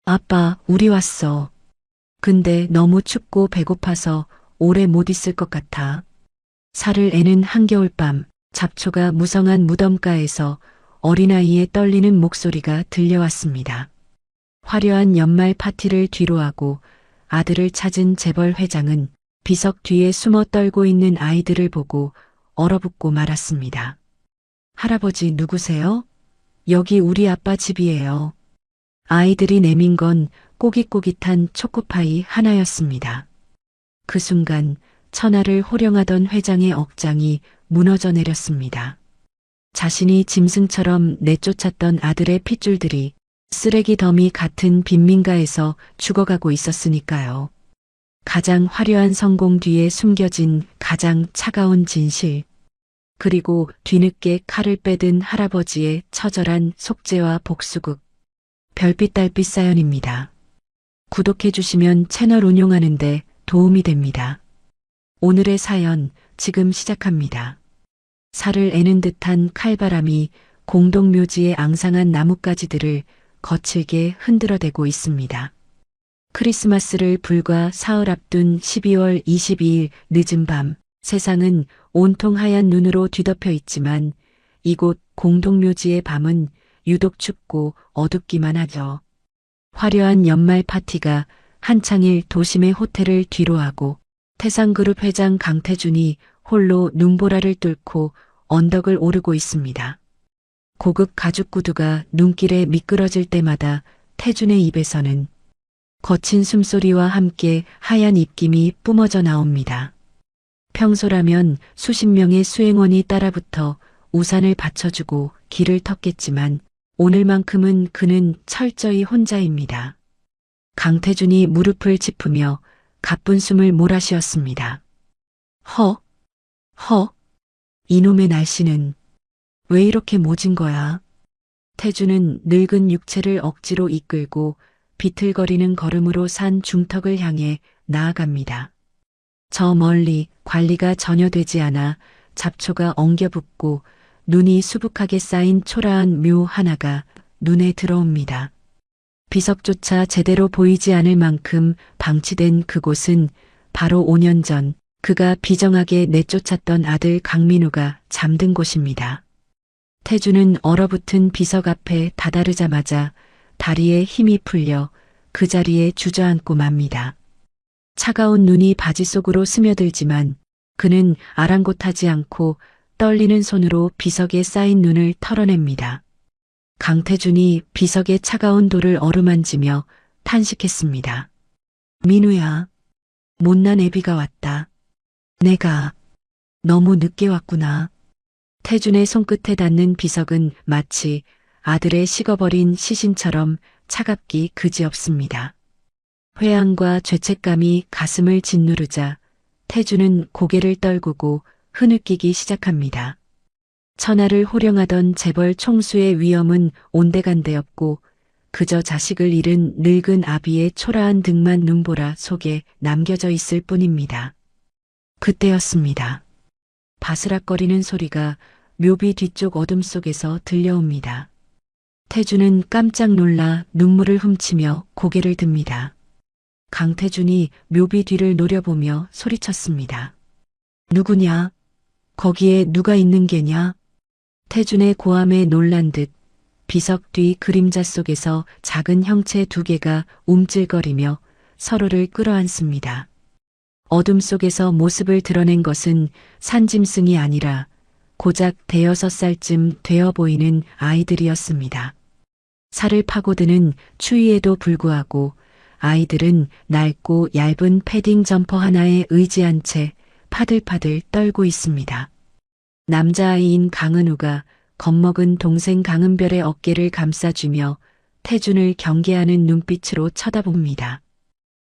아빠, 우리 왔어. 근데 너무 춥고 배고파서 오래 못 있을 것 같아. 살을 애는 한겨울밤, 잡초가 무성한 무덤가에서 어린아이의 떨리는 목소리가 들려왔습니다. 화려한 연말 파티를 뒤로하고 아들을 찾은 재벌 회장은 비석 뒤에 숨어 떨고 있는 아이들을 보고 얼어붙고 말았습니다. 할아버지 누구세요? 여기 우리 아빠 집이에요. 아이들이 내민 건 꼬깃꼬깃한 초코파이 하나였습니다. 그 순간 천하를 호령하던 회장의 억장이 무너져 내렸습니다. 자신이 짐승처럼 내쫓았던 아들의 핏줄들이 쓰레기 더미 같은 빈민가에서 죽어가고 있었으니까요. 가장 화려한 성공 뒤에 숨겨진 가장 차가운 진실, 그리고 뒤늦게 칼을 빼든 할아버지의 처절한 속죄와 복수극, 별빛 달빛 사연입니다. 구독해 주시면 채널 운용하는데 도움이 됩니다. 오늘의 사연 지금 시작합니다. 살을 애는 듯한 칼바람이 공동묘지의 앙상한 나뭇가지들을 거칠게 흔들어대고 있습니다. 크리스마스를 불과 사흘 앞둔 12월 22일 늦은 밤, 세상은 온통 하얀 눈으로 뒤덮여 있지만 이곳 공동묘지의 밤은 유독 춥고 어둡기만 하죠. 화려한 연말 파티가 한창일 도심의 호텔을 뒤로하고 태상그룹 회장 강태준이 홀로 눈보라를 뚫고 언덕을 오르고 있습니다. 고급 가죽 구두가 눈길에 미끄러질 때마다 태준의 입에서는 거친 숨소리와 함께 하얀 입김이 뿜어져 나옵니다. 평소라면 수십 명의 수행원이 따라붙어 우산을 받쳐주고 길을 텄겠지만 오늘만큼은 그는 철저히 혼자입니다. 강태준이 무릎을 짚으며 가쁜 숨을 몰아쉬었습니다. 이놈의 날씨는 왜 이렇게 모진 거야? 태준은 늙은 육체를 억지로 이끌고 비틀거리는 걸음으로 산 중턱을 향해 나아갑니다. 저 멀리 관리가 전혀 되지 않아 잡초가 엉겨붙고 눈이 수북하게 쌓인 초라한 묘 하나가 눈에 들어옵니다. 비석조차 제대로 보이지 않을 만큼 방치된 그곳은 바로 5년 전 그가 비정하게 내쫓았던 아들 강민우가 잠든 곳입니다. 태준은 얼어붙은 비석 앞에 다다르자마자 다리에 힘이 풀려 그 자리에 주저앉고 맙니다. 차가운 눈이 바지 속으로 스며들지만 그는 아랑곳하지 않고 떨리는 손으로 비석에 쌓인 눈을 털어냅니다. 강태준이 비석의 차가운 돌을 어루만지며 탄식했습니다. 민우야, 못난 애비가 왔다. 내가 너무 늦게 왔구나. 태준의 손끝에 닿는 비석은 마치 아들의 식어버린 시신처럼 차갑기 그지없습니다. 회한과 죄책감이 가슴을 짓누르자 태준은 고개를 떨구고 흐느끼기 시작합니다. 천하를 호령하던 재벌 총수의 위엄은 온데간데없고 그저 자식을 잃은 늙은 아비의 초라한 등만 눈보라 속에 남겨져 있을 뿐입니다. 그때였습니다. 바스락거리는 소리가 묘비 뒤쪽 어둠 속에서 들려옵니다. 태준은 깜짝 놀라 눈물을 훔치며 고개를 듭니다. 강태준이 묘비 뒤를 노려보며 소리쳤습니다. 누구냐? 거기에 누가 있는 게냐? 태준의 고함에 놀란 듯 비석 뒤 그림자 속에서 작은 형체 두 개가 움찔거리며 서로를 끌어안습니다. 어둠 속에서 모습을 드러낸 것은 산짐승이 아니라 고작 5살쯤 되어 보이는 아이들이었습니다. 살을 파고드는 추위에도 불구하고 아이들은 낡고 얇은 패딩 점퍼 하나에 의지한 채 파들파들 떨고 있습니다. 남자아이인 강은우가 겁먹은 동생 강은별의 어깨를 감싸주며 태준을 경계하는 눈빛으로 쳐다봅니다.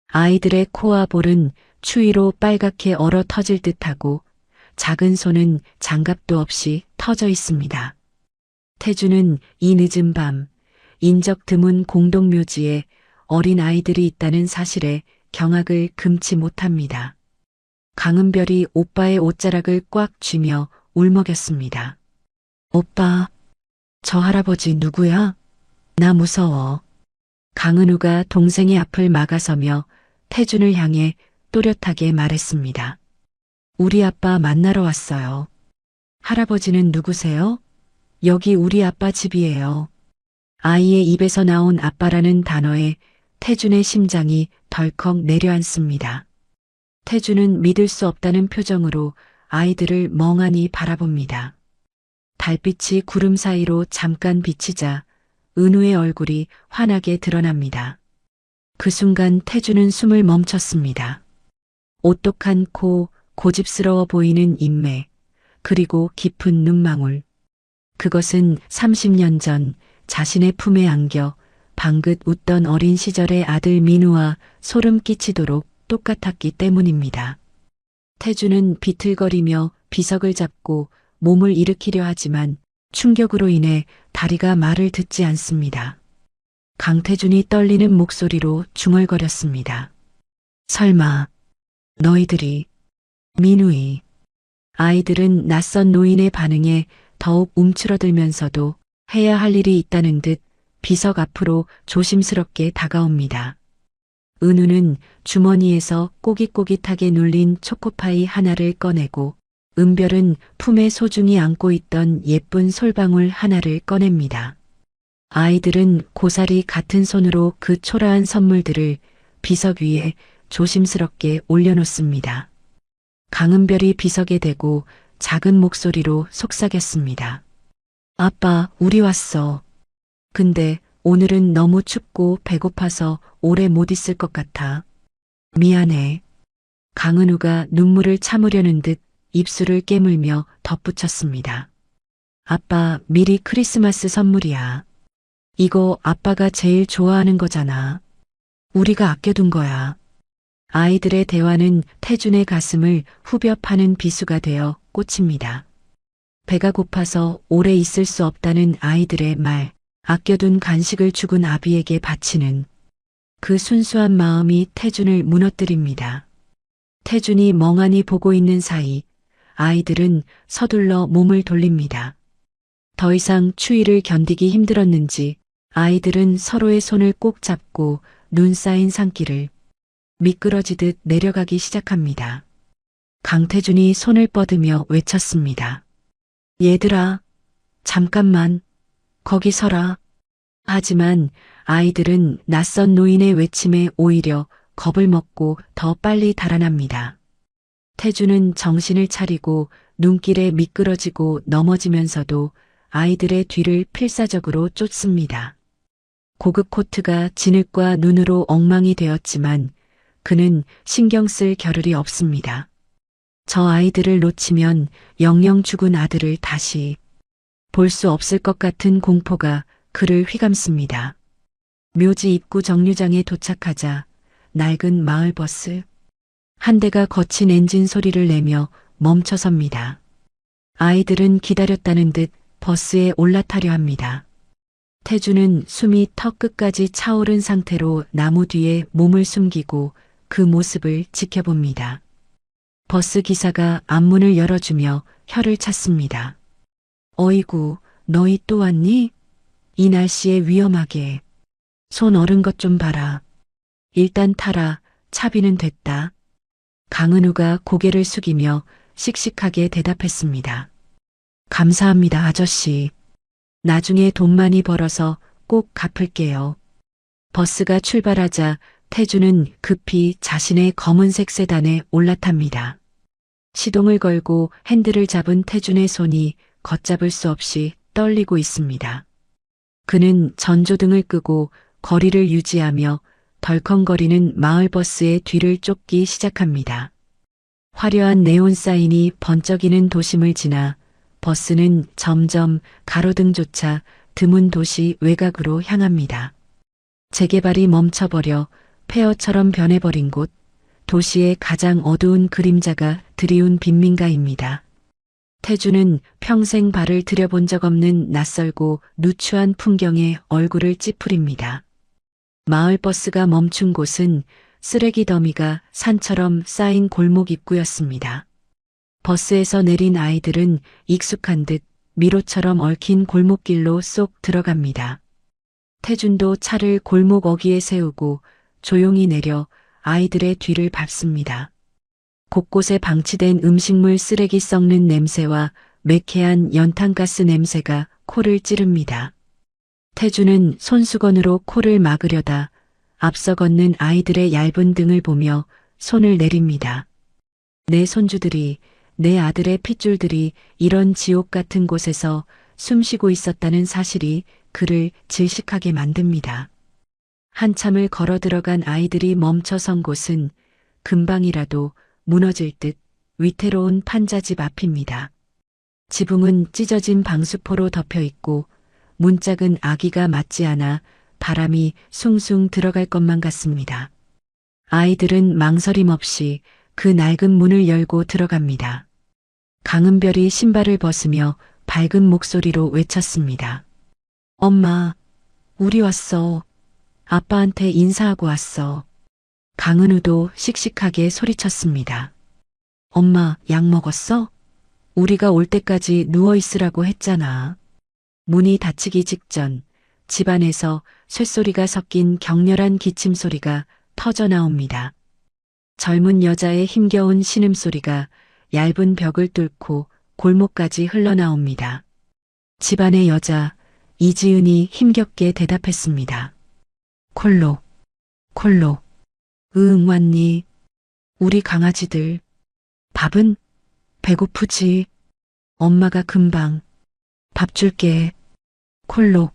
아이들의 코와 볼은 추위로 빨갛게 얼어 터질 듯하고 작은 손은 장갑도 없이 터져 있습니다. 태준은 이 늦은 밤 인적 드문 공동묘지에 어린 아이들이 있다는 사실에 경악을 금치 못합니다. 강은별이 오빠의 옷자락을 꽉 쥐며 울먹였습니다. 오빠, 저 할아버지 누구야? 나 무서워. 강은우가 동생의 앞을 막아서며 태준을 향해 또렷하게 말했습니다. 우리 아빠 만나러 왔어요. 할아버지는 누구세요? 여기 우리 아빠 집이에요. 아이의 입에서 나온 아빠라는 단어에 태준의 심장이 덜컥 내려앉습니다. 태준은 믿을 수 없다는 표정으로 아이들을 멍하니 바라봅니다. 달빛이 구름 사이로 잠깐 비치자 은우의 얼굴이 환하게 드러납니다. 그 순간 태준은 숨을 멈췄습니다. 오똑한 코, 고집스러워 보이는 인매, 그리고 깊은 눈망울. 그것은 30년 전 자신의 품에 안겨 방긋 웃던 어린 시절의 아들 민우와 소름 끼치도록 똑같았기 때문입니다. 태준은 비틀거리며 비석을 잡고 몸을 일으키려 하지만 충격으로 인해 다리가 말을 듣지 않습니다. 강태준이 떨리는 목소리로 중얼거렸습니다. 설마 너희들이 민우이. 아이들은 낯선 노인의 반응에 더욱 움츠러들면서도 해야 할 일이 있다는 듯 비석 앞으로 조심스럽게 다가옵니다. 은우는 주머니에서 꼬깃꼬깃하게 눌린 초코파이 하나를 꺼내고 은별은 품에 소중히 안고 있던 예쁜 솔방울 하나를 꺼냅니다. 아이들은 고사리 같은 손으로 그 초라한 선물들을 비석 위에 조심스럽게 올려놓습니다. 강은별이 비석에 대고 작은 목소리로 속삭였습니다. 아빠, 우리 왔어. 근데 오늘은 너무 춥고 배고파서 오래 못 있을 것 같아. 미안해. 강은우가 눈물을 참으려는 듯 입술을 깨물며 덧붙였습니다. 아빠, 미리 크리스마스 선물이야. 이거 아빠가 제일 좋아하는 거잖아. 우리가 아껴둔 거야. 아이들의 대화는 태준의 가슴을 후벼 파는 비수가 되어 꽂힙니다. 배가 고파서 오래 있을 수 없다는 아이들의 말, 아껴둔 간식을 죽은 아비에게 바치는 그 순수한 마음이 태준을 무너뜨립니다. 태준이 멍하니 보고 있는 사이 아이들은 서둘러 몸을 돌립니다. 더 이상 추위를 견디기 힘들었는지 아이들은 서로의 손을 꼭 잡고 눈 쌓인 산길을 미끄러지듯 내려가기 시작합니다. 강태준이 손을 뻗으며 외쳤습니다. 얘들아, 잠깐만, 거기 서라. 하지만 아이들은 낯선 노인의 외침에 오히려 겁을 먹고 더 빨리 달아납니다. 태준은 정신을 차리고 눈길에 미끄러지고 넘어지면서도 아이들의 뒤를 필사적으로 쫓습니다. 고급 코트가 진흙과 눈으로 엉망이 되었지만 그는 신경 쓸 겨를이 없습니다. 저 아이들을 놓치면 영영 죽은 아들을 다시 볼 수 없을 것 같은 공포가 그를 휘감습니다. 묘지 입구 정류장에 도착하자 낡은 마을버스 한 대가 거친 엔진 소리를 내며 멈춰섭니다. 아이들은 기다렸다는 듯 버스에 올라타려 합니다. 태준은 숨이 턱 끝까지 차오른 상태로 나무 뒤에 몸을 숨기고 그 모습을 지켜봅니다. 버스 기사가 앞문을 열어주며 혀를 찼습니다. 어이구, 너희 또 왔니? 이 날씨에 위험하게. 손 얼은 것 좀 봐라. 일단 타라. 차비는 됐다. 강은우가 고개를 숙이며 씩씩하게 대답했습니다. 감사합니다, 아저씨. 나중에 돈 많이 벌어서 꼭 갚을게요. 버스가 출발하자 태준은 급히 자신의 검은색 세단에 올라탑니다. 시동을 걸고 핸들을 잡은 태준의 손이 걷잡을 수 없이 떨리고 있습니다. 그는 전조등을 끄고 거리를 유지하며 덜컹거리는 마을버스의 뒤를 쫓기 시작합니다. 화려한 네온 사인이 번쩍이는 도심을 지나 버스는 점점 가로등조차 드문 도시 외곽으로 향합니다. 재개발이 멈춰버려 폐허처럼 변해버린 곳, 도시의 가장 어두운 그림자가 드리운 빈민가입니다. 태준은 평생 발을 들여본 적 없는 낯설고 누추한 풍경에 얼굴을 찌푸립니다. 마을버스가 멈춘 곳은 쓰레기 더미가 산처럼 쌓인 골목 입구였습니다. 버스에서 내린 아이들은 익숙한 듯 미로처럼 얽힌 골목길로 쏙 들어갑니다. 태준도 차를 골목 어귀에 세우고 조용히 내려 아이들의 뒤를 밟습니다. 곳곳에 방치된 음식물 쓰레기 썩는 냄새와 매캐한 연탄가스 냄새가 코를 찌릅니다. 태주는 손수건으로 코를 막으려다 앞서 걷는 아이들의 얇은 등을 보며 손을 내립니다. 내 손주들이, 내 아들의 핏줄들이 이런 지옥 같은 곳에서 숨쉬고 있었다는 사실이 그를 질식하게 만듭니다. 한참을 걸어 들어간 아이들이 멈춰선 곳은 금방이라도 무너질 듯 위태로운 판자집 앞입니다. 지붕은 찢어진 방수포로 덮여 있고 문짝은 아기가 맞지 않아 바람이 숭숭 들어갈 것만 같습니다. 아이들은 망설임 없이 그 낡은 문을 열고 들어갑니다. 강은별이 신발을 벗으며 밝은 목소리로 외쳤습니다. 엄마, 우리 왔어. 아빠한테 인사하고 왔어. 강은우도 씩씩하게 소리쳤습니다. 엄마, 약 먹었어? 우리가 올 때까지 누워 있으라고 했잖아. 문이 닫히기 직전 집안에서 쇳소리가 섞인 격렬한 기침 소리가 터져 나옵니다. 젊은 여자의 힘겨운 신음소리가 얇은 벽을 뚫고 골목까지 흘러나옵니다. 집안의 여자 이지은이 힘겹게 대답했습니다. 콜록, 콜록. 응, 왔니? 우리 강아지들. 밥은? 배고프지? 엄마가 금방 밥 줄게. 콜록.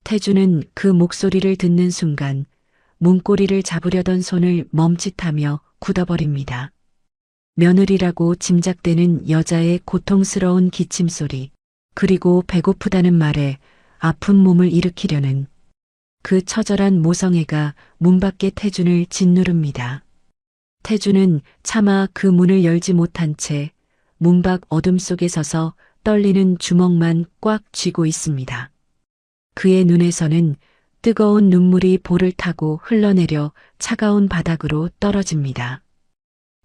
태주는 그 목소리를 듣는 순간 문고리를 잡으려던 손을 멈칫하며 굳어버립니다. 며느리라고 짐작되는 여자의 고통스러운 기침소리, 그리고 배고프다는 말에 아픈 몸을 일으키려는 그 처절한 모성애가 문 밖의 태준을 짓누릅니다. 태준은 차마 그 문을 열지 못한 채 문 밖 어둠 속에 서서 떨리는 주먹만 꽉 쥐고 있습니다. 그의 눈에서는 뜨거운 눈물이 볼을 타고 흘러내려 차가운 바닥으로 떨어집니다.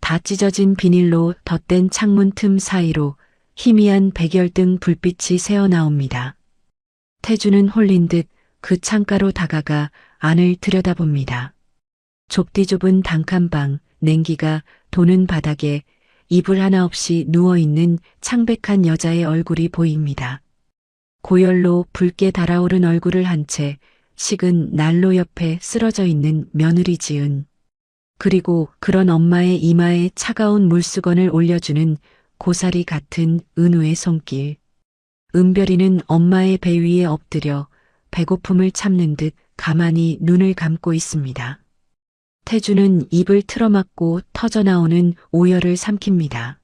다 찢어진 비닐로 덧댄 창문 틈 사이로 희미한 백열등 불빛이 새어나옵니다. 태주는 홀린 듯 그 창가로 다가가 안을 들여다봅니다. 좁디 좁은 단칸방, 냉기가 도는 바닥에 이불 하나 없이 누워있는 창백한 여자의 얼굴이 보입니다. 고열로 붉게 달아오른 얼굴을 한 채 식은 난로 옆에 쓰러져 있는 며느리 지은, 그리고 그런 엄마의 이마에 차가운 물수건을 올려주는 고사리 같은 은우의 손길. 은별이는 엄마의 배 위에 엎드려 배고픔을 참는 듯 가만히 눈을 감고 있습니다. 태주는 입을 틀어막고 터져나오는 오열을 삼킵니다.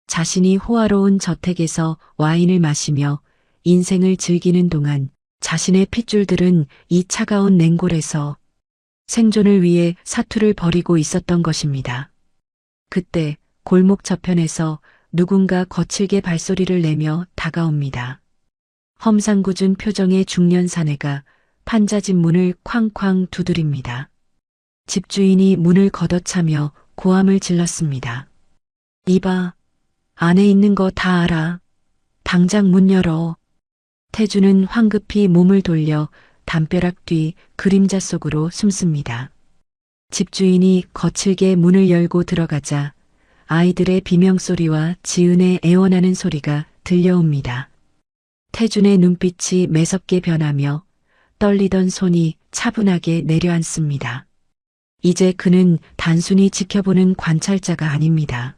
자신이 호화로운 저택에서 와인을 마시며 인생을 즐기는 동안 자신의 핏줄들은 이 차가운 냉골에서 생존을 위해 사투를 벌이고 있었던 것입니다. 그때 골목 저편에서 누군가 거칠게 발소리를 내며 다가옵니다. 험상궂은 표정의 중년 사내가 판자집 문을 쾅쾅 두드립니다. 집주인이 문을 걷어차며 고함을 질렀습니다. 이봐, 안에 있는 거 다 알아. 당장 문 열어. 태주는 황급히 몸을 돌려 담벼락 뒤 그림자 속으로 숨습니다. 집주인이 거칠게 문을 열고 들어가자 아이들의 비명소리와 지은의 애원하는 소리가 들려옵니다. 태준의 눈빛이 매섭게 변하며 떨리던 손이 차분하게 내려앉습니다. 이제 그는 단순히 지켜보는 관찰자가 아닙니다.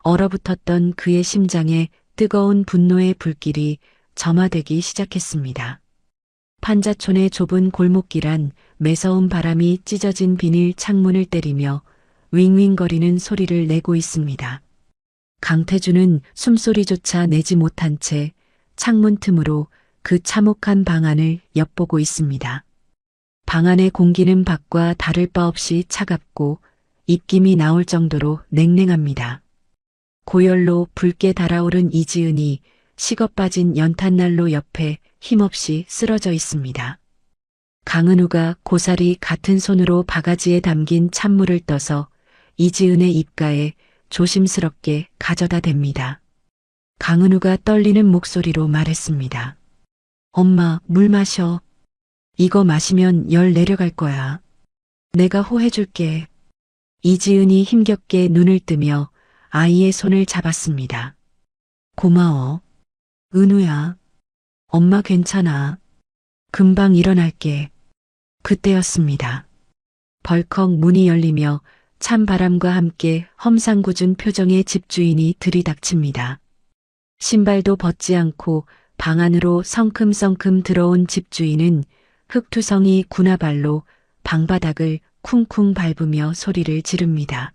얼어붙었던 그의 심장에 뜨거운 분노의 불길이 점화되기 시작했습니다. 판자촌의 좁은 골목길 안 매서운 바람이 찢어진 비닐 창문을 때리며 윙윙거리는 소리를 내고 있습니다. 강태주는 숨소리조차 내지 못한 채 창문 틈으로 그 참혹한 방 안을 엿보고 있습니다. 방 안의 공기는 밖과 다를 바 없이 차갑고 입김이 나올 정도로 냉랭합니다. 고열로 붉게 달아오른 이지은이 식어 빠진 연탄난로 옆에 힘없이 쓰러져 있습니다. 강은우가 고사리 같은 손으로 바가지에 담긴 찬물을 떠서 이지은의 입가에 조심스럽게 가져다 댑니다. 강은우가 떨리는 목소리로 말했습니다. 엄마, 물 마셔. 이거 마시면 열 내려갈 거야. 내가 호해줄게. 이지은이 힘겹게 눈을 뜨며 아이의 손을 잡았습니다. 고마워. 은우야. 엄마 괜찮아. 금방 일어날게. 그때였습니다. 벌컥 문이 열리며 찬바람과 함께 험상궂은 표정의 집주인이 들이닥칩니다. 신발도 벗지 않고 방 안으로 성큼성큼 들어온 집주인은 흙투성이 군화발로 방바닥을 쿵쿵 밟으며 소리를 지릅니다.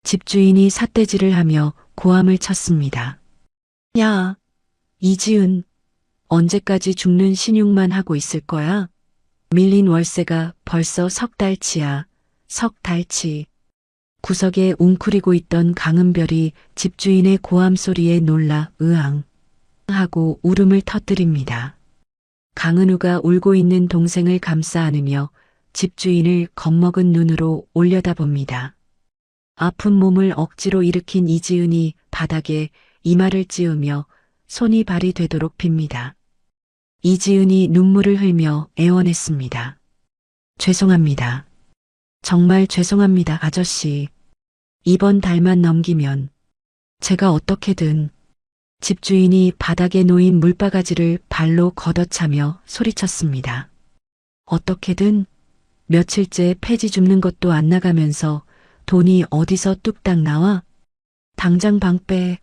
집주인이 삿대질을 하며 고함을 쳤습니다. 야, 이지은, 언제까지 죽는 신용만 하고 있을 거야? 밀린 월세가 벌써 석 달치야, 석 달치. 구석에 웅크리고 있던 강은별이 집주인의 고함 소리에 놀라 으앙 하고 울음을 터뜨립니다. 강은우가 울고 있는 동생을 감싸 안으며 집주인을 겁먹은 눈으로 올려다봅니다. 아픈 몸을 억지로 일으킨 이지은이 바닥에 이마를 찌우며 손이 발이 되도록 빕니다. 이지은이 눈물을 흘며 애원했습니다. 죄송합니다. 정말 죄송합니다, 아저씨. 이번 달만 넘기면 제가 어떻게든. 집주인이 바닥에 놓인 물바가지를 발로 걷어차며 소리쳤습니다. 어떻게든? 며칠째 폐지 줍는 것도 안 나가면서 돈이 어디서 뚝딱 나와? 당장 방 빼.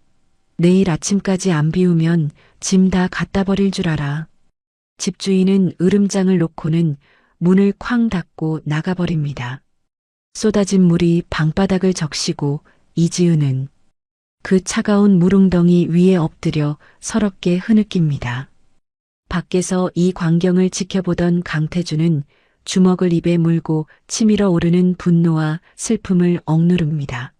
내일 아침까지 안 비우면 짐 다 갖다 버릴 줄 알아. 집주인은 으름장을 놓고는 문을 쾅 닫고 나가버립니다. 쏟아진 물이 방바닥을 적시고 이지은은 그 차가운 물웅덩이 위에 엎드려 서럽게 흐느낍니다. 밖에서 이 광경을 지켜보던 강태주는 주먹을 입에 물고 치밀어 오르는 분노와 슬픔을 억누릅니다.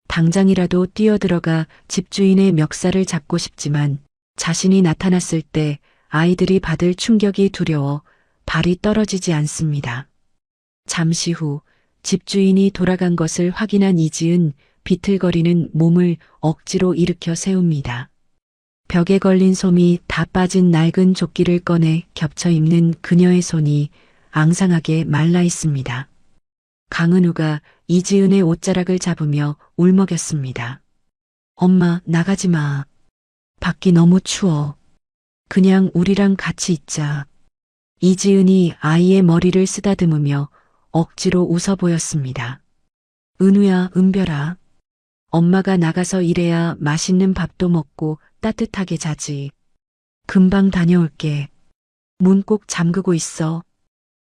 당장이라도 뛰어들어가 집주인의 멱살을 잡고 싶지만 자신이 나타났을 때 아이들이 받을 충격이 두려워 발이 떨어지지 않습니다. 잠시 후 집주인이 돌아간 것을 확인한 이지은 비틀거리는 몸을 억지로 일으켜 세웁니다. 벽에 걸린 솜이 다 빠진 낡은 조끼를 꺼내 겹쳐 입는 그녀의 손이 앙상하게 말라 있습니다. 강은우가 이지은의 옷자락을 잡으며 울먹였습니다. 엄마, 나가지 마. 밖이 너무 추워. 그냥 우리랑 같이 있자. 이지은이 아이의 머리를 쓰다듬으며 억지로 웃어 보였습니다. 은우야, 은별아. 엄마가 나가서 일해야 맛있는 밥도 먹고 따뜻하게 자지. 금방 다녀올게. 문 꼭 잠그고 있어.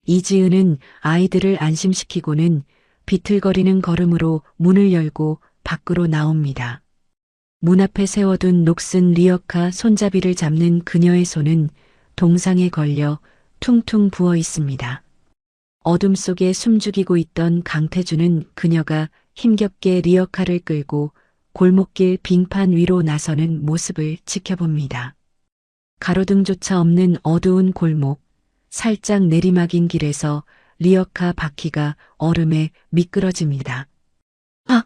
이지은은 아이들을 안심시키고는 비틀거리는 걸음으로 문을 열고 밖으로 나옵니다. 문 앞에 세워둔 녹슨 리어카 손잡이를 잡는 그녀의 손은 동상에 걸려 퉁퉁 부어 있습니다. 어둠 속에 숨죽이고 있던 강태주는 그녀가 힘겹게 리어카를 끌고 골목길 빙판 위로 나서는 모습을 지켜봅니다. 가로등조차 없는 어두운 골목, 살짝 내리막인 길에서 리어카 바퀴가 얼음에 미끄러집니다. 아!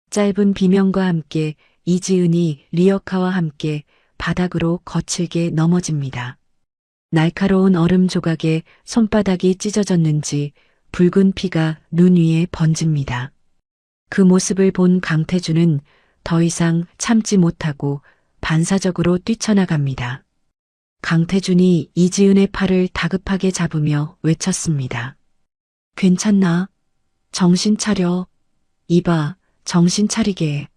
짧은 비명과 함께 이지은이 리어카와 함께 바닥으로 거칠게 넘어집니다. 날카로운 얼음 조각에 손바닥이 찢어졌는지 붉은 피가 눈 위에 번집니다. 그 모습을 본 강태주는 더 이상 참지 못하고 반사적으로 뛰쳐나갑니다. 강태준이 이지은의 팔을 다급하게 잡으며 외쳤습니다. 괜찮나? 정신 차려. 이봐, 정신 차리게.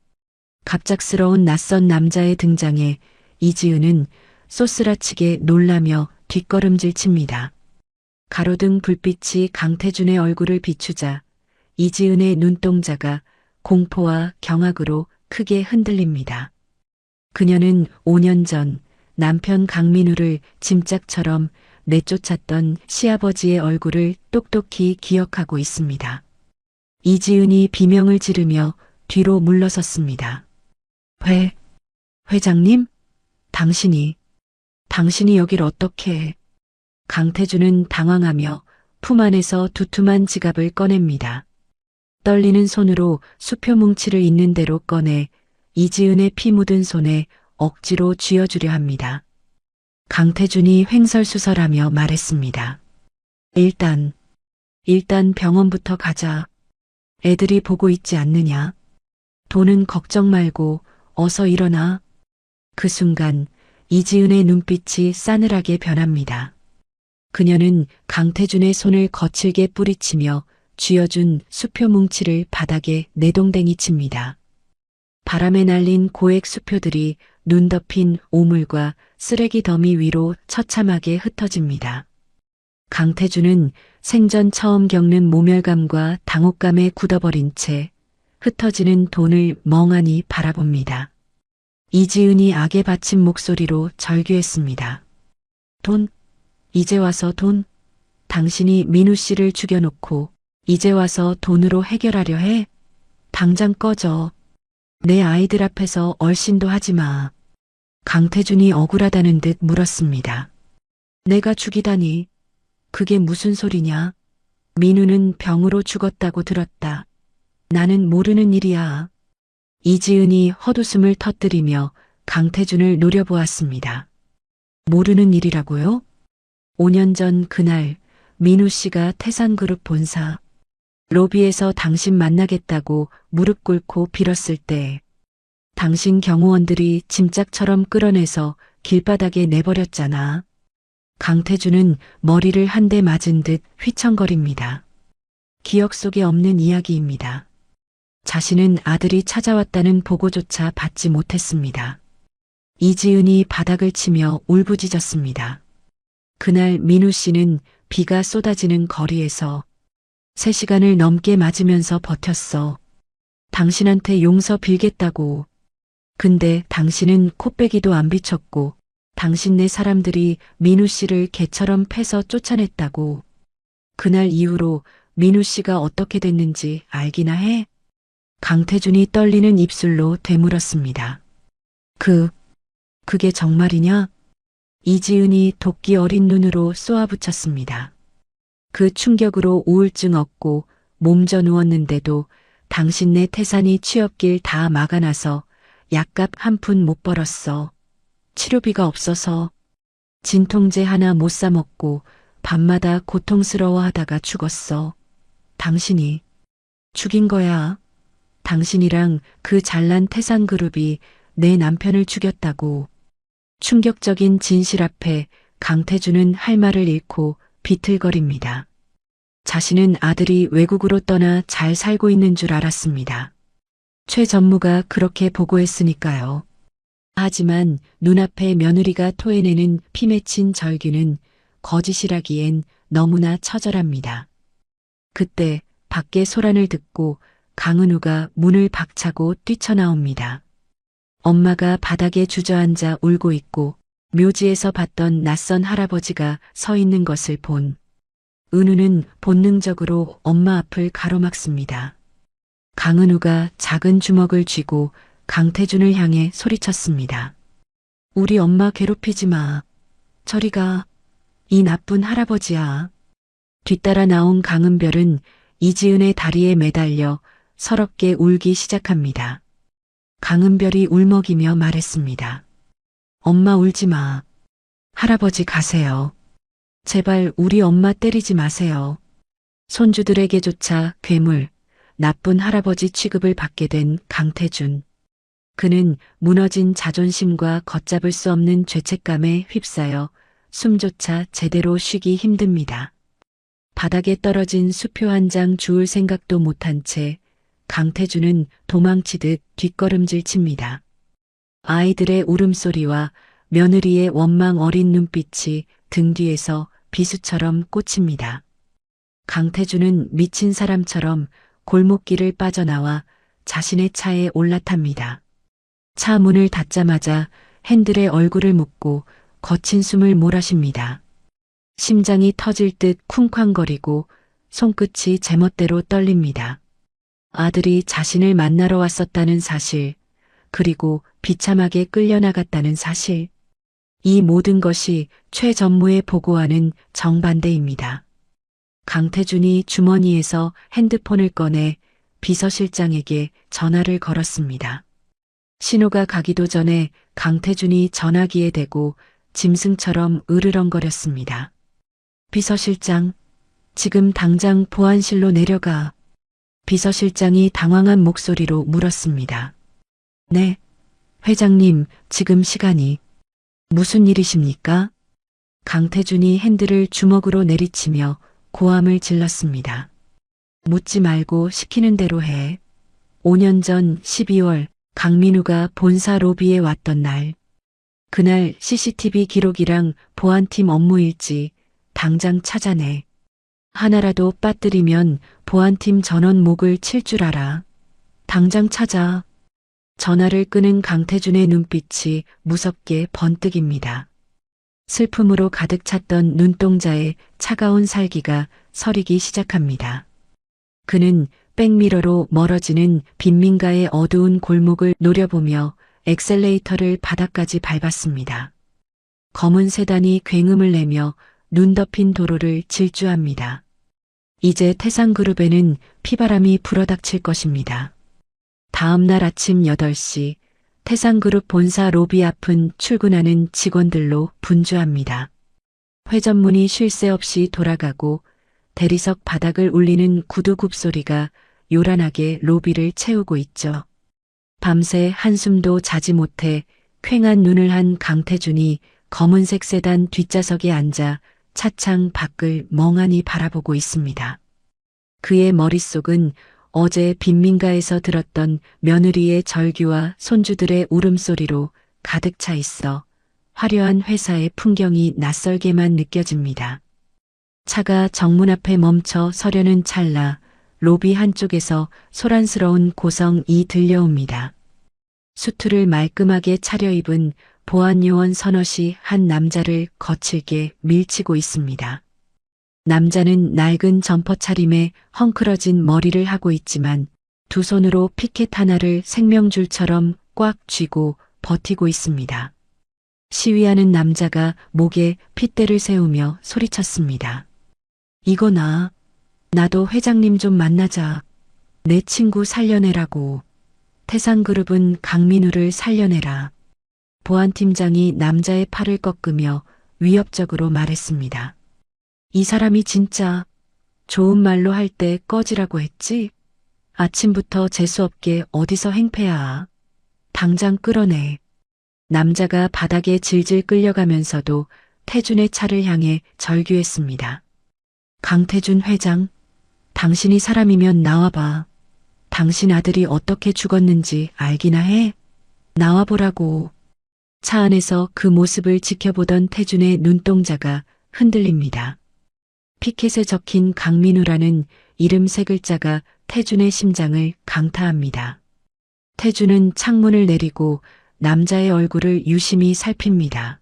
갑작스러운 낯선 남자의 등장에 이지은은 쏘스라치게 놀라며 뒷걸음질 칩니다. 가로등 불빛이 강태준의 얼굴을 비추자 이지은의 눈동자가 공포와 경악으로 크게 흔들립니다. 그녀는 5년 전 남편 강민우를 짐짝처럼 내쫓았던 시아버지의 얼굴을 똑똑히 기억하고 있습니다. 이지은이 비명을 지르며 뒤로 물러섰습니다. 회장님? 당신이 여길 어떻게 해? 강태주는 당황하며 품 안에서 두툼한 지갑을 꺼냅니다. 떨리는 손으로 수표 뭉치를 있는 대로 꺼내 이지은의 피 묻은 손에 억지로 쥐어주려 합니다. 강태준이 횡설수설하며 말했습니다. 일단 병원부터 가자. 애들이 보고 있지 않느냐. 돈은 걱정 말고 어서 일어나. 그 순간 이지은의 눈빛이 싸늘하게 변합니다. 그녀는 강태준의 손을 거칠게 뿌리치며 쥐어준 수표 뭉치를 바닥에 내동댕이 칩니다. 바람에 날린 고액 수표들이 눈 덮인 오물과 쓰레기 더미 위로 처참하게 흩어집니다. 강태준은 생전 처음 겪는 모멸감과 당혹감에 굳어버린 채 흩어지는 돈을 멍하니 바라봅니다. 이지은이 악에 받친 목소리로 절규했습니다. 돈? 이제 와서 돈? 당신이 민우 씨를 죽여놓고 이제 와서 돈으로 해결하려 해? 당장 꺼져. 내 아이들 앞에서 얼씬도 하지 마. 강태준이 억울하다는 듯 물었습니다. 내가 죽이다니. 그게 무슨 소리냐? 민우는 병으로 죽었다고 들었다. 나는 모르는 일이야. 이지은이 헛웃음을 터뜨리며 강태준을 노려보았습니다. 모르는 일이라고요? 5년 전 그날 민우 씨가 태산그룹 본사 로비에서 당신 만나겠다고 무릎 꿇고 빌었을 때 당신 경호원들이 짐짝처럼 끌어내서 길바닥에 내버렸잖아. 강태준은 머리를 한 대 맞은 듯 휘청거립니다. 기억 속에 없는 이야기입니다. 자신은 아들이 찾아왔다는 보고조차 받지 못했습니다. 이지은이 바닥을 치며 울부짖었습니다. 그날 민우 씨는 비가 쏟아지는 거리에서 3시간을 넘게 맞으면서 버텼어. 당신한테 용서 빌겠다고. 근데 당신은 코빼기도 안 비쳤고 당신네 사람들이 민우 씨를 개처럼 패서 쫓아냈다고. 그날 이후로 민우 씨가 어떻게 됐는지 알기나 해? 강태준이 떨리는 입술로 되물었습니다. 그게 정말이냐? 이지은이 도끼 어린 눈으로 쏘아붙였습니다. 그 충격으로 우울증 얻고 몸져 누웠는데도 당신네 태산이 취업길 다 막아놔서 약값 한 푼 못 벌었어. 치료비가 없어서 진통제 하나 못 사 먹고 밤마다 고통스러워하다가 죽었어. 당신이 죽인 거야. 당신이랑 그 잘난 태산그룹이 내 남편을 죽였다고. 충격적인 진실 앞에 강태준은 할 말을 잃고 비틀거립니다. 자신은 아들이 외국으로 떠나 잘 살고 있는 줄 알았습니다. 최 전무가 그렇게 보고했으니까요. 하지만 눈앞에 며느리가 토해내는 피 맺힌 절규는 거짓이라기엔 너무나 처절합니다. 그때 밖에 소란을 듣고 강은우가 문을 박차고 뛰쳐나옵니다. 엄마가 바닥에 주저앉아 울고 있고 묘지에서 봤던 낯선 할아버지가 서 있는 것을 본 은우는 본능적으로 엄마 앞을 가로막습니다. 강은우가 작은 주먹을 쥐고 강태준을 향해 소리쳤습니다. 우리 엄마 괴롭히지 마. 저리 가. 이 나쁜 할아버지야. 뒤따라 나온 강은별은 이지은의 다리에 매달려 서럽게 울기 시작합니다. 강은별이 울먹이며 말했습니다. 엄마 울지 마. 할아버지 가세요. 제발 우리 엄마 때리지 마세요. 손주들에게조차 괴물, 나쁜 할아버지 취급을 받게 된 강태준. 그는 무너진 자존심과 걷잡을 수 없는 죄책감에 휩싸여 숨조차 제대로 쉬기 힘듭니다. 바닥에 떨어진 수표 한 장 주울 생각도 못한 채 강태준은 도망치듯 뒷걸음질 칩니다. 아이들의 울음소리와 며느리의 원망 어린 눈빛이 등 뒤에서 비수처럼 꽂힙니다. 강태준은 미친 사람처럼 골목길을 빠져나와 자신의 차에 올라탑니다. 차 문을 닫자마자 핸들에 얼굴을 묻고 거친 숨을 몰아쉽니다. 심장이 터질 듯 쿵쾅거리고 손끝이 제멋대로 떨립니다. 아들이 자신을 만나러 왔었다는 사실, 그리고 비참하게 끌려나갔다는 사실. 이 모든 것이 최 전무의 보고와는 정반대입니다. 강태준이 주머니에서 핸드폰을 꺼내 비서실장에게 전화를 걸었습니다. 신호가 가기도 전에 강태준이 전화기에 대고 짐승처럼 으르렁거렸습니다. 비서실장, 지금 당장 보안실로 내려가. 비서실장이 당황한 목소리로 물었습니다. 네, 회장님, 지금 시간이. 무슨 일이십니까? 강태준이 핸들을 주먹으로 내리치며 고함을 질렀습니다. 묻지 말고 시키는 대로 해. 5년 전 12월 강민우가 본사 로비에 왔던 날. 그날 CCTV 기록이랑 보안팀 업무일지 당장 찾아내. 하나라도 빠뜨리면 보안팀 전원 목을 칠 줄 알아. 당장 찾아. 전화를 끄는 강태준의 눈빛이 무섭게 번뜩입니다. 슬픔으로 가득 찼던 눈동자에 차가운 살기가 서리기 시작합니다. 그는 백미러로 멀어지는 빈민가의 어두운 골목을 노려보며 엑셀레이터를 바닥까지 밟았습니다. 검은 세단이 굉음을 내며 눈 덮인 도로를 질주합니다. 이제 태산그룹에는 피바람이 불어닥칠 것입니다. 다음 날 아침 8시 태산그룹 본사 로비 앞은 출근하는 직원들로 분주합니다. 회전문이 쉴 새 없이 돌아가고 대리석 바닥을 울리는 구두굽 소리가 요란하게 로비를 채우고 있죠. 밤새 한숨도 자지 못해 퀭한 눈을 한 강태준이 검은색 세단 뒷좌석에 앉아 차창 밖을 멍하니 바라보고 있습니다. 그의 머릿속은 어제 빈민가에서 들었던 며느리의 절규와 손주들의 울음소리로 가득 차 있어 화려한 회사의 풍경이 낯설게만 느껴집니다. 차가 정문 앞에 멈춰 서려는 찰나 로비 한쪽에서 소란스러운 고성이 들려옵니다. 수트를 말끔하게 차려입은 보안요원 서너시 한 남자를 거칠게 밀치고 있습니다. 남자는 낡은 점퍼 차림에 헝클어진 머리를 하고 있지만 두 손으로 피켓 하나를 생명줄처럼 꽉 쥐고 버티고 있습니다. 시위하는 남자가 목에 핏대를 세우며 소리쳤습니다. 이거 나도 회장님 좀 만나자. 내 친구 살려내라고. 태산그룹은 강민우를 살려내라. 보안팀장이 남자의 팔을 꺾으며 위협적으로 말했습니다. 이 사람이 진짜 좋은 말로 할 때 꺼지라고 했지? 아침부터 재수없게 어디서 행패야. 당장 끌어내. 남자가 바닥에 질질 끌려가면서도 태준의 차를 향해 절규했습니다. 강태준 회장, 당신이 사람이면 나와봐. 당신 아들이 어떻게 죽었는지 알기나 해? 나와보라고. 차 안에서 그 모습을 지켜보던 태준의 눈동자가 흔들립니다. 피켓에 적힌 강민우라는 이름 세 글자가 태준의 심장을 강타합니다. 태준은 창문을 내리고 남자의 얼굴을 유심히 살핍니다.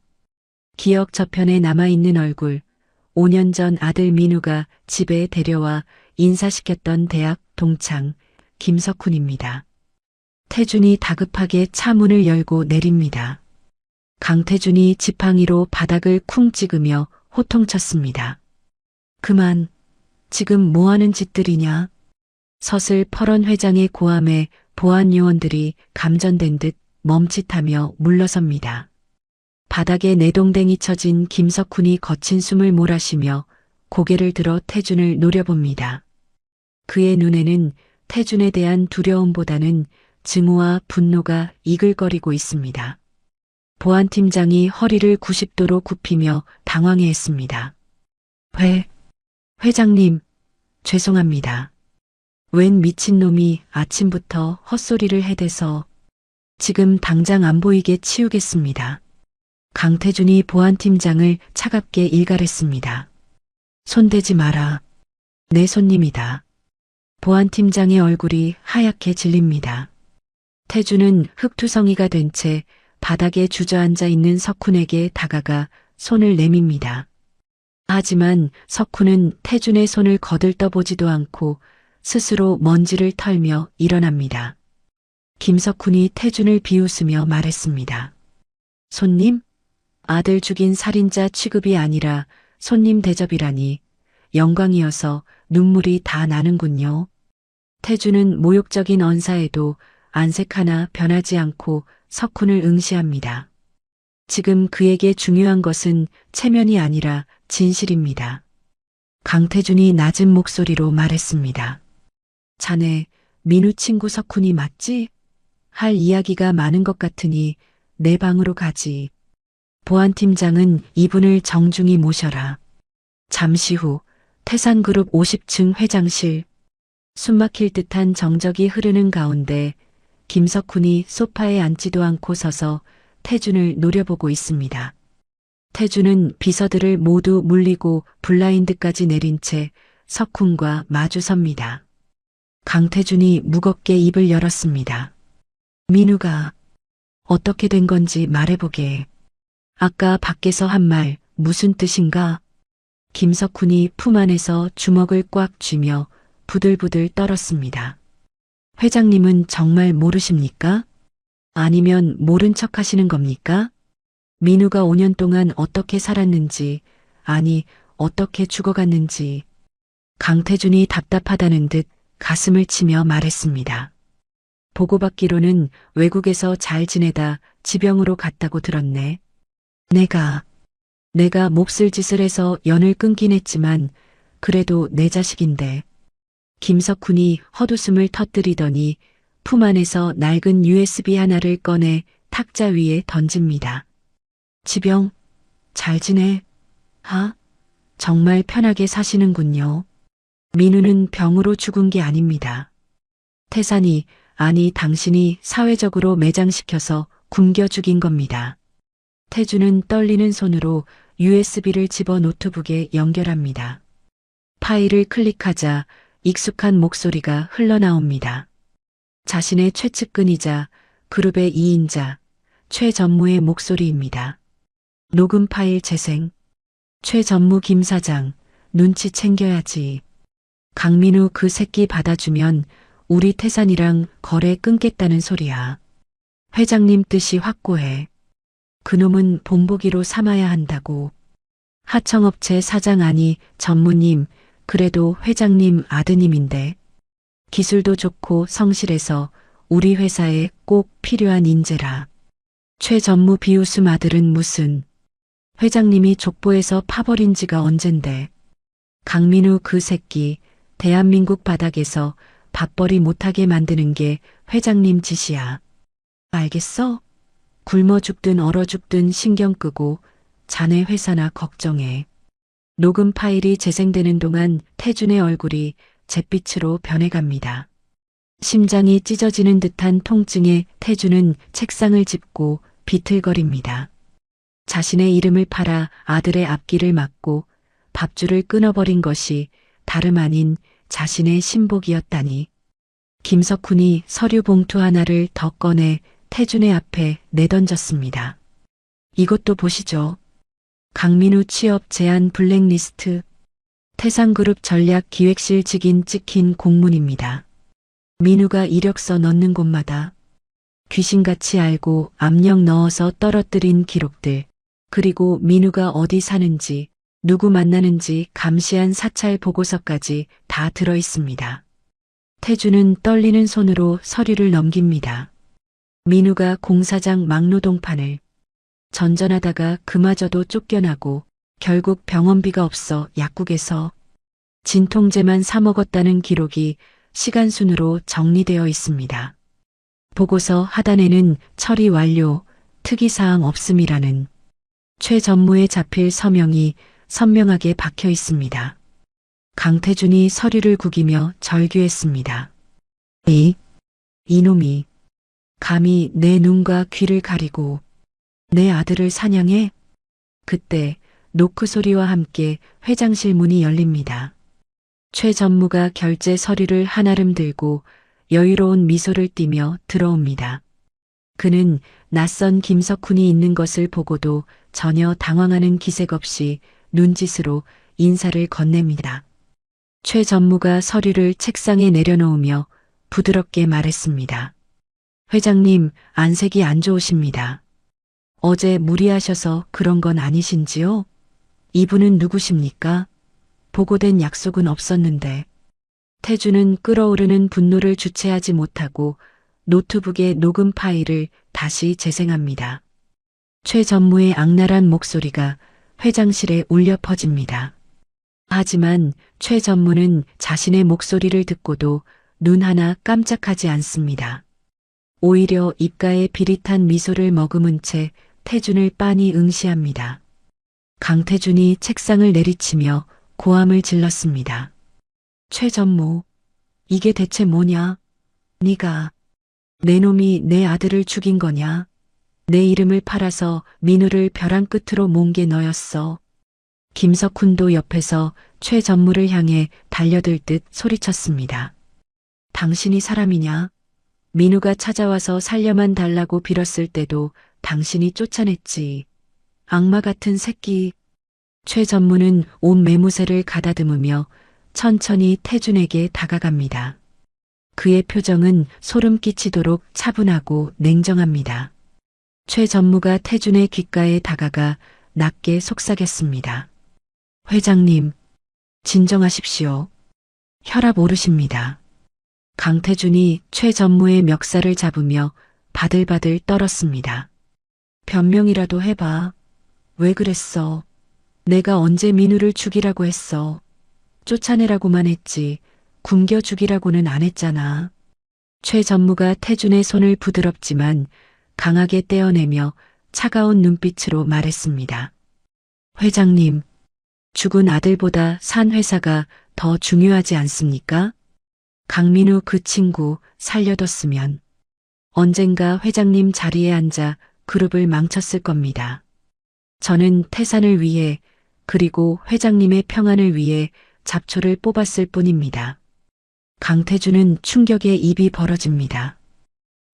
기억 저편에 남아있는 얼굴, 5년 전 아들 민우가 집에 데려와 인사시켰던 대학 동창 김석훈입니다. 태준이 다급하게 차 문을 열고 내립니다. 강태준이 지팡이로 바닥을 쿵 찍으며 호통쳤습니다. 그만, 지금 뭐하는 짓들이냐? 서슬 퍼런 회장의 고함에 보안 요원들이 감전된 듯 멈칫하며 물러섭니다. 바닥에 내동댕이 쳐진 김석훈이 거친 숨을 몰아쉬며 고개를 들어 태준을 노려봅니다. 그의 눈에는 태준에 대한 두려움보다는 증오와 분노가 이글거리고 있습니다. 보안팀장이 허리를 90도로 굽히며 당황해했습니다. 회장님, 죄송합니다. 웬 미친놈이 아침부터 헛소리를 해대서 지금 당장 안 보이게 치우겠습니다. 강태준이 보안팀장을 차갑게 일갈했습니다. 손대지 마라. 내 손님이다. 보안팀장의 얼굴이 하얗게 질립니다. 태준은 흙투성이가 된 채 바닥에 주저앉아 있는 석훈에게 다가가 손을 내밉니다. 하지만 석훈은 태준의 손을 거들떠보지도 않고 스스로 먼지를 털며 일어납니다. 김석훈이 태준을 비웃으며 말했습니다. 손님? 아들 죽인 살인자 취급이 아니라 손님 대접이라니 영광이어서 눈물이 다 나는군요. 태준은 모욕적인 언사에도 안색 하나 변하지 않고 석훈을 응시합니다. 지금 그에게 중요한 것은 체면이 아니라 진실입니다. 강태준이 낮은 목소리로 말했습니다. 자네, 민우 친구 석훈이 맞지? 할 이야기가 많은 것 같으니 내 방으로 가지. 보안팀장은 이분을 정중히 모셔라. 잠시 후 태산그룹 50층 회장실. 숨막힐 듯한 정적이 흐르는 가운데 김석훈이 소파에 앉지도 않고 서서 태준을 노려보고 있습니다. 태준은 비서들을 모두 물리고 블라인드까지 내린 채 석훈과 마주섭니다. 강태준이 무겁게 입을 열었습니다. 민우가 어떻게 된 건지 말해보게. 아까 밖에서 한 말 무슨 뜻인가? 김석훈이 품 안에서 주먹을 꽉 쥐며 부들부들 떨었습니다. 회장님은 정말 모르십니까? 아니면 모른 척 하시는 겁니까? 민우가 5년 동안 어떻게 살았는지, 아니, 어떻게 죽어갔는지. 강태준이 답답하다는 듯 가슴을 치며 말했습니다. 보고받기로는 외국에서 잘 지내다 지병으로 갔다고 들었네. 내가 몹쓸 짓을 해서 연을 끊긴 했지만 그래도 내 자식인데. 김석훈이 헛웃음을 터뜨리더니 품 안에서 낡은 USB 하나를 꺼내 탁자 위에 던집니다. 지병, 잘 지내? 정말 편하게 사시는군요. 민우는 병으로 죽은 게 아닙니다. 태산이, 아니 당신이 사회적으로 매장시켜서 굶겨 죽인 겁니다. 태준은 떨리는 손으로 USB를 집어 노트북에 연결합니다. 파일을 클릭하자 익숙한 목소리가 흘러나옵니다. 자신의 최측근이자 그룹의 2인자 최 전무의 목소리입니다. 녹음 파일 재생. 최 전무 김 사장, 눈치 챙겨야지. 강민우 그 새끼 받아주면 우리 태산이랑 거래 끊겠다는 소리야. 회장님 뜻이 확고해. 그놈은 본보기로 삼아야 한다고. 하청업체 사장 아니 전무님, 그래도 회장님 아드님인데. 기술도 좋고 성실해서 우리 회사에 꼭 필요한 인재라. 최 전무 비웃음 아들은 무슨. 회장님이 족보에서 파버린 지가 언젠데. 강민우 그 새끼 대한민국 바닥에서 밥벌이 못하게 만드는 게 회장님 짓이야. 알겠어? 굶어 죽든 얼어 죽든 신경 끄고 자네 회사나 걱정해. 녹음 파일이 재생되는 동안 태준의 얼굴이 잿빛으로 변해갑니다. 심장이 찢어지는 듯한 통증에 태준은 책상을 짚고 비틀거립니다. 자신의 이름을 팔아 아들의 앞길을 막고 밥줄을 끊어버린 것이 다름 아닌 자신의 신복이었다니. 김석훈이 서류 봉투 하나를 더 꺼내 태준의 앞에 내던졌습니다. 이것도 보시죠. 강민우 취업 제한 블랙리스트. 태산그룹 전략기획실 직인 찍힌 공문입니다. 민우가 이력서 넣는 곳마다 귀신같이 알고 압력 넣어서 떨어뜨린 기록들, 그리고 민우가 어디 사는지, 누구 만나는지 감시한 사찰 보고서까지 다 들어 있습니다. 태준은 떨리는 손으로 서류를 넘깁니다. 민우가 공사장 막노동판을 전전하다가 그마저도 쫓겨나고 결국 병원비가 없어 약국에서 진통제만 사 먹었다는 기록이 시간순으로 정리되어 있습니다. 보고서 하단에는 처리 완료, 특이사항 없음이라는 최 전무에 잡힐 서명이 선명하게 박혀 있습니다. 강태준이 서류를 구기며 절규했습니다. 이놈이 감히 내 눈과 귀를 가리고 내 아들을 사냥해? 그때 노크 소리와 함께 회장실 문이 열립니다. 최 전무가 결제 서류를 한아름 들고 여유로운 미소를 띠며 들어옵니다. 그는 낯선 김석훈이 있는 것을 보고도 전혀 당황하는 기색 없이 눈짓으로 인사를 건넵니다. 최 전무가 서류를 책상에 내려놓으며 부드럽게 말했습니다. 회장님, 안색이 안 좋으십니다. 어제 무리하셔서 그런 건 아니신지요? 이분은 누구십니까? 보고된 약속은 없었는데. 태준은 끓어오르는 분노를 주체하지 못하고 노트북의 녹음 파일을 다시 재생합니다. 최 전무의 악랄한 목소리가 회장실에 울려 퍼집니다. 하지만 최 전무는 자신의 목소리를 듣고도 눈 하나 깜짝하지 않습니다. 오히려 입가에 비릿한 미소를 머금은 채 태준을 빤히 응시합니다. 강태준이 책상을 내리치며 고함을 질렀습니다. 최 전무, 이게 대체 뭐냐? 네가 내 놈이 내 아들을 죽인 거냐? 내 이름을 팔아서 민우를 벼랑 끝으로 몬 게 너였어. 김석훈도 옆에서 최 전무를 향해 달려들 듯 소리쳤습니다. 당신이 사람이냐? 민우가 찾아와서 살려만 달라고 빌었을 때도 당신이 쫓아냈지. 악마 같은 새끼. 최 전무는 온 매무새를 가다듬으며 천천히 태준에게 다가갑니다. 그의 표정은 소름 끼치도록 차분하고 냉정합니다. 최 전무가 태준의 귓가에 다가가 낮게 속삭였습니다. 회장님, 진정하십시오. 혈압 오르십니다. 강태준이 최 전무의 멱살을 잡으며 바들바들 떨었습니다. 변명이라도 해봐. 왜 그랬어? 내가 언제 민우를 죽이라고 했어? 쫓아내라고만 했지 굶겨 죽이라고는 안 했잖아. 최 전무가 태준의 손을 부드럽지만 강하게 떼어내며 차가운 눈빛으로 말했습니다. 회장님, 죽은 아들보다 산 회사가 더 중요하지 않습니까? 강민우 그 친구 살려뒀으면 언젠가 회장님 자리에 앉아 그룹을 망쳤을 겁니다. 저는 태산을 위해 그리고 회장님의 평안을 위해 잡초를 뽑았을 뿐입니다. 강태준은 충격에 입이 벌어집니다.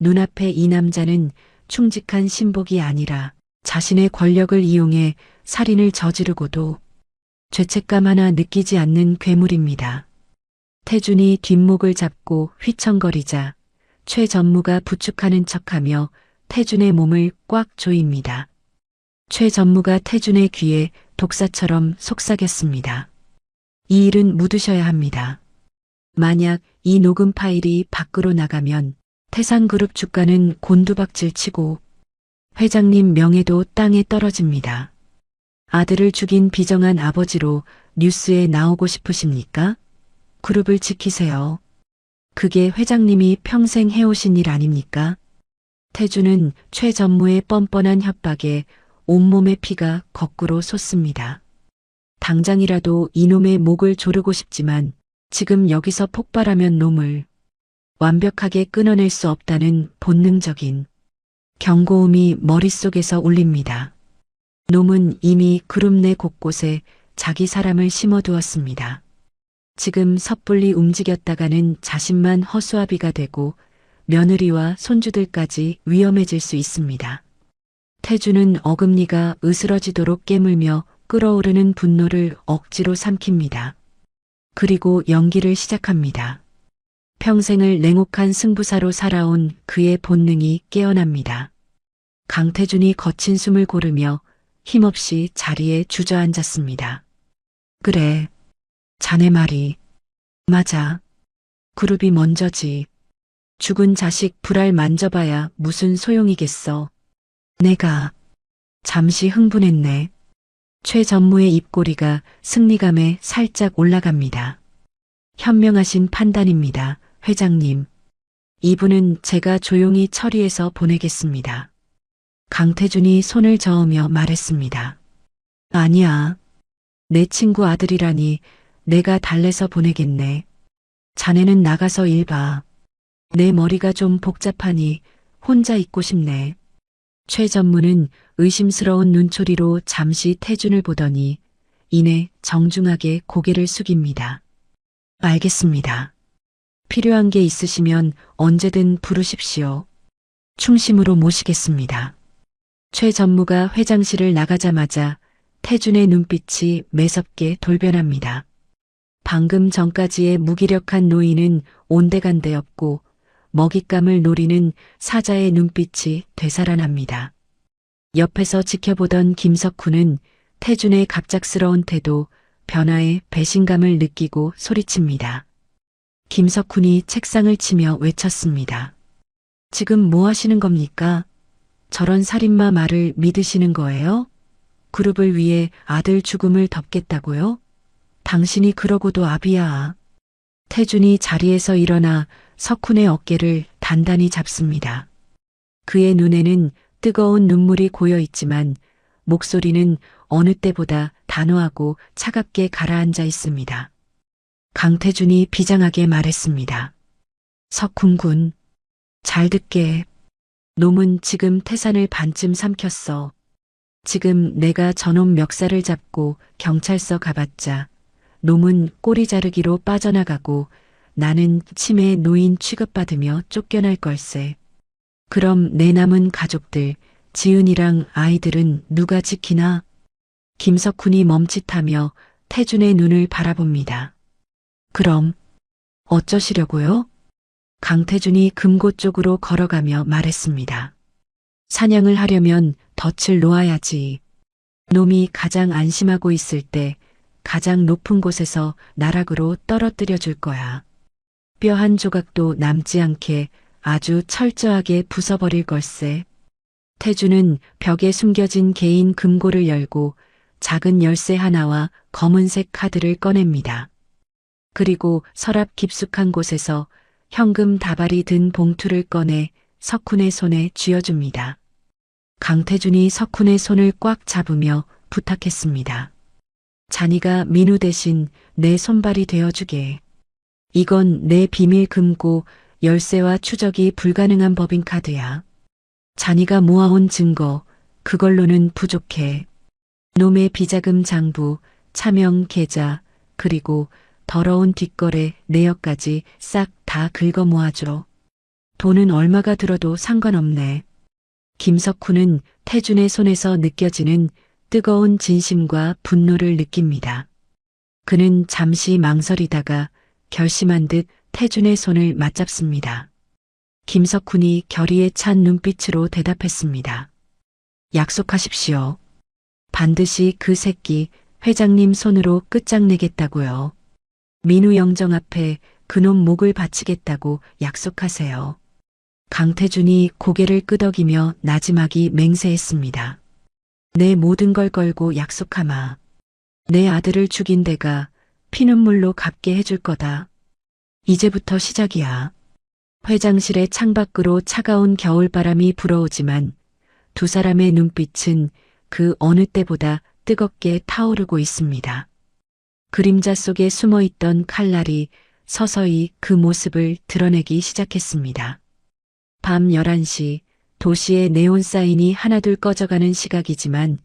눈앞에 이 남자는 충직한 신복이 아니라 자신의 권력을 이용해 살인을 저지르고도 죄책감 하나 느끼지 않는 괴물입니다. 태준이 뒷목을 잡고 휘청거리자 최 전무가 부축하는 척하며 태준의 몸을 꽉 조입니다. 최 전무가 태준의 귀에 독사처럼 속삭였습니다. 이 일은 묻으셔야 합니다. 만약 이 녹음 파일이 밖으로 나가면 태산그룹 주가는 곤두박질 치고 회장님 명예도 땅에 떨어집니다. 아들을 죽인 비정한 아버지로 뉴스에 나오고 싶으십니까? 그룹을 지키세요. 그게 회장님이 평생 해오신 일 아닙니까? 태준은 최 전무의 뻔뻔한 협박에 온몸의 피가 거꾸로 솟습니다. 당장이라도 이놈의 목을 조르고 싶지만 지금 여기서 폭발하면 놈을 완벽하게 끊어낼 수 없다는 본능적인 경고음이 머릿속에서 울립니다. 놈은 이미 그룹 내 곳곳에 자기 사람을 심어두었습니다. 지금 섣불리 움직였다가는 자신만 허수아비가 되고 며느리와 손주들까지 위험해질 수 있습니다. 태준은 어금니가 으스러지도록 깨물며 끓어오르는 분노를 억지로 삼킵니다. 그리고 연기를 시작합니다. 평생을 냉혹한 승부사로 살아온 그의 본능이 깨어납니다. 강태준이 거친 숨을 고르며 힘없이 자리에 주저앉았습니다. 그래, 자네 말이 맞아. 그룹이 먼저지. 죽은 자식 불알 만져봐야 무슨 소용이겠어. 내가 잠시 흥분했네. 최 전무의 입꼬리가 승리감에 살짝 올라갑니다. 현명하신 판단입니다, 회장님. 이분은 제가 조용히 처리해서 보내겠습니다. 강태준이 손을 저으며 말했습니다. 아니야. 내 친구 아들이라니 내가 달래서 보내겠네. 자네는 나가서 일 봐. 내 머리가 좀 복잡하니 혼자 있고 싶네. 최 전무는 의심스러운 눈초리로 잠시 태준을 보더니 이내 정중하게 고개를 숙입니다. 알겠습니다. 필요한 게 있으시면 언제든 부르십시오. 충심으로 모시겠습니다. 최 전무가 회장실을 나가자마자 태준의 눈빛이 매섭게 돌변합니다. 방금 전까지의 무기력한 노인은 온데간데 없고 먹잇감을 노리는 사자의 눈빛이 되살아납니다. 옆에서 지켜보던 김석훈은 태준의 갑작스러운 태도, 변화에 배신감을 느끼고 소리칩니다. 김석훈이 책상을 치며 외쳤습니다. 지금 뭐 하시는 겁니까? 저런 살인마 말을 믿으시는 거예요? 그룹을 위해 아들 죽음을 덮겠다고요? 당신이 그러고도 압이야. 태준이 자리에서 일어나 석훈의 어깨를 단단히 잡습니다. 그의 눈에는 뜨거운 눈물이 고여 있지만 목소리는 어느 때보다 단호하고 차갑게 가라앉아 있습니다. 강태준이 비장하게 말했습니다. 석훈 군, 잘 듣게. 놈은 지금 태산을 반쯤 삼켰어. 지금 내가 저놈 멱살을 잡고 경찰서 가봤자 놈은 꼬리 자르기로 빠져나가고 나는 치매 노인 취급받으며 쫓겨날 걸세. 그럼 내 남은 가족들, 지은이랑 아이들은 누가 지키나? 김석훈이 멈칫하며 태준의 눈을 바라봅니다. 그럼 어쩌시려고요? 강태준이 금고 쪽으로 걸어가며 말했습니다. 사냥을 하려면 덫을 놓아야지. 놈이 가장 안심하고 있을 때 가장 높은 곳에서 나락으로 떨어뜨려 줄 거야. 뼈 한 조각도 남지 않게 아주 철저하게 부숴버릴 걸세. 태준은 벽에 숨겨진 개인 금고를 열고 작은 열쇠 하나와 검은색 카드를 꺼냅니다. 그리고 서랍 깊숙한 곳에서 현금 다발이 든 봉투를 꺼내 석훈의 손에 쥐어줍니다. 강태준이 석훈의 손을 꽉 잡으며 부탁했습니다. 자니가 민우 대신 내 손발이 되어주게. 이건 내 비밀 금고 열쇠와 추적이 불가능한 법인카드야. 자니가 모아온 증거, 그걸로는 부족해. 놈의 비자금 장부, 차명 계좌, 그리고 더러운 뒷거래 내역까지 싹 다 긁어 모아줘. 돈은 얼마가 들어도 상관없네. 김석훈은 태준의 손에서 느껴지는 뜨거운 진심과 분노를 느낍니다. 그는 잠시 망설이다가 결심한 듯 태준의 손을 맞잡습니다. 김석훈이 결의에 찬 눈빛으로 대답했습니다. 약속하십시오. 반드시 그 새끼 회장님 손으로 끝장내겠다고요. 민우 영정 앞에 그놈 목을 바치겠다고 약속하세요. 강태준이 고개를 끄덕이며 나지막이 맹세했습니다. 내 모든 걸 걸고 약속하마. 내 아들을 죽인 데가 피눈물로 갚게 해줄 거다. 이제부터 시작이야. 회장실의 창밖으로 차가운 겨울바람이 불어오지만 두 사람의 눈빛은 그 어느 때보다 뜨겁게 타오르고 있습니다. 그림자 속에 숨어있던 칼날이 서서히 그 모습을 드러내기 시작했습니다. 밤 11시 도시의 네온 사인이 하나둘 꺼져가는 시각이지만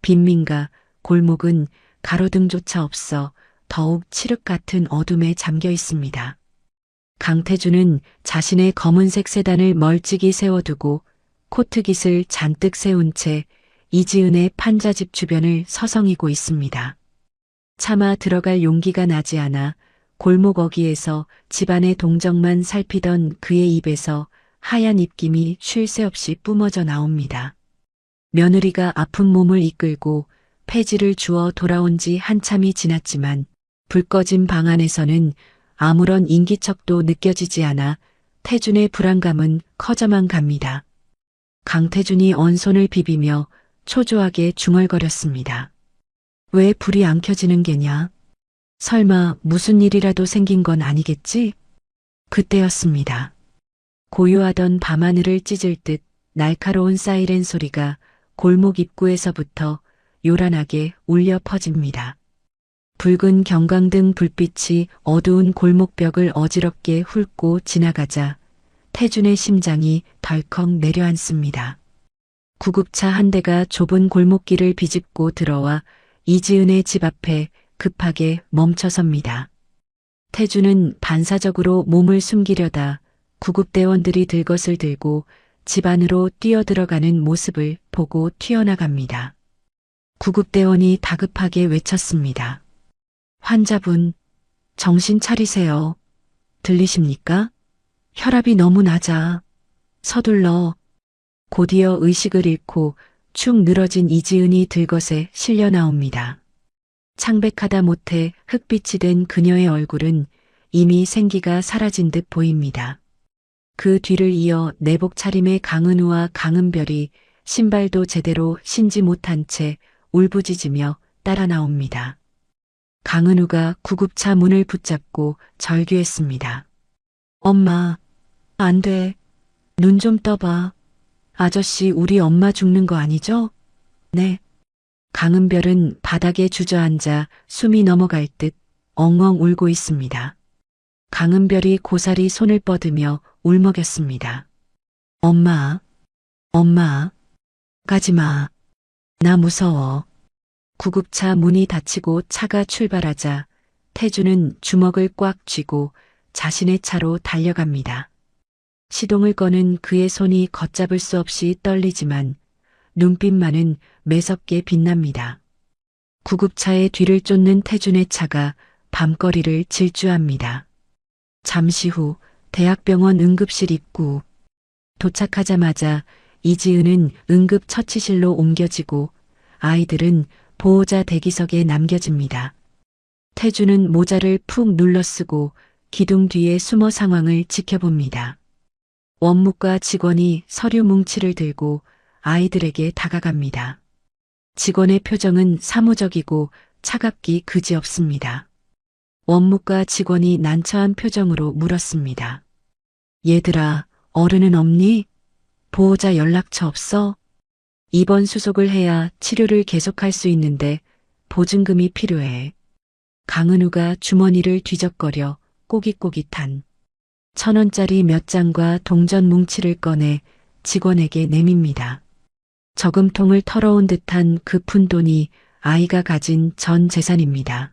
빈민가 골목은 가로등조차 없어 더욱 칠흑 같은 어둠에 잠겨 있습니다. 강태준은 자신의 검은색 세단을 멀찍이 세워두고 코트깃을 잔뜩 세운 채 이지은의 판자집 주변을 서성이고 있습니다. 차마 들어갈 용기가 나지 않아 골목 어귀에서 집안의 동정만 살피던 그의 입에서 하얀 입김이 쉴 새 없이 뿜어져 나옵니다. 며느리가 아픈 몸을 이끌고 폐지를 주어 돌아온 지 한참이 지났지만 불 꺼진 방 안에서는 아무런 인기척도 느껴지지 않아 태준의 불안감은 커져만 갑니다. 강태준이 언손을 비비며 초조하게 중얼거렸습니다. 왜 불이 안 켜지는 게냐? 설마 무슨 일이라도 생긴 건 아니겠지? 그때였습니다. 고요하던 밤하늘을 찢을 듯 날카로운 사이렌 소리가 골목 입구에서부터 요란하게 울려 퍼집니다. 붉은 경광등 불빛이 어두운 골목벽을 어지럽게 훑고 지나가자 태준의 심장이 덜컥 내려앉습니다. 구급차 한 대가 좁은 골목길을 비집고 들어와 이지은의 집 앞에 급하게 멈춰섭니다. 태준은 반사적으로 몸을 숨기려다 구급대원들이 들 것을 들고 집 안으로 뛰어들어가는 모습을 보고 튀어나갑니다. 구급대원이 다급하게 외쳤습니다. 환자분, 정신 차리세요. 들리십니까? 혈압이 너무 낮아. 서둘러. 곧이어 의식을 잃고 축 늘어진 이지은이 들것에 실려 나옵니다. 창백하다 못해 흑빛이 된 그녀의 얼굴은 이미 생기가 사라진 듯 보입니다. 그 뒤를 이어 내복 차림의 강은우와 강은별이 신발도 제대로 신지 못한 채 울부짖으며 따라 나옵니다. 강은우가 구급차 문을 붙잡고 절규했습니다. 엄마, 안 돼. 눈 좀 떠봐. 아저씨 우리 엄마 죽는 거 아니죠? 네. 강은별은 바닥에 주저앉아 숨이 넘어갈 듯 엉엉 울고 있습니다. 강은별이 고사리 손을 뻗으며 울먹였습니다. 엄마, 엄마, 가지마. 나 무서워. 구급차 문이 닫히고 차가 출발하자 태주는 주먹을 꽉 쥐고 자신의 차로 달려갑니다. 시동을 거는 그의 손이 걷잡을 수 없이 떨리지만 눈빛만은 매섭게 빛납니다. 구급차의 뒤를 쫓는 태준의 차가 밤거리를 질주합니다. 잠시 후 대학병원 응급실 입구. 도착하자마자 이지은은 응급처치실로 옮겨지고 아이들은 보호자 대기석에 남겨집니다. 태주는 모자를 푹 눌러쓰고 기둥 뒤에 숨어 상황을 지켜봅니다. 원무과 직원이 서류 뭉치를 들고 아이들에게 다가갑니다. 직원의 표정은 사무적이고 차갑기 그지없습니다. 원무과 직원이 난처한 표정으로 물었습니다. 얘들아, 어른은 없니? 보호자 연락처 없어? 입원 수속을 해야 치료를 계속할 수 있는데 보증금이 필요해. 강은우가 주머니를 뒤적거려 꼬깃꼬깃한 1,000원짜리 몇 장과 동전 뭉치를 꺼내 직원에게 내밉니다. 저금통을 털어온 듯한 그 푼돈이 아이가 가진 전 재산입니다.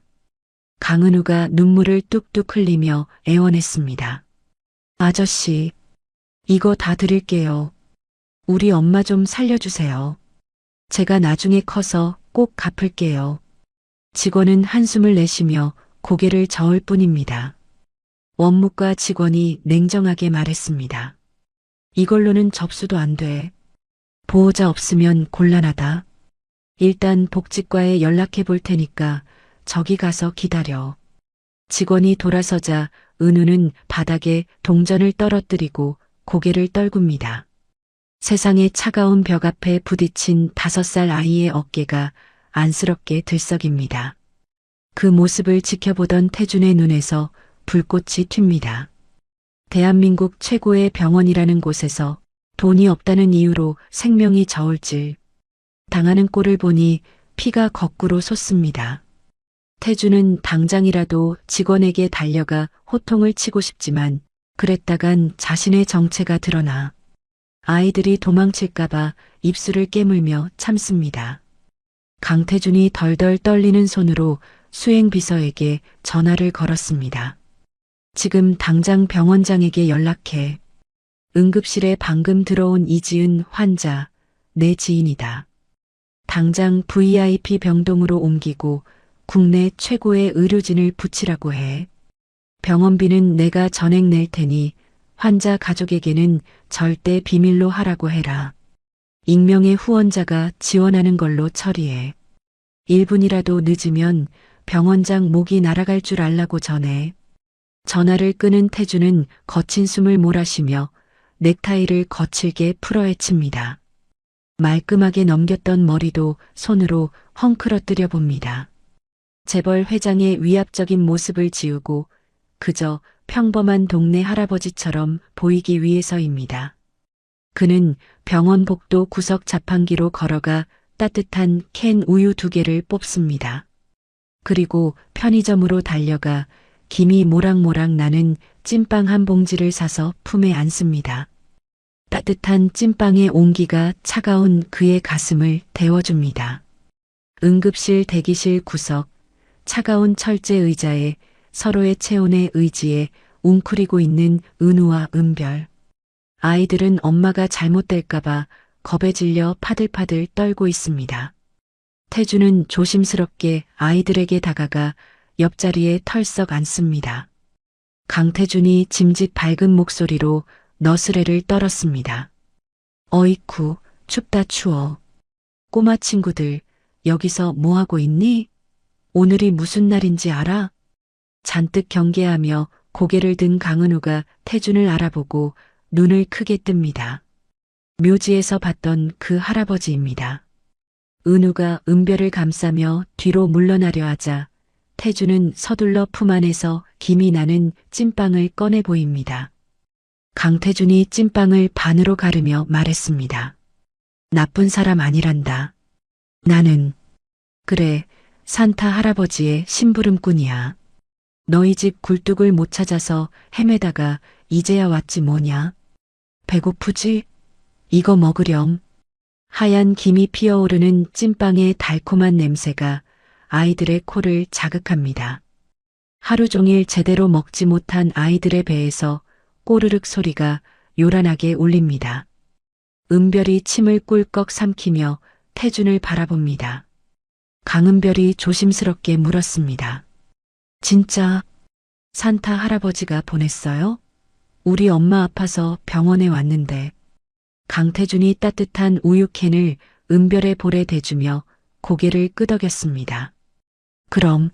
강은우가 눈물을 뚝뚝 흘리며 애원했습니다. 아저씨, 이거 다 드릴게요. 우리 엄마 좀 살려주세요. 제가 나중에 커서 꼭 갚을게요. 직원은 한숨을 내쉬며 고개를 저을 뿐입니다. 원무과 직원이 냉정하게 말했습니다. 이걸로는 접수도 안 돼. 보호자 없으면 곤란하다. 일단 복지과에 연락해 볼 테니까 저기 가서 기다려. 직원이 돌아서자 은우는 바닥에 동전을 떨어뜨리고 고개를 떨굽니다. 세상의 차가운 벽 앞에 부딪힌 5살 아이의 어깨가 안쓰럽게 들썩입니다. 그 모습을 지켜보던 태준의 눈에서 불꽃이 튑니다. 대한민국 최고의 병원이라는 곳에서 돈이 없다는 이유로 생명이 저울질 당하는 꼴을 보니 피가 거꾸로 솟습니다. 태주는 당장이라도 직원에게 달려가 호통을 치고 싶지만 그랬다간 자신의 정체가 드러나 아이들이 도망칠까봐 입술을 깨물며 참습니다. 강태준이 덜덜 떨리는 손으로 수행비서에게 전화를 걸었습니다. 지금 당장 병원장에게 연락해. 응급실에 방금 들어온 이지은 환자, 내 지인이다. 당장 VIP 병동으로 옮기고 국내 최고의 의료진을 붙이라고 해. 병원비는 내가 전액 낼 테니 환자 가족에게는 절대 비밀로 하라고 해라. 익명의 후원자가 지원하는 걸로 처리해. 1분이라도 늦으면 병원장 목이 날아갈 줄 알라고 전해. 전화를 끊은 태주는 거친 숨을 몰아쉬며 넥타이를 거칠게 풀어헤칩니다. 말끔하게 넘겼던 머리도 손으로 헝클어뜨려 봅니다. 재벌 회장의 위압적인 모습을 지우고 그저 평범한 동네 할아버지처럼 보이기 위해서입니다. 그는 병원 복도 구석 자판기로 걸어가 따뜻한 캔 우유 2개를 뽑습니다. 그리고 편의점으로 달려가 김이 모락모락 나는 찐빵 한 봉지를 사서 품에 안습니다. 따뜻한 찐빵의 온기가 차가운 그의 가슴을 데워줍니다. 응급실 대기실 구석, 차가운 철제 의자에 서로의 체온에 의지에 웅크리고 있는 은우와 은별. 아이들은 엄마가 잘못될까봐 겁에 질려 파들파들 떨고 있습니다. 태주는 조심스럽게 아이들에게 다가가 옆자리에 털썩 앉습니다. 강태준이 짐짓 밝은 목소리로 너스레를 떨었습니다. 어이쿠, 춥다 추워. 꼬마 친구들, 여기서 뭐하고 있니? 오늘이 무슨 날인지 알아? 잔뜩 경계하며 고개를 든 강은우가 태준을 알아보고 눈을 크게 뜹니다. 묘지에서 봤던 그 할아버지입니다. 은우가 은별을 감싸며 뒤로 물러나려 하자 태주는 서둘러 품 안에서 김이 나는 찐빵을 꺼내 보입니다. 강태준이 찐빵을 반으로 가르며 말했습니다. 나쁜 사람 아니란다. 나는, 그래, 산타 할아버지의 심부름꾼이야. 너희 집 굴뚝을 못 찾아서 헤매다가 이제야 왔지 뭐냐. 배고프지? 이거 먹으렴. 하얀 김이 피어오르는 찐빵의 달콤한 냄새가 아이들의 코를 자극합니다. 하루 종일 제대로 먹지 못한 아이들의 배에서 꼬르륵 소리가 요란하게 울립니다. 은별이 침을 꿀꺽 삼키며 태준을 바라봅니다. 강은별이 조심스럽게 물었습니다. 진짜 산타 할아버지가 보냈어요? 우리 엄마 아파서 병원에 왔는데. 강태준이 따뜻한 우유캔을 은별의 볼에 대주며 고개를 끄덕였습니다. 그럼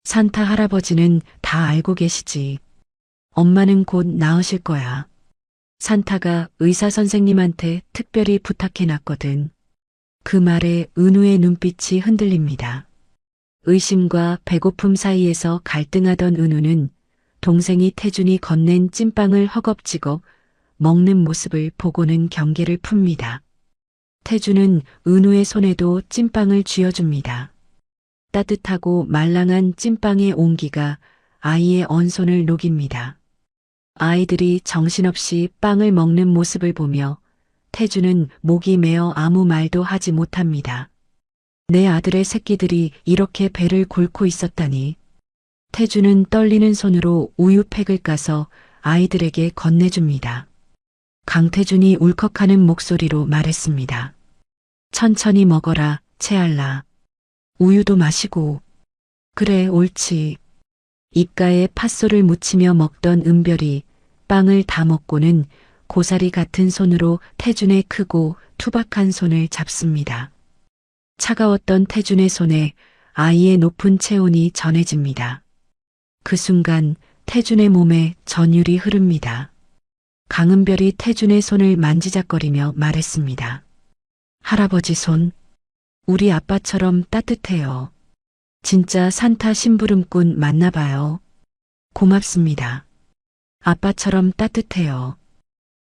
산타 할아버지는 다 알고 계시지. 엄마는 곧 나으실 거야. 산타가 의사 선생님한테 특별히 부탁해놨거든. 그 말에 은우의 눈빛이 흔들립니다. 의심과 배고픔 사이에서 갈등하던 은우는 동생이 태준이 건넨 찐빵을 허겁지겁 먹는 모습을 보고는 경계를 풉니다. 태준은 은우의 손에도 찐빵을 쥐어줍니다. 따뜻하고 말랑한 찐빵의 온기가 아이의 언손을 녹입니다. 아이들이 정신없이 빵을 먹는 모습을 보며 태준은 목이 메어 아무 말도 하지 못합니다. 내 아들의 새끼들이 이렇게 배를 곪고 있었다니. 태준은 떨리는 손으로 우유팩을 까서 아이들에게 건네줍니다. 강태준이 울컥하는 목소리로 말했습니다. 천천히 먹어라, 채알라. 우유도 마시고. 그래, 옳지. 입가에 팥소를 묻히며 먹던 은별이 빵을 다 먹고는 고사리 같은 손으로 태준의 크고 투박한 손을 잡습니다. 차가웠던 태준의 손에 아이의 높은 체온이 전해집니다. 그 순간 태준의 몸에 전율이 흐릅니다. 강은별이 태준의 손을 만지작거리며 말했습니다. 할아버지 손, 우리 아빠처럼 따뜻해요. 진짜 산타 심부름꾼 맞나 봐요. 고맙습니다. 아빠처럼 따뜻해요.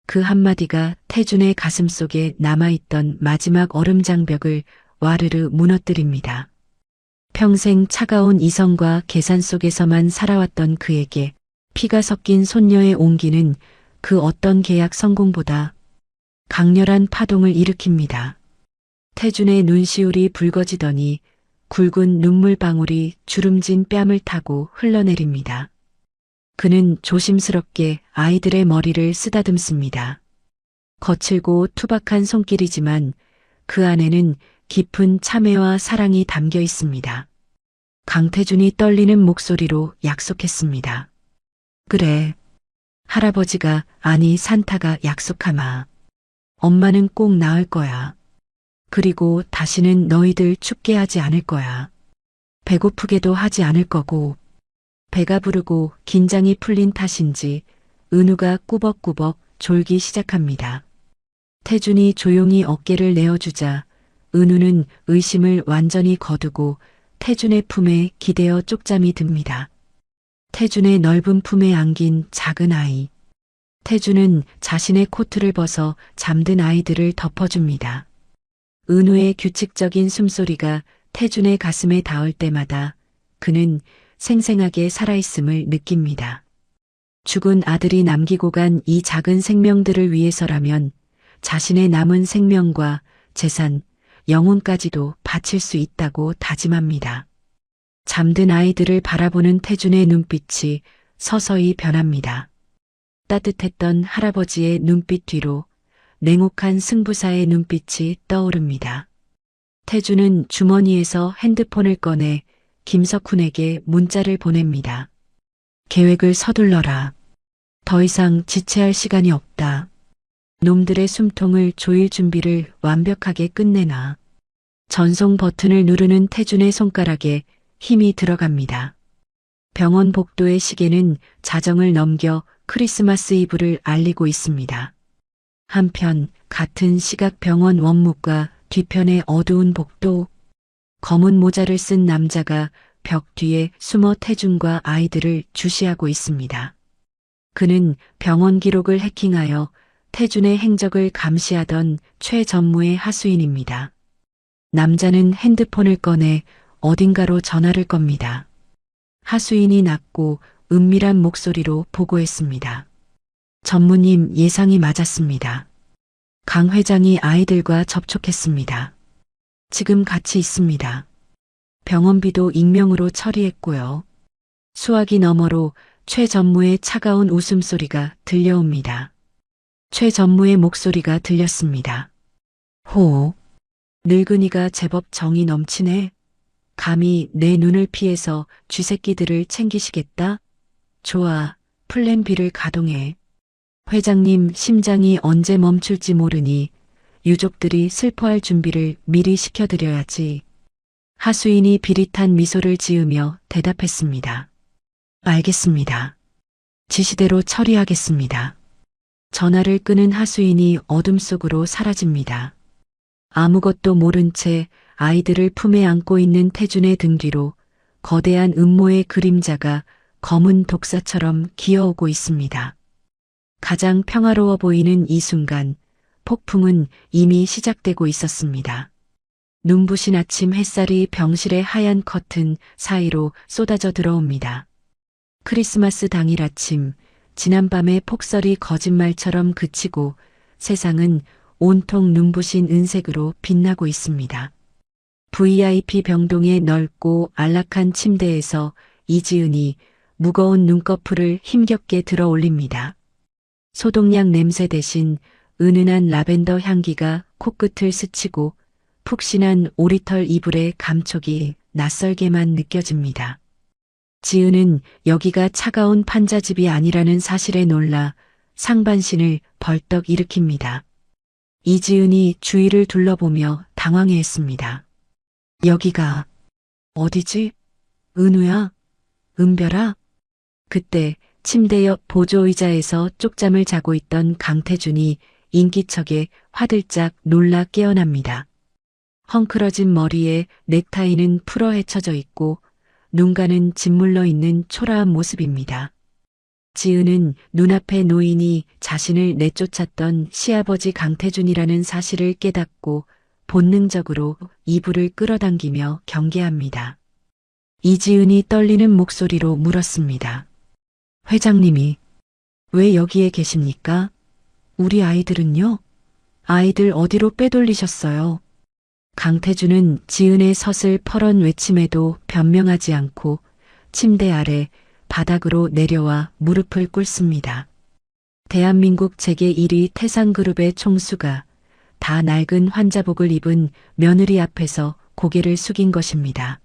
그 한마디가 태준의 가슴 속에 남아있던 마지막 얼음장벽을 와르르 무너뜨립니다. 평생 차가운 이성과 계산 속에서만 살아왔던 그에게 피가 섞인 손녀의 온기는 그 어떤 계약 성공보다 강렬한 파동을 일으킵니다. 태준의 눈시울이 붉어지더니 굵은 눈물방울이 주름진 뺨을 타고 흘러내립니다. 그는 조심스럽게 아이들의 머리를 쓰다듬습니다. 거칠고 투박한 손길이지만 그 안에는 깊은 참회와 사랑이 담겨 있습니다. 강태준이 떨리는 목소리로 약속했습니다. 그래, 할아버지가 아니 산타가 약속하마. 엄마는 꼭 나을 거야. 그리고 다시는 너희들 춥게 하지 않을 거야. 배고프게도 하지 않을 거고. 배가 부르고 긴장이 풀린 탓인지 은우가 꾸벅꾸벅 졸기 시작합니다. 태준이 조용히 어깨를 내어주자 은우는 의심을 완전히 거두고 태준의 품에 기대어 쪽잠이 듭니다. 태준의 넓은 품에 안긴 작은 아이. 태준은 자신의 코트를 벗어 잠든 아이들을 덮어줍니다. 은우의 규칙적인 숨소리가 태준의 가슴에 닿을 때마다 그는 생생하게 살아있음을 느낍니다. 죽은 아들이 남기고 간 이 작은 생명들을 위해서라면 자신의 남은 생명과 재산, 영혼까지도 바칠 수 있다고 다짐합니다. 잠든 아이들을 바라보는 태준의 눈빛이 서서히 변합니다. 따뜻했던 할아버지의 눈빛 뒤로 냉혹한 승부사의 눈빛이 떠오릅니다. 태준은 주머니에서 핸드폰을 꺼내 김석훈에게 문자를 보냅니다. 계획을 서둘러라. 더 이상 지체할 시간이 없다. 놈들의 숨통을 조일 준비를 완벽하게 끝내놔. 전송 버튼을 누르는 태준의 손가락에 힘이 들어갑니다. 병원 복도의 시계는 자정을 넘겨 크리스마스 이브를 알리고 있습니다. 한편 같은 시각 병원 원목과 뒤편의 어두운 복도, 검은 모자를 쓴 남자가 벽 뒤에 숨어 태준과 아이들을 주시하고 있습니다. 그는 병원 기록을 해킹하여 태준의 행적을 감시하던 최전무의 하수인입니다. 남자는 핸드폰을 꺼내 어딘가로 전화를 겁니다. 하수인이 낮고 은밀한 목소리로 보고했습니다. 전무님, 예상이 맞았습니다. 강 회장이 아이들과 접촉했습니다. 지금 같이 있습니다. 병원비도 익명으로 처리했고요. 수화기 너머로 최 전무의 차가운 웃음소리가 들려옵니다. 최 전무의 목소리가 들렸습니다. 호. 늙은이가 제법 정이 넘치네. 감히 내 눈을 피해서 쥐새끼들을 챙기시겠다? 좋아, 플랜 B를 가동해. 회장님 심장이 언제 멈출지 모르니 유족들이 슬퍼할 준비를 미리 시켜드려야지. 하수인이 비릿한 미소를 지으며 대답했습니다. 알겠습니다. 지시대로 처리하겠습니다. 전화를 끄는 하수인이 어둠 속으로 사라집니다. 아무것도 모른 채 아이들을 품에 안고 있는 태준의 등 뒤로 거대한 음모의 그림자가 검은 독사처럼 기어오고 있습니다. 가장 평화로워 보이는 이 순간 폭풍은 이미 시작되고 있었습니다. 눈부신 아침 햇살이 병실의 하얀 커튼 사이로 쏟아져 들어옵니다. 크리스마스 당일 아침, 지난밤의 폭설이 거짓말처럼 그치고 세상은 온통 눈부신 은색으로 빛나고 있습니다. VIP 병동의 넓고 안락한 침대에서 이지은이 무거운 눈꺼풀을 힘겹게 들어 올립니다. 소독약 냄새 대신 은은한 라벤더 향기가 코끝을 스치고 푹신한 오리털 이불의 감촉이 낯설게만 느껴집니다. 지은은 여기가 차가운 판자집이 아니라는 사실에 놀라 상반신을 벌떡 일으킵니다. 이지은이 주위를 둘러보며 당황해했습니다. 여기가 어디지? 은우야? 은별아? 그때 침대 옆 보조의자에서 쪽잠을 자고 있던 강태준이 인기척에 화들짝 놀라 깨어납니다. 헝클어진 머리에 넥타이는 풀어 헤쳐져 있고 눈가는 짓물러 있는 초라한 모습입니다. 지은은 눈앞의 노인이 자신을 내쫓았던 시아버지 강태준이라는 사실을 깨닫고 본능적으로 이불을 끌어당기며 경계합니다. 이지은이 떨리는 목소리로 물었습니다. 회장님이 왜 여기에 계십니까? 우리 아이들은요? 아이들 어디로 빼돌리셨어요? 강태준은 지은의 서슬퍼런 외침에도 변명하지 않고 침대 아래 바닥으로 내려와 무릎을 꿇습니다. 대한민국 재계 1위 태상그룹의 총수가 다 낡은 환자복을 입은 며느리 앞에서 고개를 숙인 것입니다.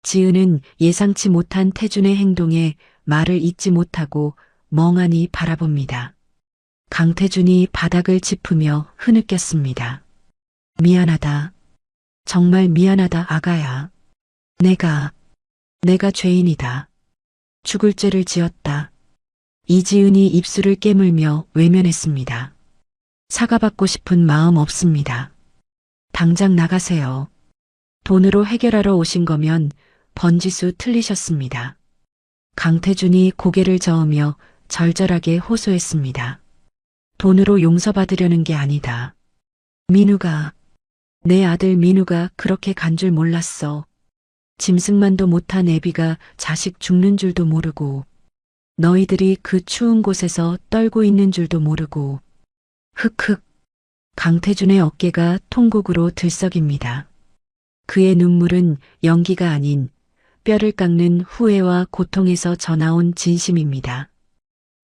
지은은 예상치 못한 태준의 행동에 말을 잇지 못하고 멍하니 바라봅니다. 강태준이 바닥을 짚으며 흐느꼈습니다. 미안하다. 정말 미안하다, 아가야. 내가 죄인이다. 죽을 죄를 지었다. 이지은이 입술을 깨물며 외면했습니다. 사과받고 싶은 마음 없습니다. 당장 나가세요. 돈으로 해결하러 오신 거면 번지수 틀리셨습니다. 강태준이 고개를 저으며 절절하게 호소했습니다. 돈으로 용서받으려는 게 아니다. 민우가, 내 아들 민우가 그렇게 간 줄 몰랐어. 짐승만도 못한 애비가 자식 죽는 줄도 모르고, 너희들이 그 추운 곳에서 떨고 있는 줄도 모르고. 흑흑. 강태준의 어깨가 통곡으로 들썩입니다. 그의 눈물은 연기가 아닌 뼈를 깎는 후회와 고통에서 전하온 진심입니다.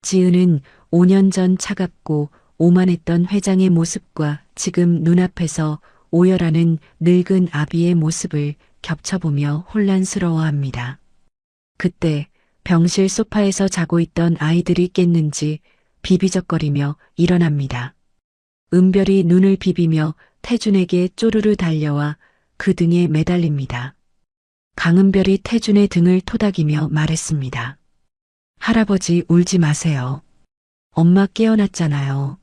지은은 5년 전 차갑고 오만했던 회장의 모습과 지금 눈앞에서 오열하는 늙은 아비의 모습을 겹쳐보며 혼란스러워합니다. 그때 병실 소파에서 자고 있던 아이들이 깼는지 비비적거리며 일어납니다. 은별이 눈을 비비며 태준에게 쪼르르 달려와 그 등에 매달립니다. 강은별이 태준의 등을 토닥이며 말했습니다. 할아버지 울지 마세요. 엄마 깨어났잖아요.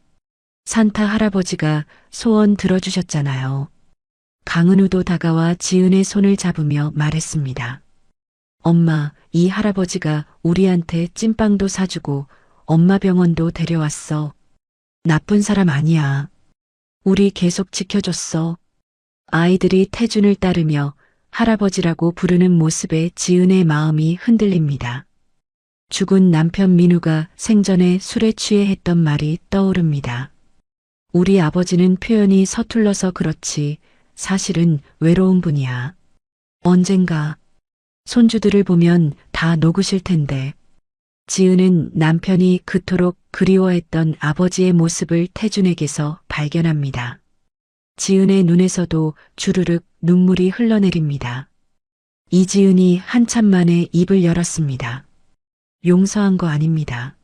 산타 할아버지가 소원 들어주셨잖아요. 강은우도 다가와 지은의 손을 잡으며 말했습니다. 엄마, 이 할아버지가 우리한테 찐빵도 사주고 엄마 병원도 데려왔어. 나쁜 사람 아니야. 우리 계속 지켜줬어. 아이들이 태준을 따르며 할아버지라고 부르는 모습에 지은의 마음이 흔들립니다. 죽은 남편 민우가 생전에 술에 취해 했던 말이 떠오릅니다. 우리 아버지는 표현이 서툴러서 그렇지 사실은 외로운 분이야. 언젠가 손주들을 보면 다 녹으실 텐데. 지은은 남편이 그토록 그리워했던 아버지의 모습을 태준에게서 발견합니다. 지은의 눈에서도 주르륵 눈물이 흘러내립니다. 이지은이 한참 만에 입을 열었습니다. 용서한 거 아닙니다.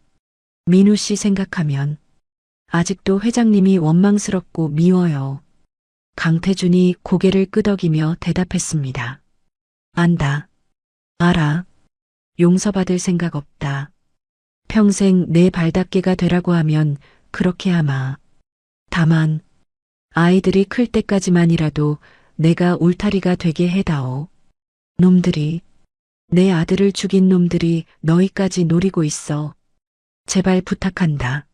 민우 씨 생각하면 아직도 회장님이 원망스럽고 미워요. 강태준이 고개를 끄덕이며 대답했습니다. 안다. 알아. 용서받을 생각 없다. 평생 내 발닦개가 되라고 하면 그렇게 하마. 다만 아이들이 클 때까지만이라도 내가 울타리가 되게 해다오. 놈들이, 내 아들을 죽인 놈들이 너희까지 노리고 있어. 제발 부탁한다.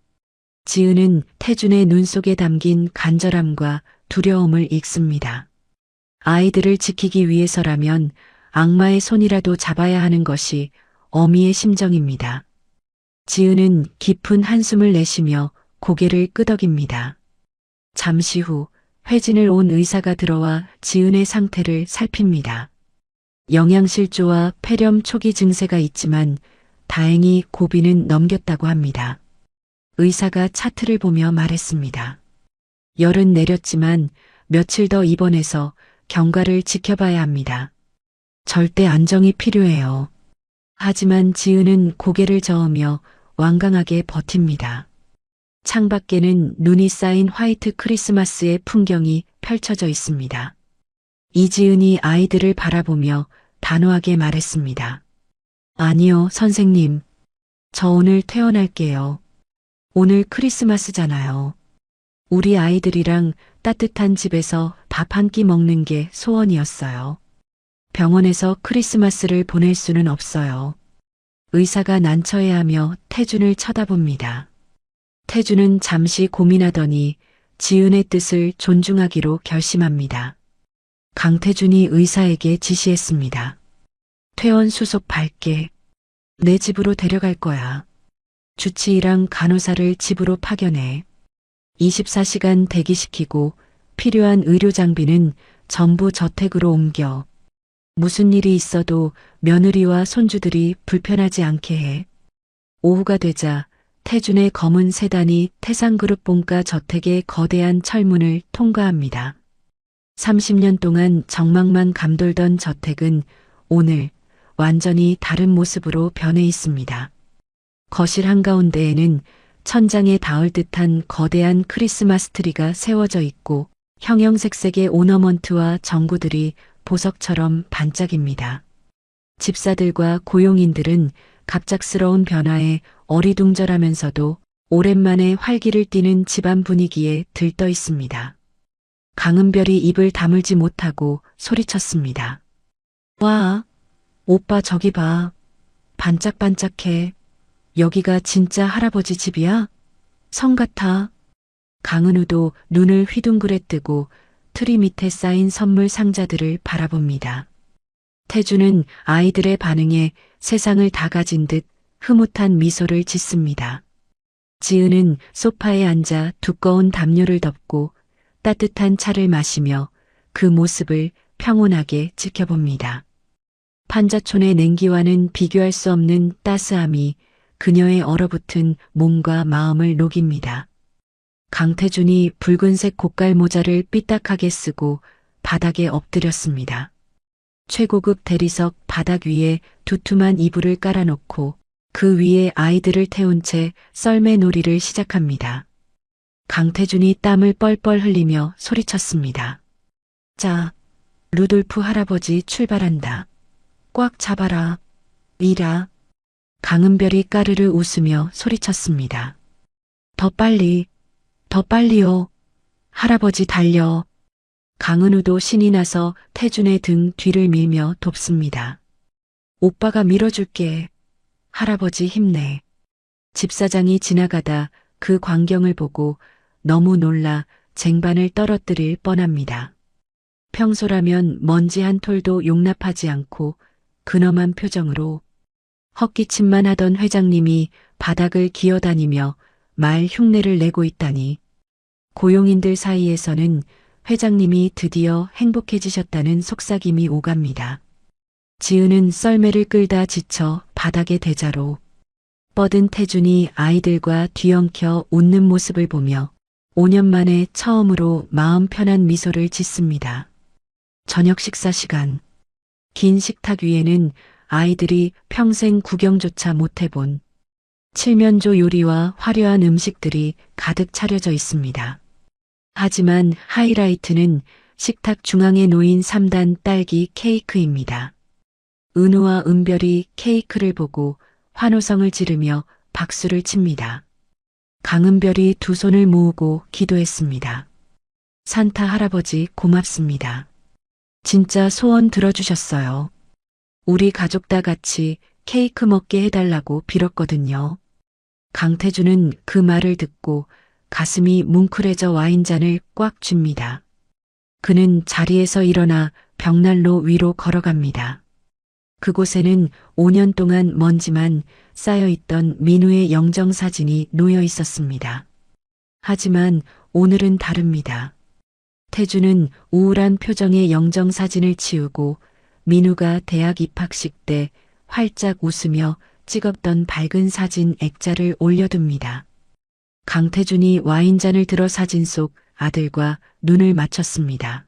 지은은 태준의 눈 속에 담긴 간절함과 두려움을 읽습니다. 아이들을 지키기 위해서라면 악마의 손이라도 잡아야 하는 것이 어미의 심정입니다. 지은은 깊은 한숨을 내쉬며 고개를 끄덕입니다. 잠시 후 회진을 온 의사가 들어와 지은의 상태를 살핍니다. 영양실조와 폐렴 초기 증세가 있지만 다행히 고비는 넘겼다고 합니다. 의사가 차트를 보며 말했습니다. 열은 내렸지만 며칠 더 입원해서 경과를 지켜봐야 합니다. 절대 안정이 필요해요. 하지만 지은은 고개를 저으며 완강하게 버팁니다. 창밖에는 눈이 쌓인 화이트 크리스마스의 풍경이 펼쳐져 있습니다. 이지은이 아이들을 바라보며 단호하게 말했습니다. 아니요, 선생님. 저 오늘 퇴원할게요. 오늘 크리스마스잖아요. 우리 아이들이랑 따뜻한 집에서 밥 한 끼 먹는 게 소원이었어요. 병원에서 크리스마스를 보낼 수는 없어요. 의사가 난처해하며 태준을 쳐다봅니다. 태준은 잠시 고민하더니 지은의 뜻을 존중하기로 결심합니다. 강태준이 의사에게 지시했습니다. 퇴원 수속 밝게. 내 집으로 데려갈 거야. 주치의랑 간호사를 집으로 파견해. 24시간 대기시키고 필요한 의료 장비는 전부 저택으로 옮겨. 무슨 일이 있어도 며느리와 손주들이 불편하지 않게 해. 오후가 되자 태준의 검은 세단이 태상그룹 본가 저택의 거대한 철문을 통과합니다. 30년 동안 정막만 감돌던 저택은 오늘 완전히 다른 모습으로 변해 있습니다. 거실 한가운데에는 천장에 닿을 듯한 거대한 크리스마스 트리가 세워져 있고 형형색색의 오너먼트와 전구들이 보석처럼 반짝입니다. 집사들과 고용인들은 갑작스러운 변화에 어리둥절하면서도 오랜만에 활기를 띠는 집안 분위기에 들떠 있습니다. 강은별이 입을 다물지 못하고 소리쳤습니다. 와, 오빠 저기 봐. 반짝반짝해. 여기가 진짜 할아버지 집이야? 성 같아. 강은우도 눈을 휘둥그레 뜨고 트리 밑에 쌓인 선물 상자들을 바라봅니다. 태주는 아이들의 반응에 세상을 다 가진 듯 흐뭇한 미소를 짓습니다. 지은은 소파에 앉아 두꺼운 담요를 덮고 따뜻한 차를 마시며 그 모습을 평온하게 지켜봅니다. 판자촌의 냉기와는 비교할 수 없는 따스함이 그녀의 얼어붙은 몸과 마음을 녹입니다. 강태준이 붉은색 고깔 모자를 삐딱하게 쓰고 바닥에 엎드렸습니다. 최고급 대리석 바닥 위에 두툼한 이불을 깔아놓고 그 위에 아이들을 태운 채 썰매놀이를 시작합니다. 강태준이 땀을 뻘뻘 흘리며 소리쳤습니다. 자, 루돌프 할아버지 출발한다. 꽉 잡아라. 미라. 강은별이 까르르 웃으며 소리쳤습니다. 더 빨리, 더 빨리요. 할아버지 달려. 강은우도 신이 나서 태준의 등 뒤를 밀며 돕습니다. 오빠가 밀어줄게. 할아버지 힘내. 집사장이 지나가다 그 광경을 보고 너무 놀라 쟁반을 떨어뜨릴 뻔합니다. 평소라면 먼지 한 톨도 용납하지 않고 근엄한 표정으로 헛기침만 하던 회장님이 바닥을 기어다니며 말 흉내를 내고 있다니. 고용인들 사이에서는 회장님이 드디어 행복해지셨다는 속삭임이 오갑니다. 지은은 썰매를 끌다 지쳐 바닥에 대자로 뻗은 태준이 아이들과 뒤엉켜 웃는 모습을 보며 5년 만에 처음으로 마음 편한 미소를 짓습니다. 저녁 식사 시간. 긴 식탁 위에는 아이들이 평생 구경조차 못 해본 칠면조 요리와 화려한 음식들이 가득 차려져 있습니다. 하지만 하이라이트는 식탁 중앙에 놓인 3단 딸기 케이크입니다. 은우와 은별이 케이크를 보고 환호성을 지르며 박수를 칩니다. 강은별이 두 손을 모으고 기도했습니다. 산타 할아버지 고맙습니다. 진짜 소원 들어주셨어요. 우리 가족 다 같이 케이크 먹게 해달라고 빌었거든요. 강태준은 그 말을 듣고 가슴이 뭉클해져 와인잔을 꽉 쥡니다. 그는 자리에서 일어나 벽난로 위로 걸어갑니다. 그곳에는 5년 동안 먼지만 쌓여있던 민우의 영정사진이 놓여 있었습니다. 하지만 오늘은 다릅니다. 태준은 우울한 표정의 영정사진을 치우고 민우가 대학 입학식 때 활짝 웃으며 찍었던 밝은 사진 액자를 올려둡니다. 강태준이 와인잔을 들어 사진 속 아들과 눈을 맞췄습니다.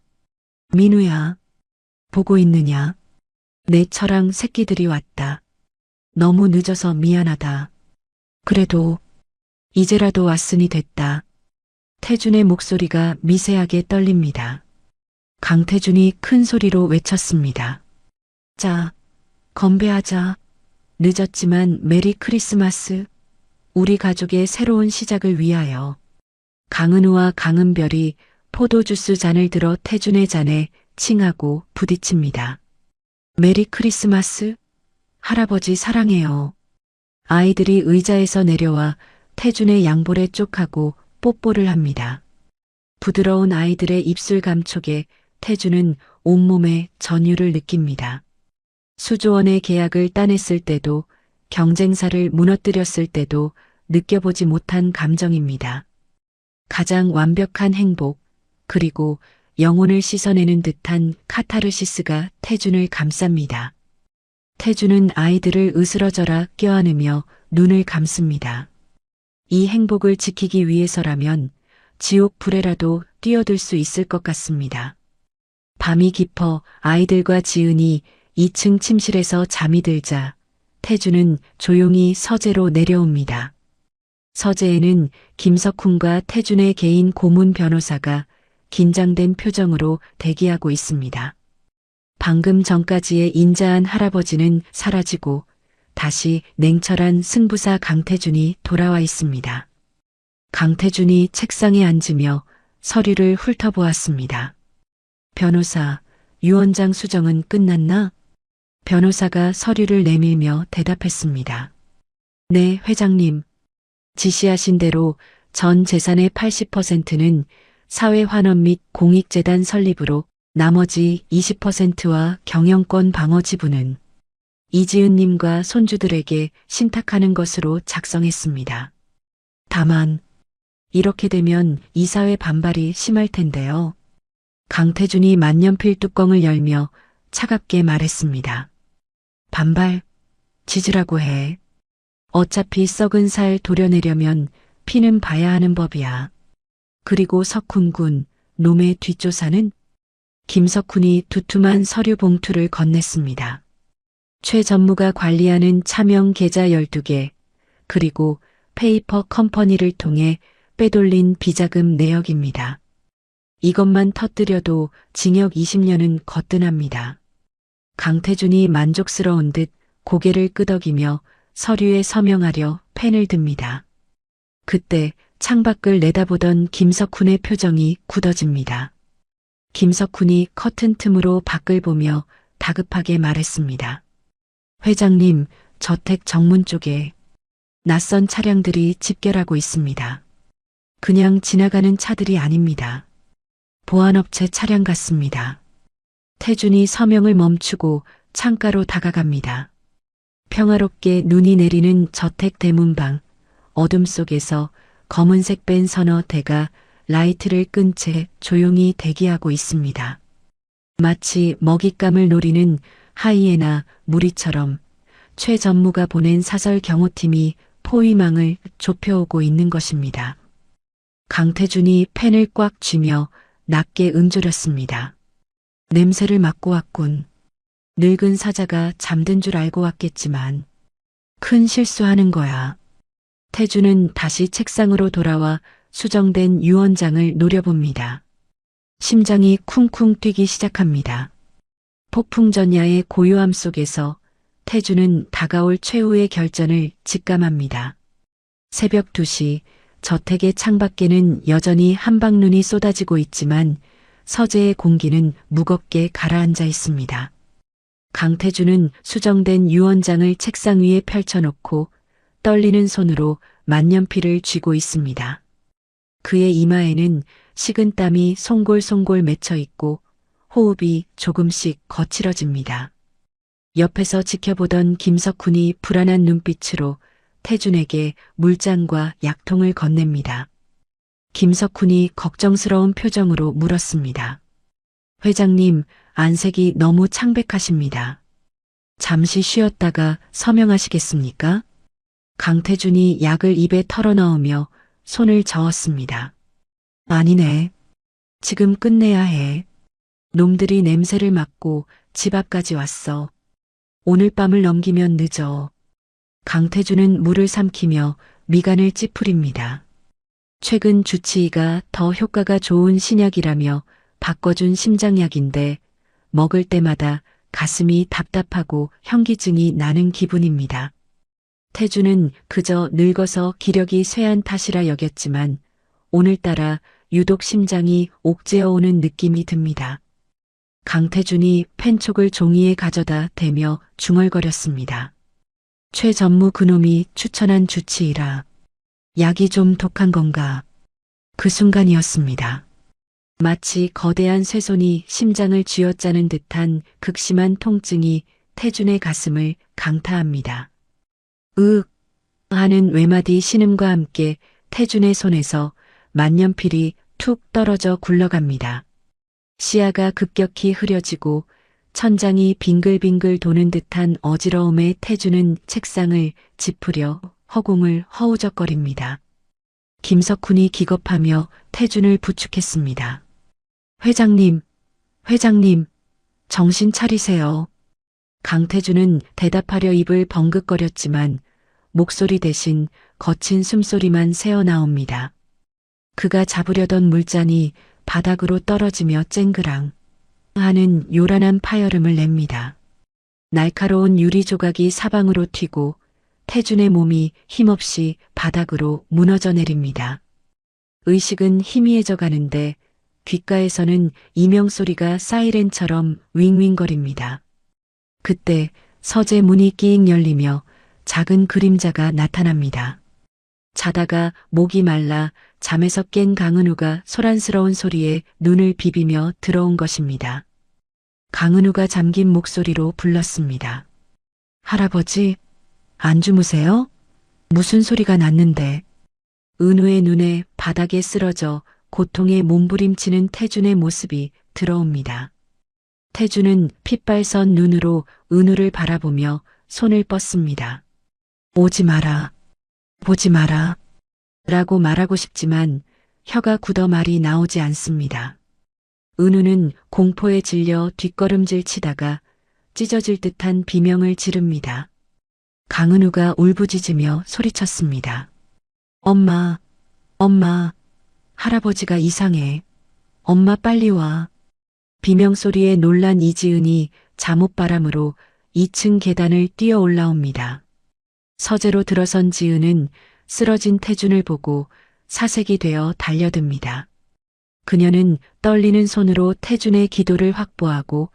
민우야, 보고 있느냐? 내 처랑 새끼들이 왔다. 너무 늦어서 미안하다. 그래도 이제라도 왔으니 됐다. 태준의 목소리가 미세하게 떨립니다. 강태준이 큰 소리로 외쳤습니다. 자, 건배하자. 늦었지만 메리 크리스마스. 우리 가족의 새로운 시작을 위하여. 강은우와 강은별이 포도주스 잔을 들어 태준의 잔에 칭하고 부딪힙니다. 메리 크리스마스. 할아버지 사랑해요. 아이들이 의자에서 내려와 태준의 양볼에 쪽하고 뽀뽀를 합니다. 부드러운 아이들의 입술 감촉에 태준은 온몸에 전율을 느낍니다. 수조원의 계약을 따냈을 때도 경쟁사를 무너뜨렸을 때도 느껴보지 못한 감정입니다. 가장 완벽한 행복, 그리고 영혼을 씻어내는 듯한 카타르시스가 태준을 감쌉니다. 태준은 아이들을 으스러져라 껴안으며 눈을 감습니다. 이 행복을 지키기 위해서라면 지옥 불에라도 뛰어들 수 있을 것 같습니다. 밤이 깊어 아이들과 지은이 2층 침실에서 잠이 들자 태준은 조용히 서재로 내려옵니다. 서재에는 김석훈과 태준의 개인 고문 변호사가 긴장된 표정으로 대기하고 있습니다. 방금 전까지의 인자한 할아버지는 사라지고 다시 냉철한 승부사 강태준이 돌아와 있습니다. 강태준이 책상에 앉으며 서류를 훑어보았습니다. 변호사, 유언장 수정은 끝났나? 변호사가 서류를 내밀며 대답했습니다. 네, 회장님. 지시하신 대로 전 재산의 80%는 사회환원 및 공익재단 설립으로 나머지 20%와 경영권 방어 지분은 이지은님과 손주들에게 신탁하는 것으로 작성했습니다. 다만 이렇게 되면 이사회 반발이 심할 텐데요. 강태준이 만년필 뚜껑을 열며 차갑게 말했습니다. 반발, 지지라고 해. 어차피 썩은 살 도려내려면 피는 봐야 하는 법이야. 그리고 석훈군, 놈의 뒷조사는? 김석훈이 두툼한 서류 봉투를 건넸습니다. 최 전무가 관리하는 차명 계좌 12개, 그리고 페이퍼 컴퍼니를 통해 빼돌린 비자금 내역입니다. 이것만 터뜨려도 징역 20년은 거뜬합니다. 강태준이 만족스러운 듯 고개를 끄덕이며 서류에 서명하려 펜을 듭니다. 그때 창밖을 내다보던 김석훈의 표정이 굳어집니다. 김석훈이 커튼 틈으로 밖을 보며 다급하게 말했습니다. 회장님, 저택 정문 쪽에 낯선 차량들이 집결하고 있습니다. 그냥 지나가는 차들이 아닙니다. 보안업체 차량 같습니다. 태준이 서명을 멈추고 창가로 다가갑니다. 평화롭게 눈이 내리는 저택 대문방, 어둠 속에서 검은색 밴 서너 대가 라이트를 끈 채 조용히 대기하고 있습니다. 마치 먹잇감을 노리는 하이에나 무리처럼 최 전무가 보낸 사설 경호팀이 포위망을 좁혀오고 있는 것입니다. 강태준이 펜을 꽉 쥐며 낮게 음조렸습니다. 냄새를 맡고 왔군. 늙은 사자가 잠든 줄 알고 왔겠지만 큰 실수하는 거야. 태준은 다시 책상으로 돌아와 수정된 유언장을 노려봅니다. 심장이 쿵쿵 뛰기 시작합니다. 폭풍전야의 고요함 속에서 태준은 다가올 최후의 결전을 직감합니다. 새벽 2시 저택의 창밖에는 여전히 한방눈이 쏟아지고 있지만 서재의 공기는 무겁게 가라앉아 있습니다. 강태준은 수정된 유언장을 책상 위에 펼쳐놓고 떨리는 손으로 만년필을 쥐고 있습니다. 그의 이마에는 식은땀이 송골송골 맺혀 있고 호흡이 조금씩 거칠어집니다. 옆에서 지켜보던 김석훈이 불안한 눈빛으로 태준에게 물잔과 약통을 건넵니다. 김석훈이 걱정스러운 표정으로 물었습니다. 회장님, 안색이 너무 창백하십니다. 잠시 쉬었다가 서명하시겠습니까? 강태준이 약을 입에 털어넣으며 손을 저었습니다. 아니네. 지금 끝내야 해. 놈들이 냄새를 맡고 집 앞까지 왔어. 오늘 밤을 넘기면 늦어. 강태준은 물을 삼키며 미간을 찌푸립니다. 최근 주치의가 더 효과가 좋은 신약이라며 바꿔준 심장약인데 먹을 때마다 가슴이 답답하고 현기증이 나는 기분입니다. 태준은 그저 늙어서 기력이 쇠한 탓이라 여겼지만 오늘따라 유독 심장이 옥죄어오는 느낌이 듭니다. 강태준이 펜촉을 종이에 가져다 대며 중얼거렸습니다. 최 전무 그놈이 추천한 주치의라. 약이 좀 독한 건가? 그 순간이었습니다. 마치 거대한 쇠손이 심장을 쥐어짜는 듯한 극심한 통증이 태준의 가슴을 강타합니다. 으윽 하는 외마디 신음과 함께 태준의 손에서 만년필이 툭 떨어져 굴러갑니다. 시야가 급격히 흐려지고 천장이 빙글빙글 도는 듯한 어지러움에 태준은 책상을 짚으려 허공을 허우적거립니다. 김석훈이 기겁하며 태준을 부축했습니다. 회장님, 회장님, 정신 차리세요. 강태준은 대답하려 입을 벙긋거렸지만 목소리 대신 거친 숨소리만 새어나옵니다. 그가 잡으려던 물잔이 바닥으로 떨어지며 쨍그랑 하는 요란한 파열음을 냅니다. 날카로운 유리 조각이 사방으로 튀고 태준의 몸이 힘없이 바닥으로 무너져 내립니다. 의식은 희미해져 가는데 귓가에서는 이명소리가 사이렌처럼 윙윙거립니다. 그때 서재 문이 끼익 열리며 작은 그림자가 나타납니다. 자다가 목이 말라 잠에서 깬 강은우가 소란스러운 소리에 눈을 비비며 들어온 것입니다. 강은우가 잠긴 목소리로 불렀습니다. 할아버지, 안 주무세요? 무슨 소리가 났는데? 은우의 눈에 바닥에 쓰러져 고통에 몸부림치는 태준의 모습이 들어옵니다. 태준은 핏발선 눈으로 은우를 바라보며 손을 뻗습니다. 오지 마라. 보지 마라. 라고 말하고 싶지만 혀가 굳어 말이 나오지 않습니다. 은우는 공포에 질려 뒷걸음질 치다가 찢어질 듯한 비명을 지릅니다. 강은우가 울부짖으며 소리쳤습니다. 엄마, 엄마, 할아버지가 이상해. 엄마 빨리 와. 비명소리에 놀란 이지은이 잠옷바람으로 2층 계단을 뛰어 올라옵니다. 서재로 들어선 지은은 쓰러진 태준을 보고 사색이 되어 달려듭니다. 그녀는 떨리는 손으로 태준의 기도를 확보하고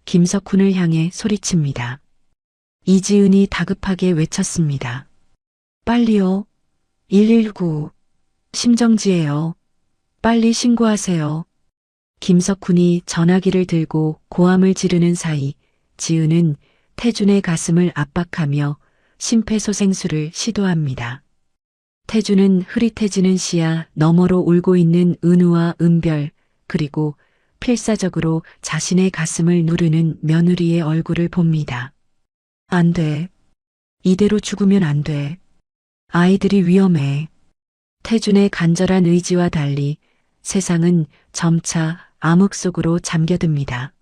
김석훈을 향해 소리칩니다. 이지은이 다급하게 외쳤습니다. 빨리요. 119. 심정지예요. 빨리 신고하세요. 김석훈이 전화기를 들고 고함을 지르는 사이 지은은 태준의 가슴을 압박하며 심폐소생술을 시도합니다. 태준은 흐릿해지는 시야 너머로 울고 있는 은우와 은별 그리고 필사적으로 자신의 가슴을 누르는 며느리의 얼굴을 봅니다. 안 돼. 이대로 죽으면 안 돼. 아이들이 위험해. 태준의 간절한 의지와 달리 세상은 점차 암흑 속으로 잠겨듭니다.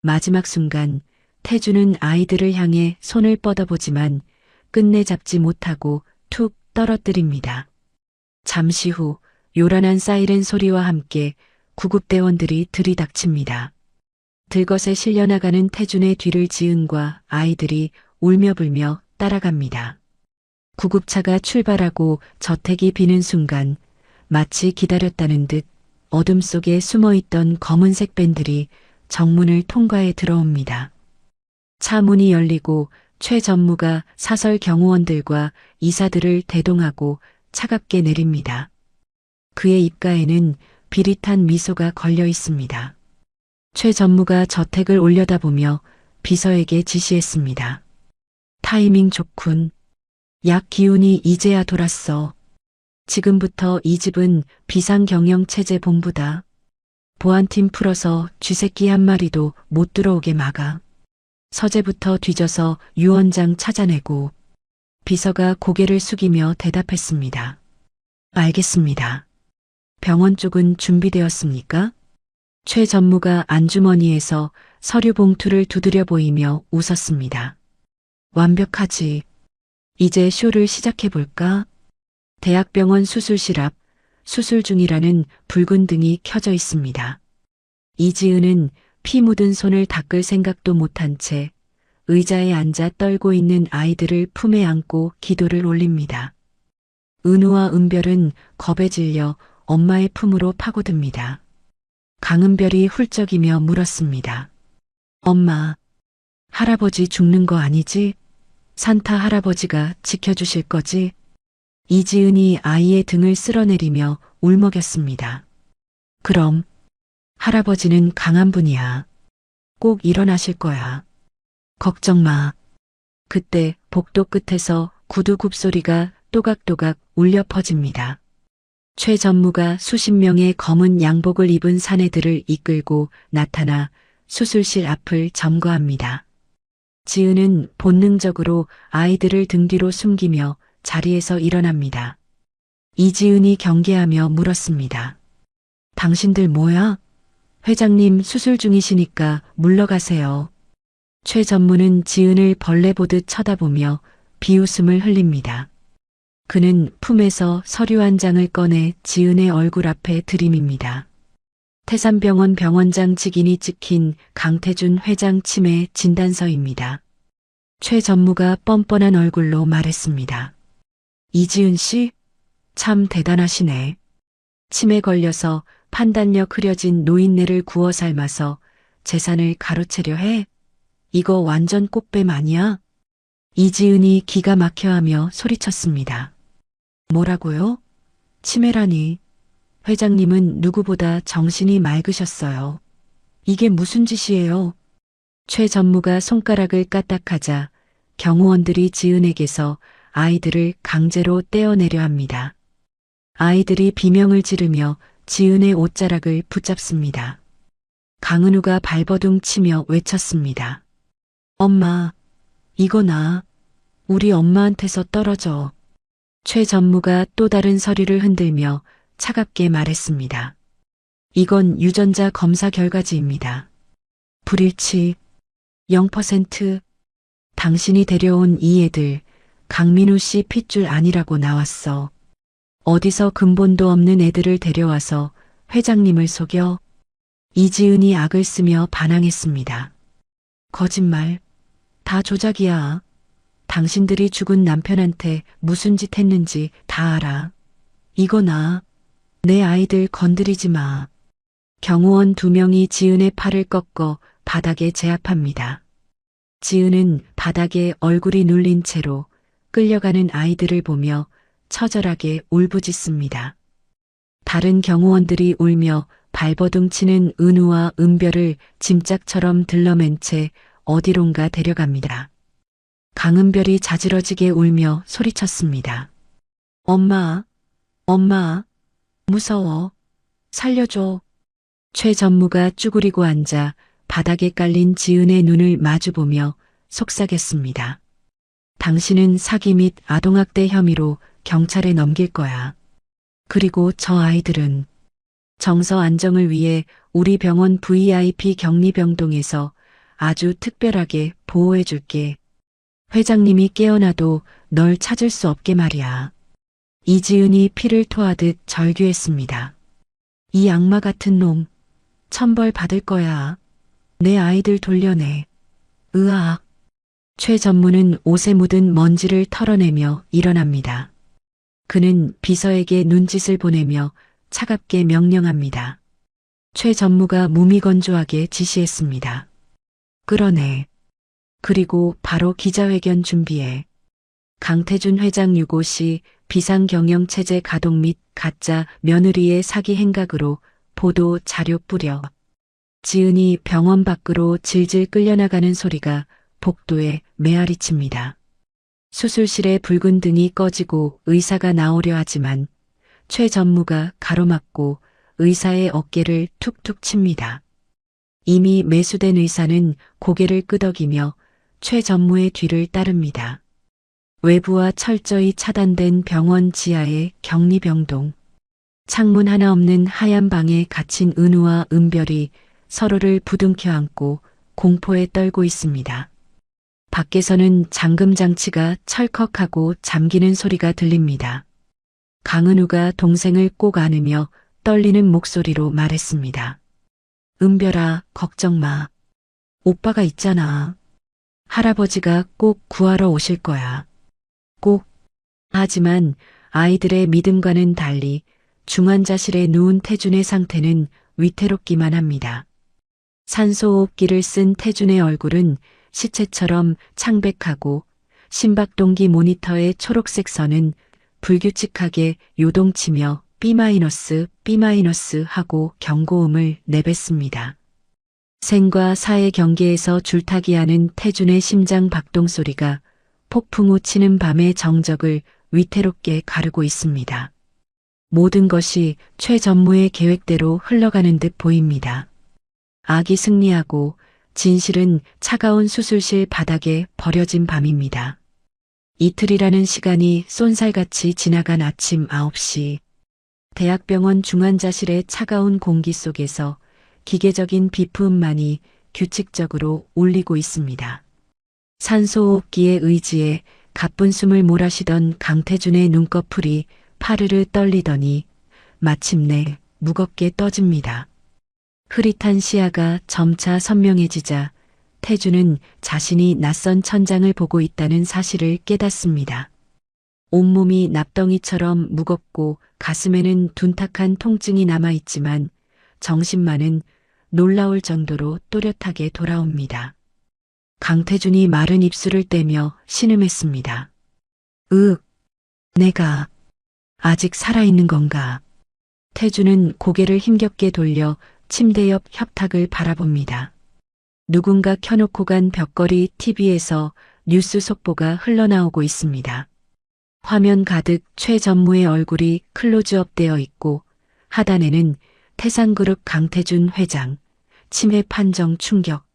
마지막 순간 태준은 아이들을 향해 손을 뻗어보지만 끝내 잡지 못하고 툭 떨어뜨립니다. 잠시 후 요란한 사이렌 소리와 함께 구급대원들이 들이닥칩니다. 들것에 실려나가는 태준의 뒤를 지은과 아이들이 울며불며 따라갑니다. 구급차가 출발하고 저택이 비는 순간 마치 기다렸다는 듯 어둠 속에 숨어있던 검은색 밴들이 정문을 통과해 들어옵니다. 차 문이 열리고 최 전무가 사설 경호원들과 이사들을 대동하고 차갑게 내립니다. 그의 입가에는 비릿한 미소가 걸려 있습니다. 최 전무가 저택을 올려다보며 비서에게 지시했습니다. 타이밍 좋군. 약 기운이 이제야 돌았어. 지금부터 이 집은 비상경영체제 본부다. 보안팀 풀어서 쥐새끼 한 마리도 못 들어오게 막아. 서재부터 뒤져서 유 원장 찾아내고. 비서가 고개를 숙이며 대답했습니다. 알겠습니다. 병원 쪽은 준비되었습니까? 최 전무가 안주머니에서 서류 봉투를 두드려 보이며 웃었습니다. 완벽하지. 이제 쇼를 시작해볼까? 대학병원 수술실 앞 수술 중이라는 붉은 등이 켜져 있습니다. 이지은은 피 묻은 손을 닦을 생각도 못한 채 의자에 앉아 떨고 있는 아이들을 품에 안고 기도를 올립니다. 은우와 은별은 겁에 질려 엄마의 품으로 파고듭니다. 강은별이 훌쩍이며 물었습니다. 엄마, 할아버지 죽는 거 아니지? 산타 할아버지가 지켜주실 거지? 이지은이 아이의 등을 쓸어내리며 울먹였습니다. 그럼 할아버지는 강한 분이야. 꼭 일어나실 거야. 걱정 마. 그때 복도 끝에서 구두 굽소리가 또각또각 울려 퍼집니다. 최 전무가 수십 명의 검은 양복을 입은 사내들을 이끌고 나타나 수술실 앞을 점거합니다. 지은은 본능적으로 아이들을 등 뒤로 숨기며 자리에서 일어납니다. 이지은이 경계하며 물었습니다. 당신들 뭐야? 회장님 수술 중이시니까 물러가세요. 최 전무는 지은을 벌레 보듯 쳐다보며 비웃음을 흘립니다. 그는 품에서 서류 한 장을 꺼내 지은의 얼굴 앞에 들이밉니다. 태산병원 병원장 직인이 찍힌 강태준 회장 치매 진단서입니다. 최 전무가 뻔뻔한 얼굴로 말했습니다. 이지은 씨? 참 대단하시네. 치매 걸려서 판단력 흐려진 노인네를 구워 삶아서 재산을 가로채려 해? 이거 완전 꽃뱀 아니야? 이지은이 기가 막혀하며 소리쳤습니다. 뭐라고요? 치매라니. 회장님은 누구보다 정신이 맑으셨어요. 이게 무슨 짓이에요? 최 전무가 손가락을 까딱하자 경호원들이 지은에게서 아이들을 강제로 떼어내려 합니다. 아이들이 비명을 지르며 지은의 옷자락을 붙잡습니다. 강은우가 발버둥 치며 외쳤습니다. 엄마, 이거 나. 우리 엄마한테서 떨어져. 최 전무가 또 다른 서류를 흔들며 차갑게 말했습니다. 이건 유전자 검사 결과지입니다. 불일치 0%. 당신이 데려온 이 애들 강민우 씨 핏줄 아니라고 나왔어. 어디서 근본도 없는 애들을 데려와서 회장님을 속여? 이지은이 악을 쓰며 반항했습니다. 거짓말. 다 조작이야. 당신들이 죽은 남편한테 무슨 짓 했는지 다 알아. 이거 나. 내 아이들 건드리지 마. 경호원 2명이 지은의 팔을 꺾어 바닥에 제압합니다. 지은은 바닥에 얼굴이 눌린 채로 끌려가는 아이들을 보며 처절하게 울부짖습니다. 다른 경호원들이 울며 발버둥 치는 은우와 은별을 짐짝처럼 들러맨 채 어디론가 데려갑니다. 강은별이 자지러지게 울며 소리쳤습니다. 엄마, 엄마, 무서워. 살려줘. 최 전무가 쭈그리고 앉아 바닥에 깔린 지은의 눈을 마주보며 속삭였습니다. 당신은 사기 및 아동학대 혐의로 경찰에 넘길 거야. 그리고 저 아이들은 정서 안정을 위해 우리 병원 VIP 격리병동에서 아주 특별하게 보호해 줄게. 회장님이 깨어나도 널 찾을 수 없게 말이야. 이지은이 피를 토하듯 절규했습니다. 이 악마 같은 놈, 천벌 받을 거야. 내 아이들 돌려내. 으악. 최 전무는 옷에 묻은 먼지를 털어내며 일어납니다. 그는 비서에게 눈짓을 보내며 차갑게 명령합니다. 최 전무가 무미건조하게 지시했습니다. 끌어내. 그리고 바로 기자회견 준비해. 강태준 회장 유고 시 비상경영체제 가동 및 가짜 며느리의 사기 행각으로 보도 자료 뿌려. 지은이 병원 밖으로 질질 끌려나가는 소리가 복도에 메아리칩니다. 수술실에 붉은 등이 꺼지고 의사가 나오려 하지만 최 전무가 가로막고 의사의 어깨를 툭툭 칩니다. 이미 매수된 의사는 고개를 끄덕이며 최 전무의 뒤를 따릅니다. 외부와 철저히 차단된 병원 지하의 격리병동. 창문 하나 없는 하얀 방에 갇힌 은우와 은별이 서로를 부둥켜 안고 공포에 떨고 있습니다. 밖에서는 잠금 장치가 철컥하고 잠기는 소리가 들립니다. 강은우가 동생을 꼭 안으며 떨리는 목소리로 말했습니다. 은별아, 걱정 마. 오빠가 있잖아. 할아버지가 꼭 구하러 오실 거야. 꼭. 하지만 아이들의 믿음과는 달리 중환자실에 누운 태준의 상태는 위태롭기만 합니다. 산소호흡기를 쓴 태준의 얼굴은 시체처럼 창백하고 심박동기 모니터의 초록색 선은 불규칙하게 요동치며 B- 하고 경고음을 내뱉습니다. 생과 사의 경계에서 줄타기하는 태준의 심장 박동 소리가 폭풍 우 치는 밤의 정적을 위태롭게 가르고 있습니다. 모든 것이 최 전무의 계획대로 흘러가는 듯 보입니다. 악이 승리하고 진실은 차가운 수술실 바닥에 버려진 밤입니다. 이틀이라는 시간이 쏜살같이 지나간 아침 9시. 대학병원 중환자실의 차가운 공기 속에서 기계적인 비프음만이 규칙적으로 울리고 있습니다. 산소호흡기의 의지에 가쁜 숨을 몰아쉬던 강태준의 눈꺼풀이 파르르 떨리더니 마침내 무겁게 떠집니다. 흐릿한 시야가 점차 선명해지자 태준은 자신이 낯선 천장을 보고 있다는 사실을 깨닫습니다. 온몸이 납덩이처럼 무겁고 가슴에는 둔탁한 통증이 남아있지만 정신만은 놀라울 정도로 또렷하게 돌아옵니다. 강태준이 마른 입술을 떼며 신음했습니다. 내가 아직 살아있는 건가? 태준은 고개를 힘겹게 돌려 침대 옆 협탁을 바라봅니다. 누군가 켜놓고 간 벽걸이 TV에서 뉴스 속보가 흘러나오고 있습니다. 화면 가득 최 전무의 얼굴이 클로즈업 되어 있고 하단에는 태산그룹 강태준 회장, 치매 판정 충격,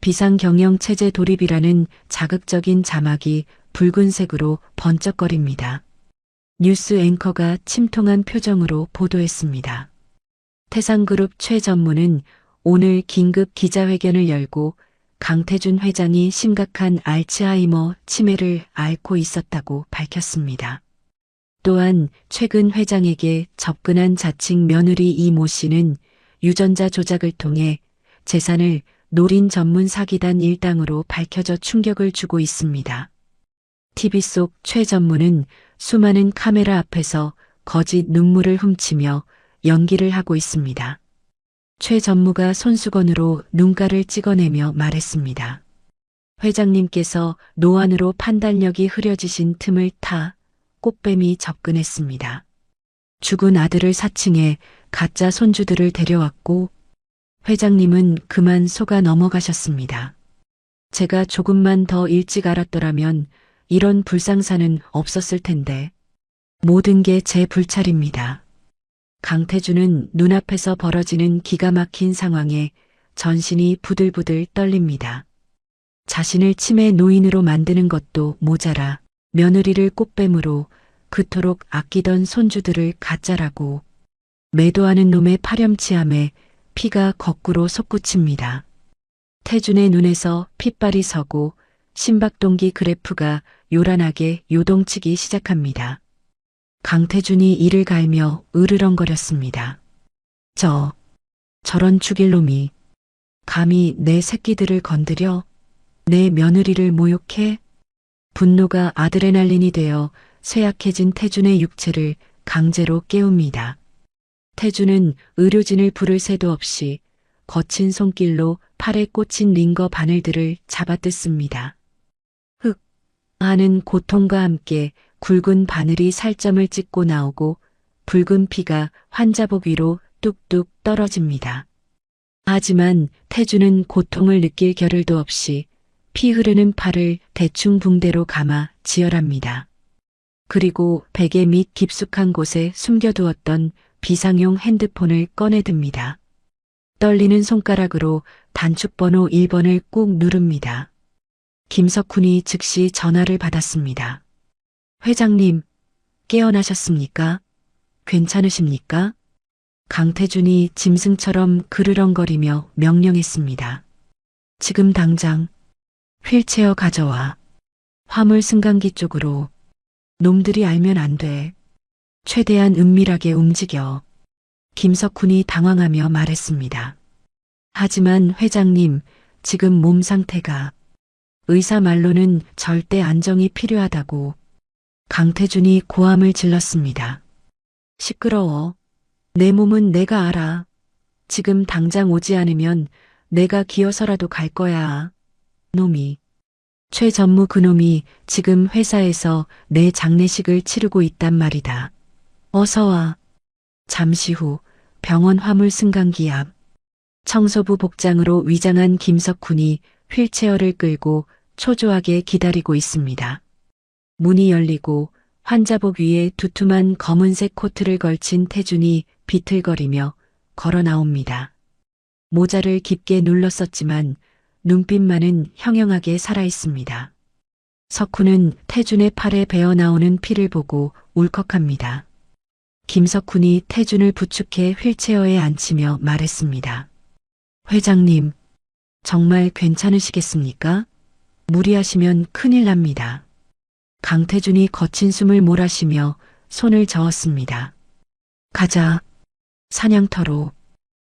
비상경영체제 돌입이라는 자극적인 자막이 붉은색으로 번쩍거립니다. 뉴스 앵커가 침통한 표정으로 보도했습니다. 태산그룹 최 전무는 오늘 긴급 기자회견을 열고 강태준 회장이 심각한 알츠하이머 치매를 앓고 있었다고 밝혔습니다. 또한 최근 회장에게 접근한 자칭 며느리 이모 씨는 유전자 조작을 통해 재산을 노린 전문 사기단 일당으로 밝혀져 충격을 주고 있습니다. TV 속 최 전무는 수많은 카메라 앞에서 거짓 눈물을 훔치며 연기를 하고 있습니다. 최 전무가 손수건으로 눈가를 찍어내며 말했습니다. 회장님께서 노안으로 판단력이 흐려지신 틈을 타 꽃뱀이 접근했습니다. 죽은 아들을 사칭해 가짜 손주들을 데려왔고 회장님은 그만 속아 넘어가셨습니다. 제가 조금만 더 일찍 알았더라면 이런 불상사는 없었을 텐데 모든 게 제 불찰입니다. 강태주는 눈앞에서 벌어지는 기가 막힌 상황에 전신이 부들부들 떨립니다. 자신을 치매 노인으로 만드는 것도 모자라 며느리를 꽃뱀으로 그토록 아끼던 손주들을 가짜라고 매도하는 놈의 파렴치함에 피가 거꾸로 솟구칩니다. 태준의 눈에서 핏발이 서고 심박동기 그래프가 요란하게 요동치기 시작합니다. 강태준이 이를 갈며 으르렁거렸습니다. 저런 죽일 놈이 감히 내 새끼들을 건드려 내 며느리를 모욕해? 분노가 아드레날린이 되어 쇠약해진 태준의 육체를 강제로 깨웁니다. 태준은 의료진을 부를 새도 없이 거친 손길로 팔에 꽂힌 링거 바늘들을 잡아뜯습니다. 흑 하는 고통과 함께 굵은 바늘이 살점을 찍고 나오고 붉은 피가 환자복 위로 뚝뚝 떨어집니다. 하지만 태준은 고통을 느낄 겨를도 없이 피 흐르는 팔을 대충 붕대로 감아 지혈합니다. 그리고 베개 밑 깊숙한 곳에 숨겨두었던 비상용 핸드폰을 꺼내듭니다. 떨리는 손가락으로 단축번호 1번을 꾹 누릅니다. 김석훈이 즉시 전화를 받았습니다. 회장님, 깨어나셨습니까? 괜찮으십니까? 강태준이 짐승처럼 그르렁거리며 명령했습니다. 지금 당장 휠체어 가져와. 화물 승강기 쪽으로. 놈들이 알면 안 돼. 최대한 은밀하게 움직여. 김석훈이 당황하며 말했습니다. 하지만 회장님, 지금 몸 상태가 의사 말로는 절대 안정이 필요하다고. 강태준이 고함을 질렀습니다. 시끄러워. 내 몸은 내가 알아. 지금 당장 오지 않으면 내가 기어서라도 갈 거야. 놈이. 최전무 그놈이 지금 회사에서 내 장례식을 치르고 있단 말이다. 어서 와. 잠시 후 병원 화물 승강기 앞 청소부 복장으로 위장한 김석훈이 휠체어를 끌고 초조하게 기다리고 있습니다. 문이 열리고 환자복 위에 두툼한 검은색 코트를 걸친 태준이 비틀거리며 걸어 나옵니다. 모자를 깊게 눌렀었지만 눈빛만은 형형하게 살아있습니다. 석훈은 태준의 팔에 배어나오는 피를 보고 울컥합니다. 김석훈이 태준을 부축해 휠체어에 앉히며 말했습니다. 회장님, 정말 괜찮으시겠습니까? 무리하시면 큰일 납니다. 강태준이 거친 숨을 몰아쉬며 손을 저었습니다. 가자. 사냥터로.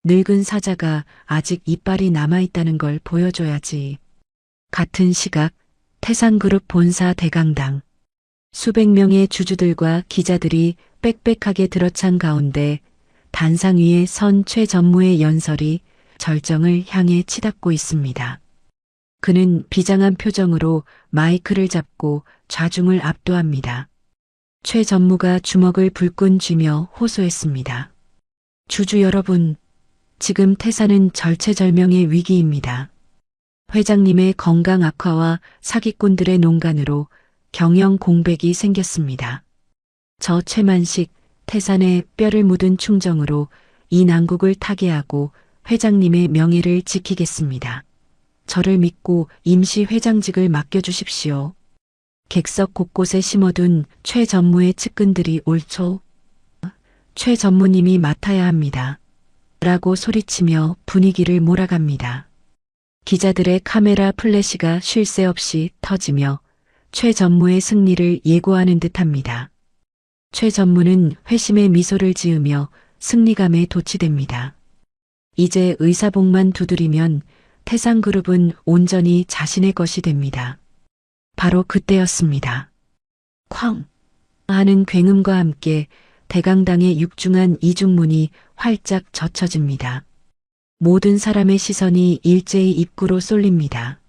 늙은 사자가 아직 이빨이 남아있다는 걸 보여줘야지. 같은 시각 태산그룹 본사 대강당. 수백 명의 주주들과 기자들이 빽빽하게 들어찬 가운데 단상 위에 선 최전무의 연설이 절정을 향해 치닫고 있습니다. 그는 비장한 표정으로 마이크를 잡고 좌중을 압도합니다. 최전무가 주먹을 불끈 쥐며 호소했습니다. 주주 여러분, 지금 태산은 절체절명의 위기입니다. 회장님의 건강 악화와 사기꾼들의 농간으로 경영 공백이 생겼습니다. 저 최만식 태산의 뼈를 묻은 충정으로 이 난국을 타개하고 회장님의 명예를 지키겠습니다. 저를 믿고 임시 회장직을 맡겨주십시오. 객석 곳곳에 심어둔 최 전무의 측근들이 옳죠. 최 전무님이 맡아야 합니다. 라고 소리치며 분위기를 몰아갑니다. 기자들의 카메라 플래시가 쉴 새 없이 터지며 최 전무의 승리를 예고하는 듯합니다. 최 전무는 회심의 미소를 지으며 승리감에 도취됩니다. 이제 의사복만 두드리면 태산그룹은 온전히 자신의 것이 됩니다. 바로 그때였습니다. 쾅 하는 굉음과 함께 대강당의 육중한 이중문이 활짝 젖혀집니다. 모든 사람의 시선이 일제히 입구로 쏠립니다.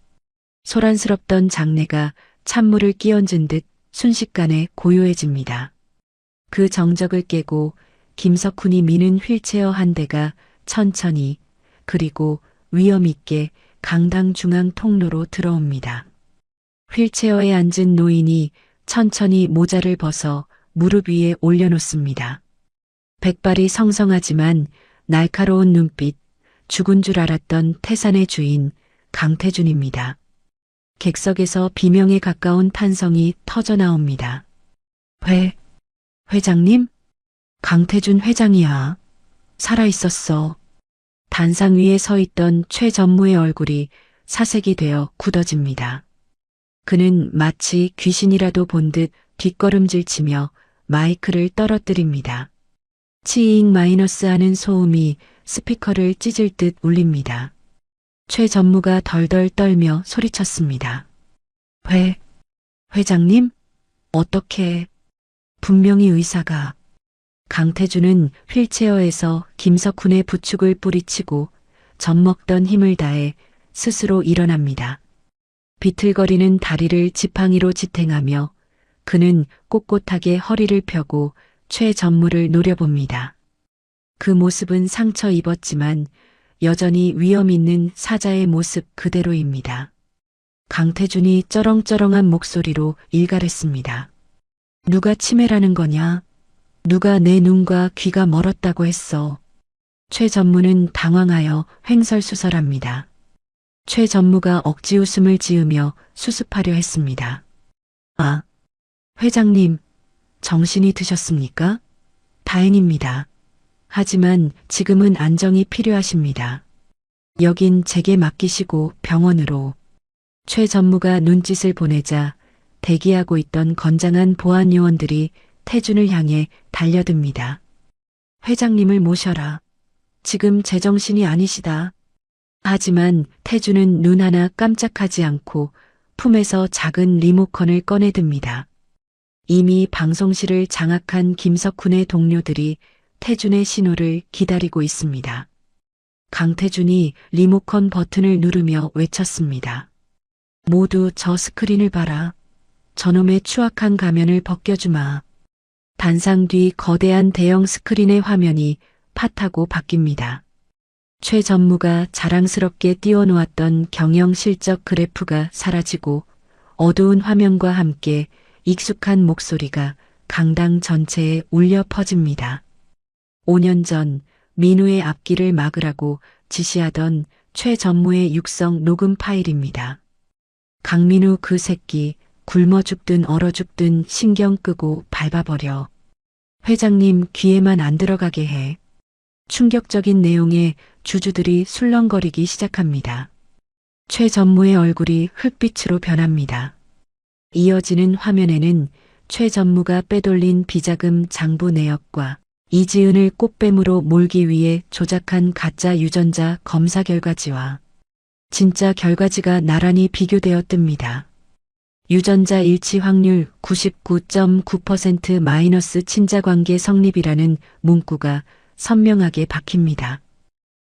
소란스럽던 장내가 찬물을 끼얹은 듯 순식간에 고요해집니다. 그 정적을 깨고 김석훈이 미는 휠체어 한 대가 천천히 그리고 위험 있게 강당 중앙 통로로 들어옵니다. 휠체어에 앉은 노인이 천천히 모자를 벗어 무릎 위에 올려놓습니다. 백발이 성성하지만 날카로운 눈빛, 죽은 줄 알았던 태산의 주인 강태준입니다. 객석에서 비명에 가까운 탄성이 터져 나옵니다. 회장님? 강태준 회장이야. 살아있었어. 단상 위에 서 있던 최 전무의 얼굴이 사색이 되어 굳어집니다. 그는 마치 귀신이라도 본 듯 뒷걸음질 치며 마이크를 떨어뜨립니다. 치잉 마이너스 하는 소음이 스피커를 찢을 듯 울립니다. 최 전무가 덜덜 떨며 소리쳤습니다. 회장님? 어떻게? 분명히 의사가. 강태준은 휠체어에서 김석훈의 부축을 뿌리치고 젖먹던 힘을 다해 스스로 일어납니다. 비틀거리는 다리를 지팡이로 지탱하며 그는 꼿꼿하게 허리를 펴고 최 전무를 노려봅니다. 그 모습은 상처 입었지만 여전히 위험 있는 사자의 모습 그대로입니다. 강태준이 쩌렁쩌렁한 목소리로 일갈했습니다. 누가 치매라는 거냐? 누가 내 눈과 귀가 멀었다고 했어. 최 전무는 당황하여 횡설수설합니다. 최 전무가 억지 웃음을 지으며 수습하려 했습니다. 아, 회장님, 정신이 드셨습니까? 다행입니다. 하지만 지금은 안정이 필요하십니다. 여긴 제게 맡기시고 병원으로. 최 전무가 눈짓을 보내자 대기하고 있던 건장한 보안 요원들이 태준을 향해 달려듭니다. 회장님을 모셔라. 지금 제정신이 아니시다. 하지만 태준은 눈 하나 깜짝하지 않고 품에서 작은 리모컨을 꺼내듭니다. 이미 방송실을 장악한 김석훈의 동료들이 태준의 신호를 기다리고 있습니다. 강태준이 리모컨 버튼을 누르며 외쳤습니다. 모두 저 스크린을 봐라. 저놈의 추악한 가면을 벗겨주마. 단상 뒤 거대한 대형 스크린의 화면이 팟하고 바뀝니다. 최 전무가 자랑스럽게 띄워놓았던 경영 실적 그래프가 사라지고 어두운 화면과 함께 익숙한 목소리가 강당 전체에 울려 퍼집니다. 5년 전 민우의 앞길을 막으라고 지시하던 최 전무의 육성 녹음 파일입니다. 강민우 그 새끼 굶어 죽든 얼어 죽든 신경 끄고 밟아버려. 회장님 귀에만 안 들어가게 해. 충격적인 내용의 주주들이 술렁거리기 시작합니다. 최 전무의 얼굴이 흙빛으로 변합니다. 이어지는 화면에는 최 전무가 빼돌린 비자금 장부 내역과 이지은을 꽃뱀으로 몰기 위해 조작한 가짜 유전자 검사 결과지와 진짜 결과지가 나란히 비교되어 뜹니다. 유전자 일치 확률 99.9% 마이너스 친자관계 성립이라는 문구가 선명하게 박힙니다.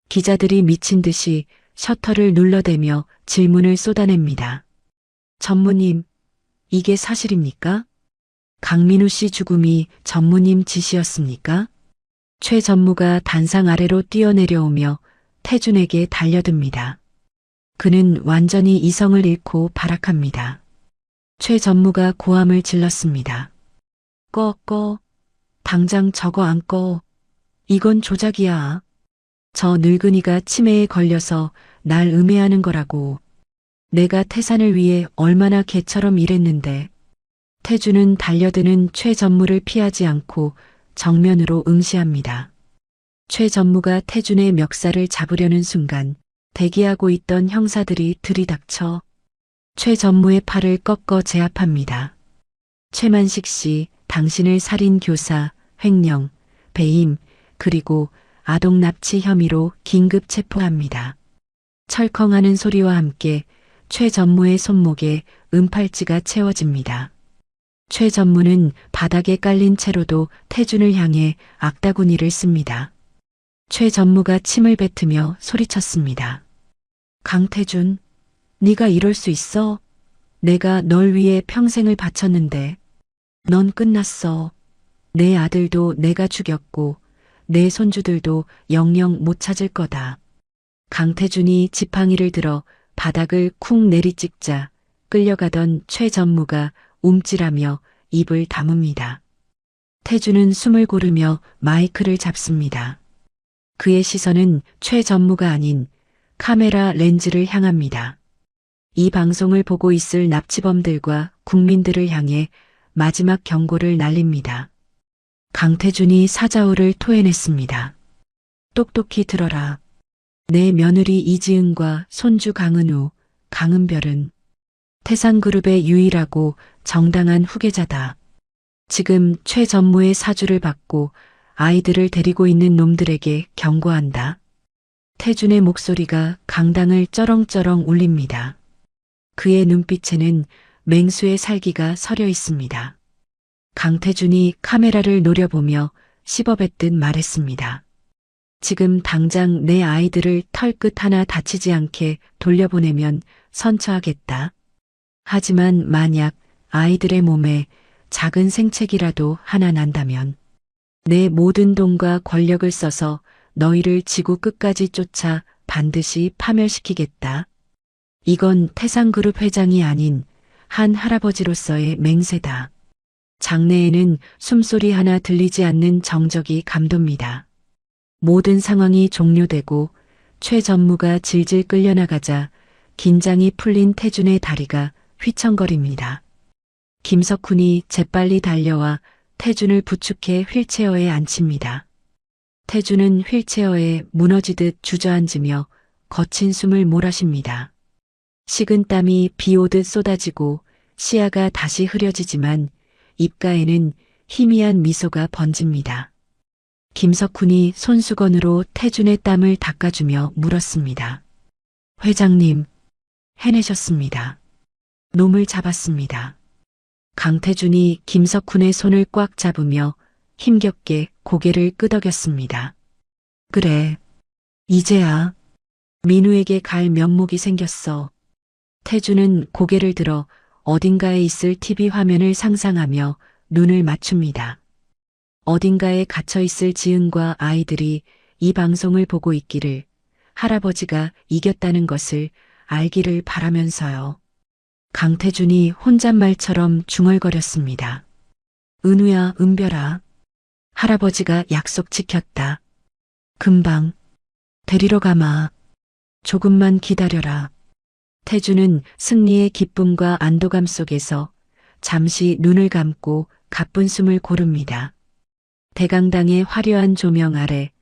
기자들이 미친 듯이 셔터를 눌러대며 질문을 쏟아냅니다. 전무님, 이게 사실입니까? 강민우 씨 죽음이 전무님 지시였습니까? 최 전무가 단상 아래로 뛰어내려오며 태준에게 달려듭니다. 그는 완전히 이성을 잃고 발악합니다. 최 전무가 고함을 질렀습니다. 꺼. 당장 저거 안 꺼. 이건 조작이야. 저 늙은이가 치매에 걸려서 날 음해하는 거라고. 내가 태산을 위해 얼마나 개처럼 일했는데. 태준은 달려드는 최 전무를 피하지 않고 정면으로 응시합니다. 최 전무가 태준의 멱살을 잡으려는 순간 대기하고 있던 형사들이 들이닥쳐 최 전무의 팔을 꺾어 제압합니다. 최만식 씨, 당신을 살인 교사, 횡령, 배임, 그리고 아동 납치 혐의로 긴급 체포합니다. 철컹하는 소리와 함께 최 전무의 손목에 은팔찌가 채워집니다. 최 전무는 바닥에 깔린 채로도 태준을 향해 악다구니를 씁니다. 최 전무가 침을 뱉으며 소리쳤습니다. 강태준, 네가 이럴 수 있어? 내가 널 위해 평생을 바쳤는데. 넌 끝났어. 내 아들도 내가 죽였고 내 손주들도 영영 못 찾을 거다. 강태준이 지팡이를 들어 바닥을 쿵 내리찍자 끌려가던 최 전무가 움찔하며 입을 다뭅니다. 태준은 숨을 고르며 마이크를 잡습니다. 그의 시선은 최 전무가 아닌 카메라 렌즈를 향합니다. 이 방송을 보고 있을 납치범들과 국민들을 향해 마지막 경고를 날립니다. 강태준이 사자후를 토해냈습니다. 똑똑히 들어라. 내 며느리 이지은과 손주 강은우, 강은별은 태산그룹의 유일하고 정당한 후계자다. 지금 최 전무의 사주를 받고 아이들을 데리고 있는 놈들에게 경고한다. 태준의 목소리가 강당을 쩌렁쩌렁 울립니다. 그의 눈빛에는 맹수의 살기가 서려 있습니다. 강태준이 카메라를 노려보며 씹어뱉듯 말했습니다. 지금 당장 내 아이들을 털끝 하나 다치지 않게 돌려보내면 선처하겠다. 하지만 만약 아이들의 몸에 작은 생채기라도 하나 난다면 내 모든 돈과 권력을 써서 너희를 지구 끝까지 쫓아 반드시 파멸시키겠다. 이건 태산그룹 회장이 아닌 한 할아버지로서의 맹세다. 장내에는 숨소리 하나 들리지 않는 정적이 감돕니다. 모든 상황이 종료되고 최 전무가 질질 끌려나가자 긴장이 풀린 태준의 다리가 휘청거립니다. 김석훈이 재빨리 달려와 태준을 부축해 휠체어에 앉힙니다. 태준은 휠체어에 무너지듯 주저앉으며 거친 숨을 몰아쉽니다. 식은 땀이 비 오듯 쏟아지고 시야가 다시 흐려지지만 입가에는 희미한 미소가 번집니다. 김석훈이 손수건으로 태준의 땀을 닦아주며 물었습니다. 회장님, 해내셨습니다. 놈을 잡았습니다. 강태준이 김석훈의 손을 꽉 잡으며 힘겹게 고개를 끄덕였습니다. 그래, 이제야 민우에게 갈 면목이 생겼어. 태준은 고개를 들어 어딘가에 있을 TV 화면을 상상하며 눈을 맞춥니다. 어딘가에 갇혀있을 지은과 아이들이 이 방송을 보고 있기를, 할아버지가 이겼다는 것을 알기를 바라면서요. 강태준이 혼잣말처럼 중얼거렸습니다. 은우야, 은별아. 할아버지가 약속 지켰다. 금방 데리러 가마. 조금만 기다려라. 태준은 승리의 기쁨과 안도감 속에서 잠시 눈을 감고 가쁜 숨을 고릅니다. 대강당의 화려한 조명 아래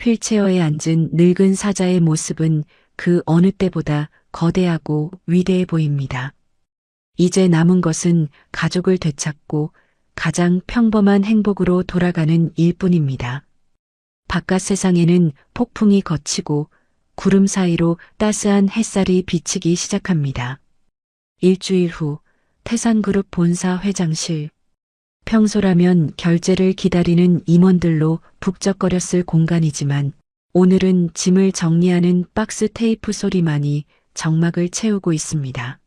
휠체어에 앉은 늙은 사자의 모습은 그 어느 때보다 거대하고 위대해 보입니다. 이제 남은 것은 가족을 되찾고 가장 평범한 행복으로 돌아가는 일뿐입니다. 바깥 세상에는 폭풍이 걷히고 구름 사이로 따스한 햇살이 비치기 시작합니다. 일주일 후 태산그룹 본사 회장실. 평소라면 결제를 기다리는 임원들로 북적거렸을 공간이지만 오늘은 짐을 정리하는 박스 테이프 소리만이 정막을 채우고 있습니다.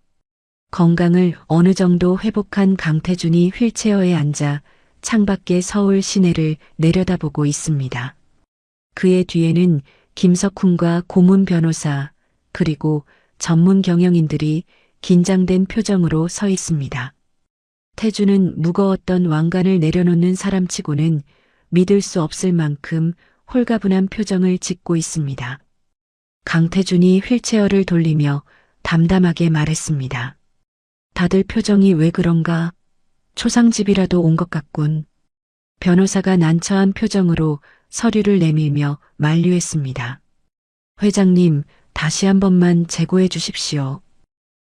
건강을 어느 정도 회복한 강태준이 휠체어에 앉아 창밖의 서울 시내를 내려다보고 있습니다. 그의 뒤에는 김석훈과 고문 변호사 그리고 전문 경영인들이 긴장된 표정으로 서 있습니다. 태준은 무거웠던 왕관을 내려놓는 사람치고는 믿을 수 없을 만큼 홀가분한 표정을 짓고 있습니다. 강태준이 휠체어를 돌리며 담담하게 말했습니다. 다들 표정이 왜 그런가? 초상집이라도 온 것 같군. 변호사가 난처한 표정으로 서류를 내밀며 만류했습니다. 회장님, 다시 한 번만 재고해 주십시오.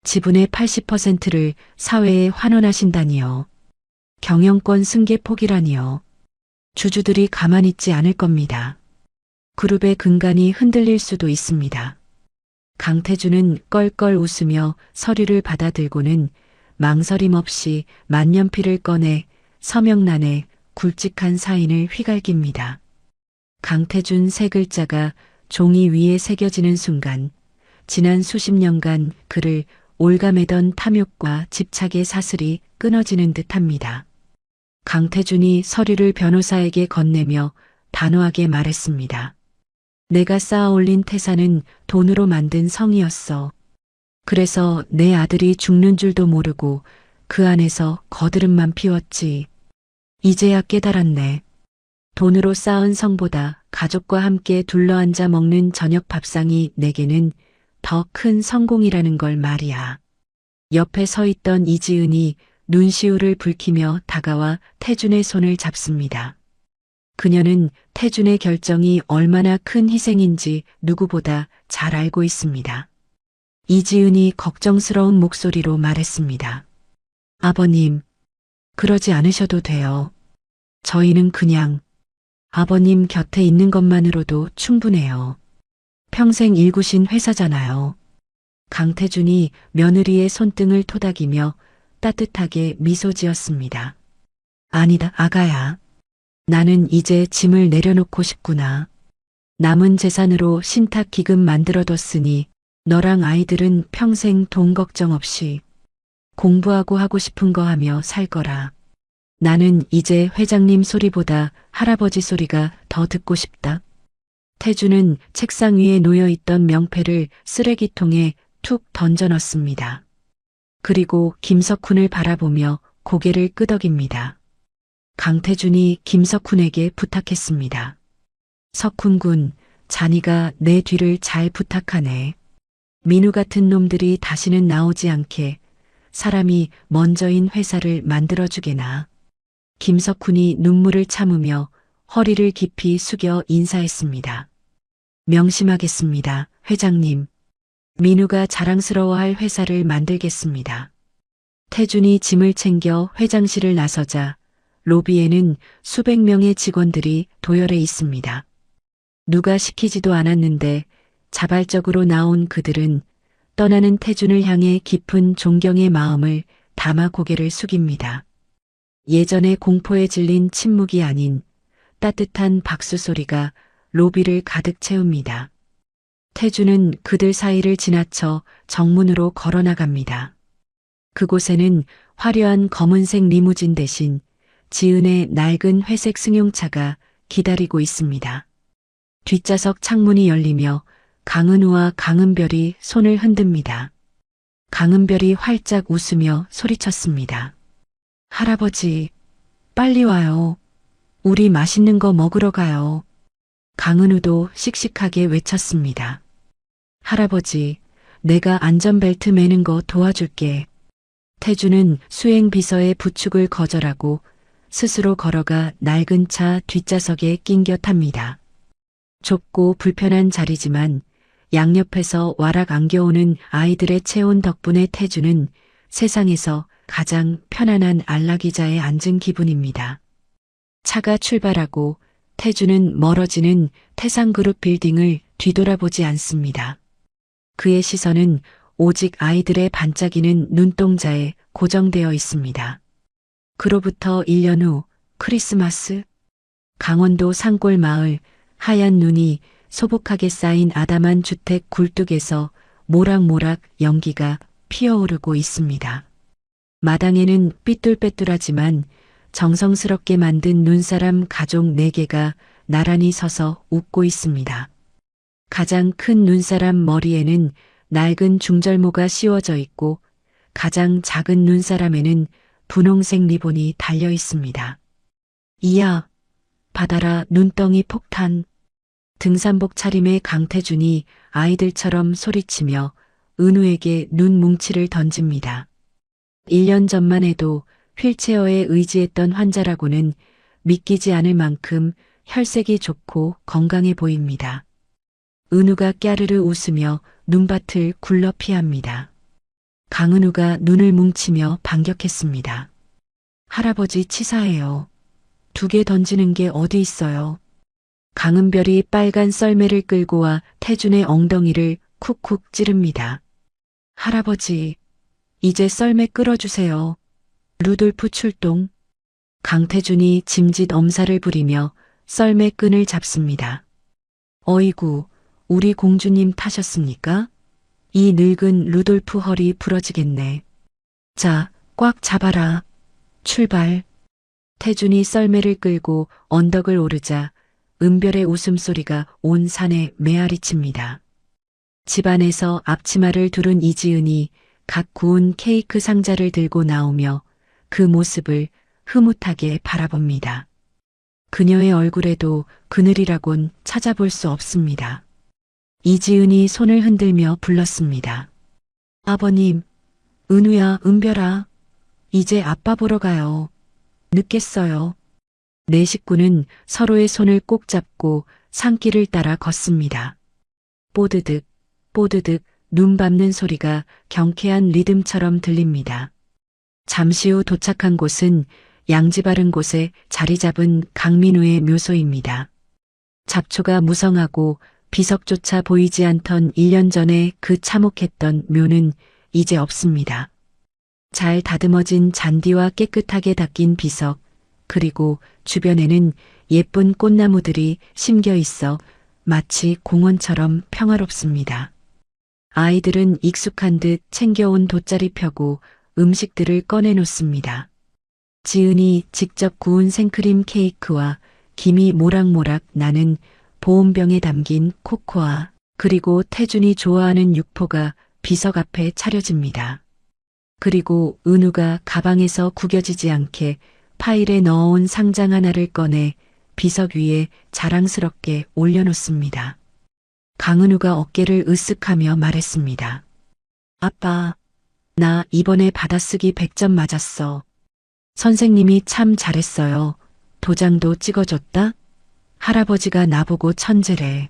지분의 80%를 사회에 환원하신다니요. 경영권 승계 포기라니요. 주주들이 가만히 있지 않을 겁니다. 그룹의 근간이 흔들릴 수도 있습니다. 강태준은 껄껄 웃으며 서류를 받아들고는 망설임 없이 만년필을 꺼내 서명란에 굵직한 사인을 휘갈깁니다. 강태준 세 글자가 종이 위에 새겨지는 순간 지난 수십 년간 그를 올가매던 탐욕과 집착의 사슬이 끊어지는 듯합니다. 강태준이 서류를 변호사에게 건네며 단호하게 말했습니다. 내가 쌓아올린 태산은 돈으로 만든 성이었어. 그래서 내 아들이 죽는 줄도 모르고 그 안에서 거드름만 피웠지. 이제야 깨달았네. 돈으로 쌓은 성보다 가족과 함께 둘러앉아 먹는 저녁 밥상이 내게는 더 큰 성공이라는 걸 말이야. 옆에 서 있던 이지은이 눈시울을 붉히며 다가와 태준의 손을 잡습니다. 그녀는 태준의 결정이 얼마나 큰 희생인지 누구보다 잘 알고 있습니다. 이지은이 걱정스러운 목소리로 말했습니다. 아버님, 그러지 않으셔도 돼요. 저희는 그냥 아버님 곁에 있는 것만으로도 충분해요. 평생 일구신 회사잖아요. 강태준이 며느리의 손등을 토닥이며 따뜻하게 미소 지었습니다. 아니다, 아가야. 나는 이제 짐을 내려놓고 싶구나. 남은 재산으로 신탁 기금 만들어뒀으니 너랑 아이들은 평생 돈 걱정 없이 공부하고 하고 싶은 거 하며 살 거라. 나는 이제 회장님 소리보다 할아버지 소리가 더 듣고 싶다. 태준은 책상 위에 놓여있던 명패를 쓰레기통에 툭 던져 넣습니다. 그리고 김석훈을 바라보며 고개를 끄덕입니다. 강태준이 김석훈에게 부탁했습니다. 석훈 군, 자니가 내 뒤를 잘 부탁하네. 민우 같은 놈들이 다시는 나오지 않게 사람이 먼저인 회사를 만들어주게나. 김석훈이 눈물을 참으며 허리를 깊이 숙여 인사했습니다. 명심하겠습니다, 회장님. 민우가 자랑스러워할 회사를 만들겠습니다. 태준이 짐을 챙겨 회장실을 나서자 로비에는 수백 명의 직원들이 도열해 있습니다. 누가 시키지도 않았는데 자발적으로 나온 그들은 떠나는 태준을 향해 깊은 존경의 마음을 담아 고개를 숙입니다. 예전의 공포에 질린 침묵이 아닌 따뜻한 박수 소리가 로비를 가득 채웁니다. 태준은 그들 사이를 지나쳐 정문으로 걸어나갑니다. 그곳에는 화려한 검은색 리무진 대신 지은의 낡은 회색 승용차가 기다리고 있습니다. 뒷좌석 창문이 열리며 강은우와 강은별이 손을 흔듭니다. 강은별이 활짝 웃으며 소리쳤습니다. 할아버지, 빨리 와요. 우리 맛있는 거 먹으러 가요. 강은우도 씩씩하게 외쳤습니다. 할아버지, 내가 안전벨트 매는 거 도와줄게. 태준은 수행 비서의 부축을 거절하고 스스로 걸어가 낡은 차 뒷좌석에 낑겨 탑니다. 좁고 불편한 자리지만 양옆에서 와락 안겨오는 아이들의 체온 덕분에 태준은 세상에서 가장 편안한 안락의자에 앉은 기분입니다. 차가 출발하고 태준은 멀어지는 태상그룹 빌딩을 뒤돌아보지 않습니다. 그의 시선은 오직 아이들의 반짝이는 눈동자에 고정되어 있습니다. 그로부터 1년 후 크리스마스, 강원도 산골 마을, 하얀 눈이 소복하게 쌓인 아담한 주택 굴뚝에서 모락모락 연기가 피어오르고 있습니다. 마당에는 삐뚤빼뚤하지만 정성스럽게 만든 눈사람 가족 4개가 나란히 서서 웃고 있습니다. 가장 큰 눈사람 머리에는 낡은 중절모가 씌워져 있고 가장 작은 눈사람에는 분홍색 리본이 달려 있습니다. 이야, 받아라 눈덩이 폭탄. 등산복 차림의 강태준이 아이들처럼 소리치며 은우에게 눈 뭉치를 던집니다. 1년 전만 해도 휠체어에 의지했던 환자라고는 믿기지 않을 만큼 혈색이 좋고 건강해 보입니다. 은우가 깨르르 웃으며 눈밭을 굴러 피합니다. 강은우가 눈을 뭉치며 반격했습니다. 할아버지 치사해요. 2개 던지는 게 어디 있어요. 강은별이 빨간 썰매를 끌고 와 태준의 엉덩이를 쿡쿡 찌릅니다. 할아버지, 이제 썰매 끌어주세요. 루돌프 출동. 강태준이 짐짓 엄살을 부리며 썰매 끈을 잡습니다. 어이구, 우리 공주님 타셨습니까? 이 늙은 루돌프 허리 부러지겠네. 자, 꽉 잡아라. 출발. 태준이 썰매를 끌고 언덕을 오르자 은별의 웃음소리가 온 산에 메아리칩니다. 집안에서 앞치마를 두른 이지은이 각 구운 케이크 상자를 들고 나오며 그 모습을 흐뭇하게 바라봅니다. 그녀의 얼굴에도 그늘이라곤 찾아볼 수 없습니다. 이지은이 손을 흔들며 불렀습니다. 아버님, 은우야, 은별아, 이제 아빠 보러 가요. 늦겠어요. 네 식구는 서로의 손을 꼭 잡고 산길을 따라 걷습니다. 뽀드득, 뽀드득 눈 밟는 소리가 경쾌한 리듬처럼 들립니다. 잠시 후 도착한 곳은 양지 바른 곳에 자리 잡은 강민우의 묘소입니다. 잡초가 무성하고 비석조차 보이지 않던 1년 전에 그 참혹했던 묘는 이제 없습니다. 잘 다듬어진 잔디와 깨끗하게 닦인 비석, 그리고 주변에는 예쁜 꽃나무들이 심겨 있어 마치 공원처럼 평화롭습니다. 아이들은 익숙한 듯 챙겨온 돗자리 펴고 음식들을 꺼내놓습니다. 지은이 직접 구운 생크림 케이크와 김이 모락모락 나는 보온병에 담긴 코코아, 그리고 태준이 좋아하는 육포가 비석 앞에 차려집니다. 그리고 은우가 가방에서 구겨지지 않게 파일에 넣어온 상장 하나를 꺼내 비석 위에 자랑스럽게 올려놓습니다. 강은우가 어깨를 으쓱하며 말했습니다. 아빠, 나 이번에 받아쓰기 100점 맞았어. 선생님이 참 잘했어요. 도장도 찍어줬다? 할아버지가 나보고 천재래.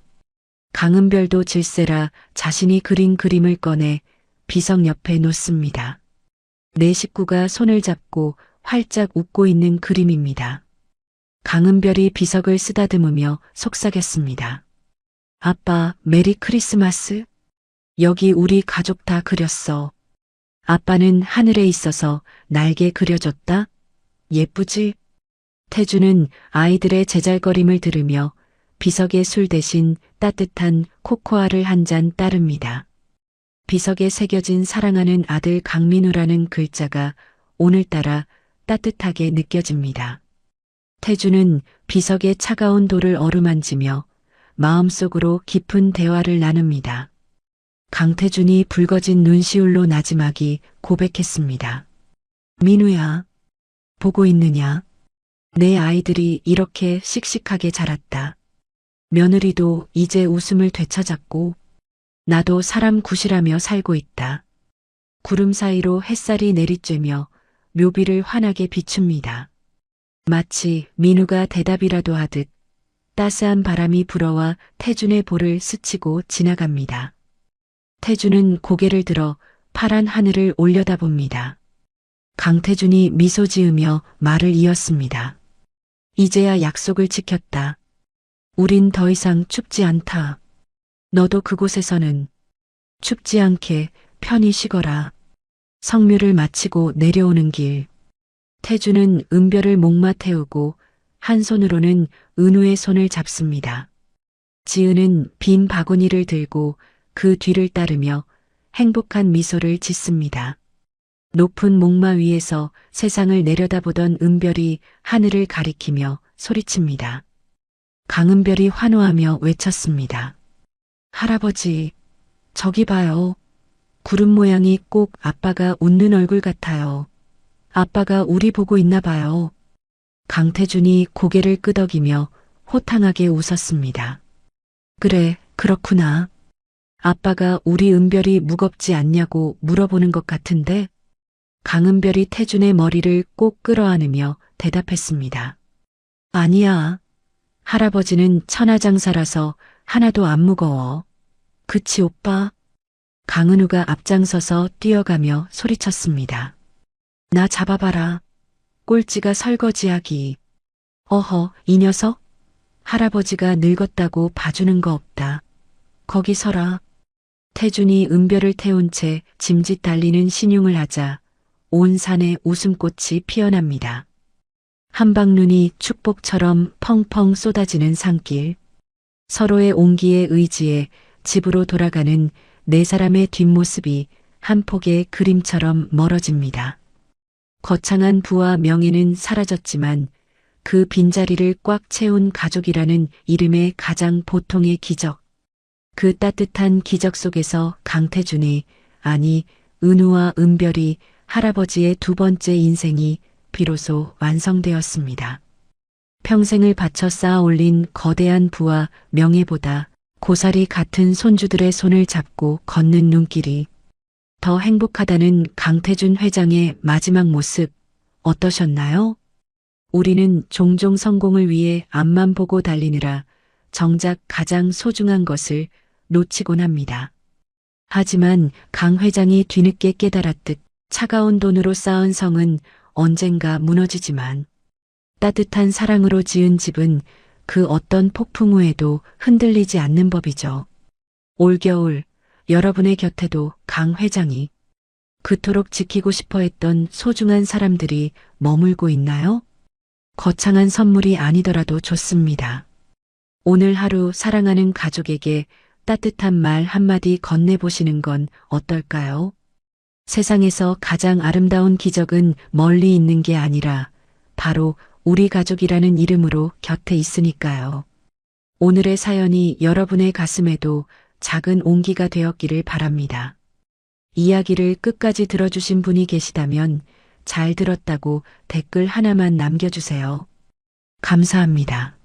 강은별도 질세라 자신이 그린 그림을 꺼내 비석 옆에 놓습니다. 네 식구가 손을 잡고 활짝 웃고 있는 그림입니다. 강은별이 비석을 쓰다듬으며 속삭였습니다. 아빠, 메리 크리스마스? 여기 우리 가족 다 그렸어. 아빠는 하늘에 있어서 날개 그려줬다? 예쁘지? 태주는 아이들의 제잘거림을 들으며 비석의 술 대신 따뜻한 코코아를 한 잔 따릅니다. 비석에 새겨진 사랑하는 아들 강민우라는 글자가 오늘따라 따뜻하게 느껴집니다. 태주는 비석의 차가운 돌을 어루만지며 마음속으로 깊은 대화를 나눕니다. 강태준이 붉어진 눈시울로 나지막이 고백했습니다. 민우야, 보고 있느냐? 내 아이들이 이렇게 씩씩하게 자랐다. 며느리도 이제 웃음을 되찾았고 나도 사람 구실하며 살고 있다. 구름 사이로 햇살이 내리쬐며 묘비를 환하게 비춥니다. 마치 민우가 대답이라도 하듯 따스한 바람이 불어와 태준의 볼을 스치고 지나갑니다. 태준은 고개를 들어 파란 하늘을 올려다봅니다. 강태준이 미소 지으며 말을 이었습니다. 이제야 약속을 지켰다. 우린 더 이상 춥지 않다. 너도 그곳에서는 춥지 않게 편히 쉬거라. 성묘를 마치고 내려오는 길. 태주는 은별을 목마 태우고 한 손으로는 은우의 손을 잡습니다. 지은은 빈 바구니를 들고 그 뒤를 따르며 행복한 미소를 짓습니다. 높은 목마 위에서 세상을 내려다보던 은별이 하늘을 가리키며 소리칩니다. 강은별이 환호하며 외쳤습니다. 할아버지, 저기 봐요. 구름 모양이 꼭 아빠가 웃는 얼굴 같아요. 아빠가 우리 보고 있나 봐요. 강태준이 고개를 끄덕이며 호탕하게 웃었습니다. 그래, 그렇구나. 아빠가 우리 은별이 무겁지 않냐고 물어보는 것 같은데? 강은별이 태준의 머리를 꼭 끌어안으며 대답했습니다. 아니야. 할아버지는 천하장사라서 하나도 안 무거워. 그치 오빠? 강은우가 앞장서서 뛰어가며 소리쳤습니다. 나 잡아봐라. 꼴찌가 설거지하기. 어허, 이 녀석? 할아버지가 늙었다고 봐주는 거 없다. 거기 서라. 태준이 은별을 태운 채 짐짓 달리는 신용을 하자 온 산에 웃음꽃이 피어납니다. 한방눈이 축복처럼 펑펑 쏟아지는 산길. 서로의 온기에 의지해 집으로 돌아가는 네 사람의 뒷모습이 한 폭의 그림처럼 멀어집니다. 거창한 부와 명예는 사라졌지만 그 빈자리를 꽉 채운 가족이라는 이름의 가장 보통의 기적. 그 따뜻한 기적 속에서 강태준이, 아니, 은우와 은별이 할아버지의 두 번째 인생이 비로소 완성되었습니다. 평생을 바쳐 쌓아 올린 거대한 부와 명예보다 고사리 같은 손주들의 손을 잡고 걷는 눈길이 더 행복하다는 강태준 회장의 마지막 모습 어떠셨나요? 우리는 종종 성공을 위해 앞만 보고 달리느라 정작 가장 소중한 것을 놓치곤 합니다. 하지만 강 회장이 뒤늦게 깨달았듯 차가운 돈으로 쌓은 성은 언젠가 무너지지만 따뜻한 사랑으로 지은 집은 그 어떤 폭풍 후에도 흔들리지 않는 법이죠. 올겨울 여러분의 곁에도 강 회장이 그토록 지키고 싶어 했던 소중한 사람들이 머물고 있나요? 거창한 선물이 아니더라도 좋습니다. 오늘 하루 사랑하는 가족에게 따뜻한 말 한마디 건네보시는 건 어떨까요? 세상에서 가장 아름다운 기적은 멀리 있는 게 아니라 바로 우리 가족이라는 이름으로 곁에 있으니까요. 오늘의 사연이 여러분의 가슴에도 작은 온기가 되었기를 바랍니다. 이야기를 끝까지 들어주신 분이 계시다면 잘 들었다고 댓글 하나만 남겨주세요. 감사합니다.